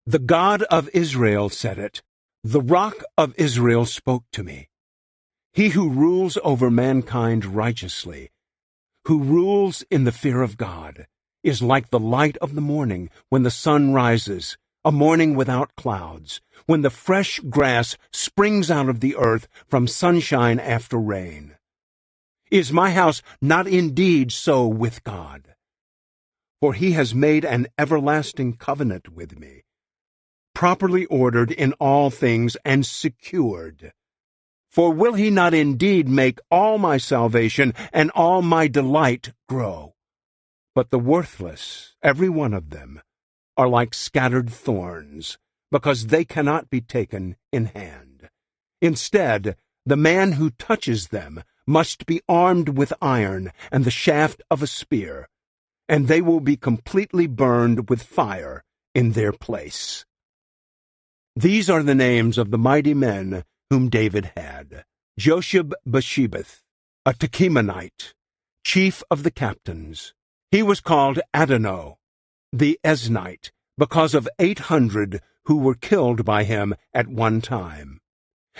The God of Israel said it. The rock of Israel spoke to me. He who rules over mankind righteously, who rules in the fear of God, is like the light of the morning when the sun rises, a morning without clouds, when the fresh grass springs out of the earth from sunshine after rain. Is my house not indeed so with God? For he has made an everlasting covenant with me, properly ordered in all things and secured. For will he not indeed make all my salvation and all my delight grow? But the worthless, every one of them, are like scattered thorns, because they cannot be taken in hand. Instead, the man who touches them must be armed with iron and the shaft of a spear, and they will be completely burned with fire in their place. These are the names of the mighty men whom David had: Josheb-Basshebeth, a Tekemonite, chief of the captains. He was called Adonai, the Eznite, because of 800 who were killed by him at one time.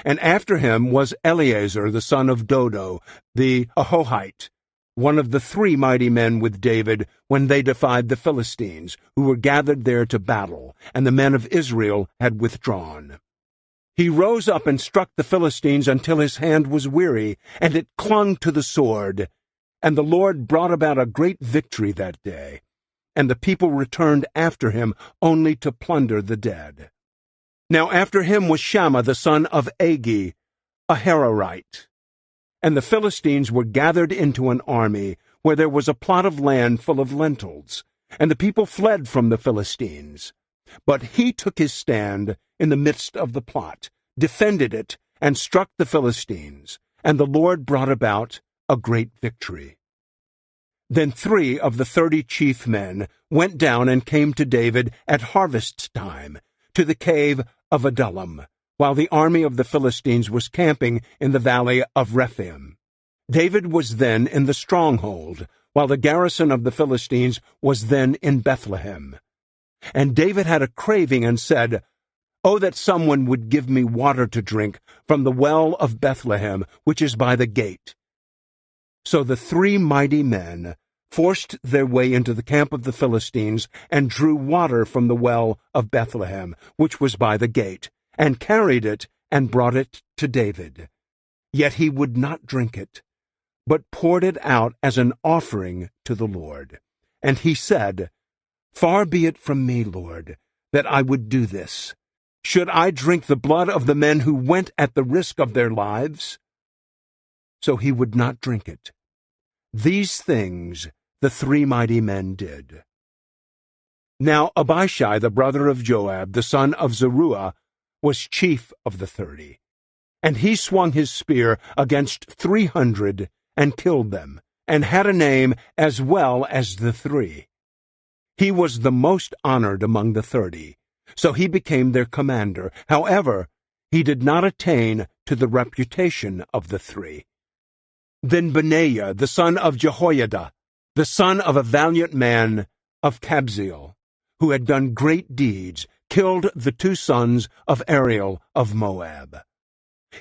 And after him was Eleazar the son of Dodo, the Ahohite, one of the 3 mighty men with David when they defied the Philistines, who were gathered there to battle, and the men of Israel had withdrawn. He rose up and struck the Philistines until his hand was weary, and it clung to the sword. And the Lord brought about a great victory that day, and the people returned after him only to plunder the dead. Now after him was Shammah the son of Agi, a Hararite. And the Philistines were gathered into an army, where there was a plot of land full of lentils, and the people fled from the Philistines. But he took his stand in the midst of the plot, defended it, and struck the Philistines, and the Lord brought about a great victory. Then 3 of the 30 chief men went down and came to David at harvest time, to the cave of Adullam, while the army of the Philistines was camping in the valley of Rephaim. David was then in the stronghold, while the garrison of the Philistines was then in Bethlehem. And David had a craving and said, "Oh, that someone would give me water to drink from the well of Bethlehem, which is by the gate." So the 3 mighty men forced their way into the camp of the Philistines and drew water from the well of Bethlehem, which was by the gate, and carried it and brought it to David. Yet he would not drink it, but poured it out as an offering to the Lord. And he said, "Far be it from me, Lord, that I would do this. Should I drink the blood of the men who went at the risk of their lives?" So he would not drink it. These things the 3 mighty men did. Now Abishai, the brother of Joab, the son of Zeruiah, was chief of the 30. And he swung his spear against 300 and killed them, and had a name as well as the 3. He was the most honored among the 30, so he became their commander. However, he did not attain to the reputation of the 3. Then Benaiah, the son of Jehoiada, the son of a valiant man of Kabzeel, who had done great deeds, killed the 2 sons of Ariel of Moab.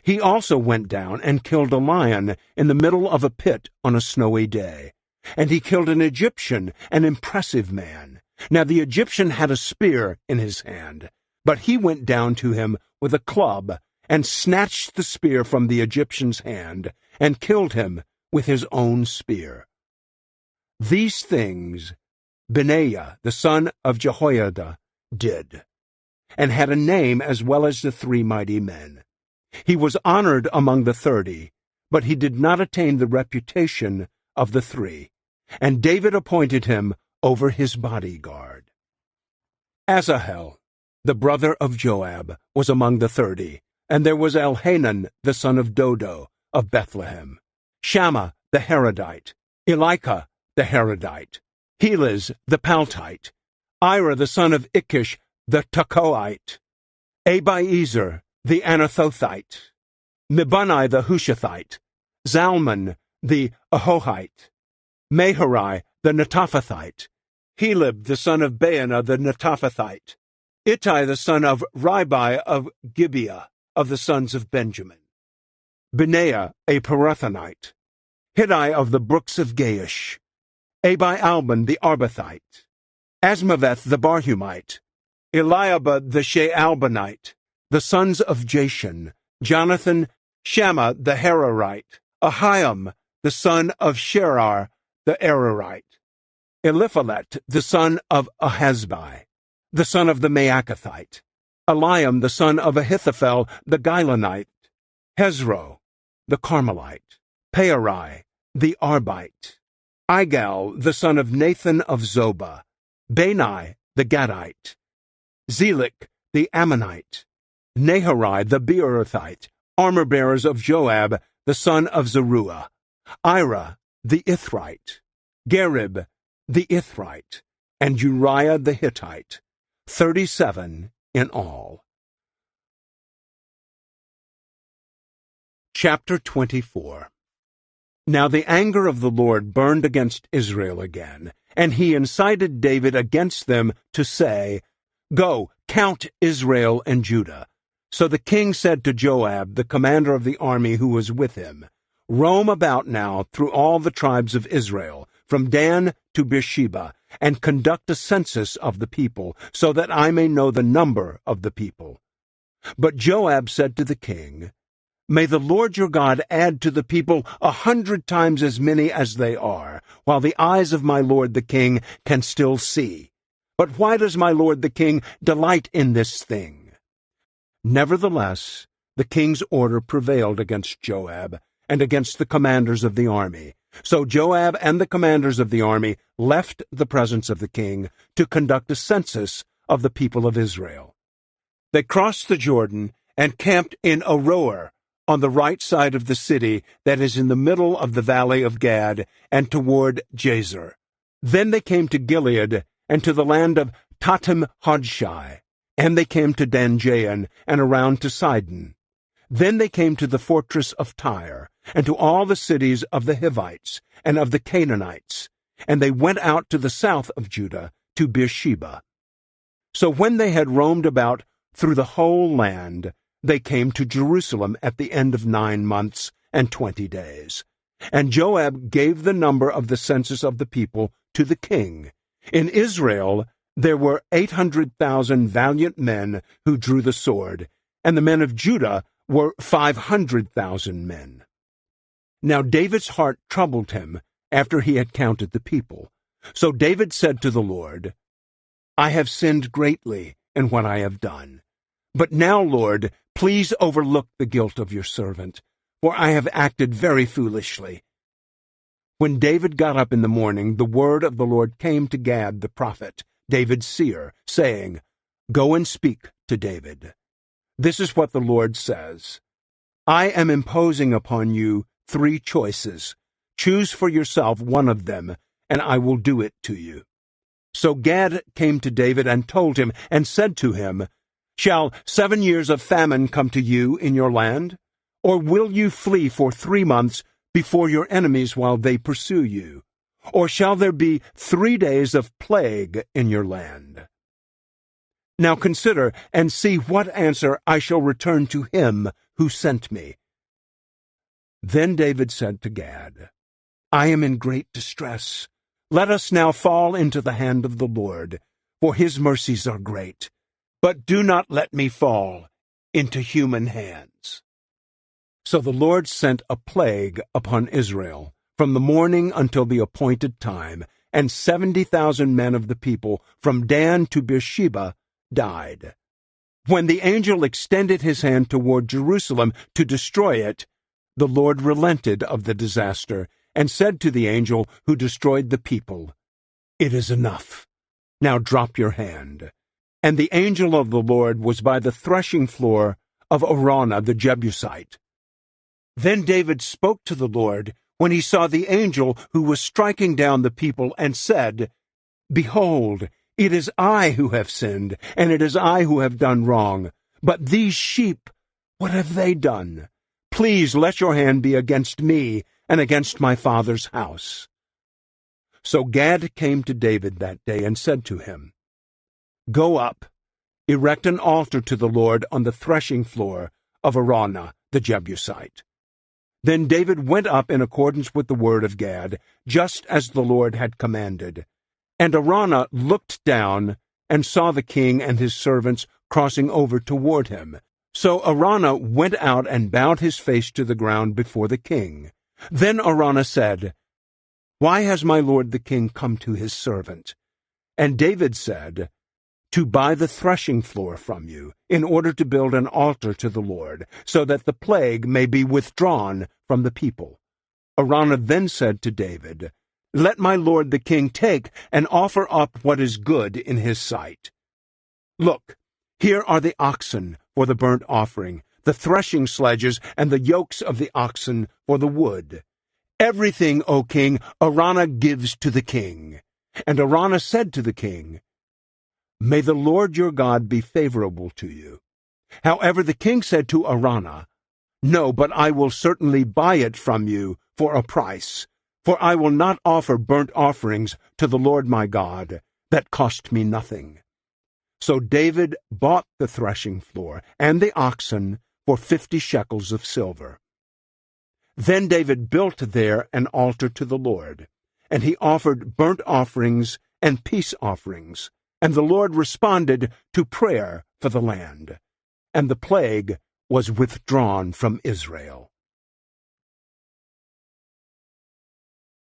He also went down and killed a lion in the middle of a pit on a snowy day. And he killed an Egyptian, an impressive man. Now the Egyptian had a spear in his hand, but he went down to him with a club and snatched the spear from the Egyptian's hand and killed him with his own spear. These things Benaiah, the son of Jehoiada, did, and had a name as well as the 3 mighty men. He was honored among the 30, but he did not attain the reputation of the 3, and David appointed him over his bodyguard. Asahel, the brother of Joab, was among the 30, and there was Elhanan, the son of Dodo, of Bethlehem, Shammah the Harodite, Elika the Harodite, Helez the Paltite, Ira the son of Ikish the Tekoite, Abiezer the Anathothite, Mibunai the Hushathite, Zalman the Ahohite, Maharai the Netophathite, Helib the son of Baanah the Netophathite, Ittai the son of Ribai of Gibeah of the sons of Benjamin, Benaiah a Pirathonite, Hiddai of the brooks of Gaish, Abi-Alban the Arbathite, Asmaveth the Barhumite, Eliabah the Shealbanite, the sons of Jashan, Jonathan, Shammah the Hararite, Ahiam the son of Sherar the Ararite, Eliphalet the son of Ahasbai, the son of the Maacathite, Eliam the son of Ahithophel the Gilonite, Hezro the Carmelite, Pearai the Arbite, Igal the son of Nathan of Zobah, Bani the Gadite, Zelik the Ammonite, Naharai the Beerothite, armor-bearers of Joab the son of Zeruiah, Ira the Ithrite, Garib the Ithrite, and Uriah the Hittite, 37 in all. Chapter 24. Now the anger of the Lord burned against Israel again, and he incited David against them to say, Go, count Israel and Judah. So the king said to Joab, the commander of the army who was with him, Roam about now through all the tribes of Israel, from Dan to Beersheba, and conduct a census of the people, so that I may know the number of the people. But Joab said to the king, May the Lord your God add to the people 100 times as many as they are, while the eyes of my lord the king can still see. But why does my lord the king delight in this thing? Nevertheless, the king's order prevailed against Joab and against the commanders of the army. So Joab and the commanders of the army left the presence of the king to conduct a census of the people of Israel. They crossed the Jordan and camped in Aroer, on the right side of the city that is in the middle of the valley of Gad, and toward Jazer. Then they came to Gilead and to the land of Tatim-Hodshai, and they came to Dan-Jaan and around to Sidon. Then they came to the fortress of Tyre, and to all the cities of the Hivites and of the Canaanites, and they went out to the south of Judah to Beersheba. So when they had roamed about through the whole land, they came to Jerusalem at the end of 9 months and 20 days. And Joab gave the number of the census of the people to the king. In Israel there were 800,000 valiant men who drew the sword, and the men of Judah were 500,000 men. Now David's heart troubled him after he had counted the people. So David said to the Lord, I have sinned greatly in what I have done. But now, Lord, please overlook the guilt of your servant, for I have acted very foolishly. When David got up in the morning, the word of the Lord came to Gad the prophet, David's seer, saying, "Go and speak to David. This is what the Lord says. I am imposing upon you 3 choices. Choose for yourself one of them, and I will do it to you." So Gad came to David and told him, and said to him, "Shall 7 years of famine come to you in your land? Or will you flee for 3 months before your enemies while they pursue you? Or shall there be 3 days of plague in your land? Now consider and see what answer I shall return to him who sent me." Then David said to Gad, "I am in great distress. Let us now fall into the hand of the Lord, for his mercies are great. But do not let me fall into human hands." So the Lord sent a plague upon Israel from the morning until the appointed time, and 70,000 men of the people from Dan to Beersheba died. When the angel extended his hand toward Jerusalem to destroy it, the Lord relented of the disaster and said to the angel who destroyed the people, "It is enough. Now drop your hand." And the angel of the Lord was by the threshing floor of Araunah the Jebusite. Then David spoke to the Lord when he saw the angel who was striking down the people, and said, "Behold, it is I who have sinned, and it is I who have done wrong. But these sheep, what have they done? Please let your hand be against me and against my father's house." So Gad came to David that day and said to him, "Go up, erect an altar to the Lord on the threshing floor of Araunah the Jebusite." Then David went up in accordance with the word of Gad, just as the Lord had commanded. And Araunah looked down and saw the king and his servants crossing over toward him. So Araunah went out and bowed his face to the ground before the king. Then Araunah said, "Why has my lord the king come to his servant?" And David said, "To buy the threshing floor from you, in order to build an altar to the Lord, so that the plague may be withdrawn from the people." Araunah then said to David, "Let my lord the king take and offer up what is good in his sight. Look, here are the oxen for the burnt offering, the threshing sledges, and the yokes of the oxen for the wood. Everything, O king, Araunah gives to the king." And Araunah said to the king, "May the Lord your God be favorable to you." However, the king said to Araunah, "No, but I will certainly buy it from you for a price, for I will not offer burnt offerings to the Lord my God that cost me nothing." So David bought the threshing floor and the oxen for 50 shekels of silver. Then David built there an altar to the Lord, and he offered burnt offerings and peace offerings. And the Lord responded to prayer for the land, and the plague was withdrawn from Israel.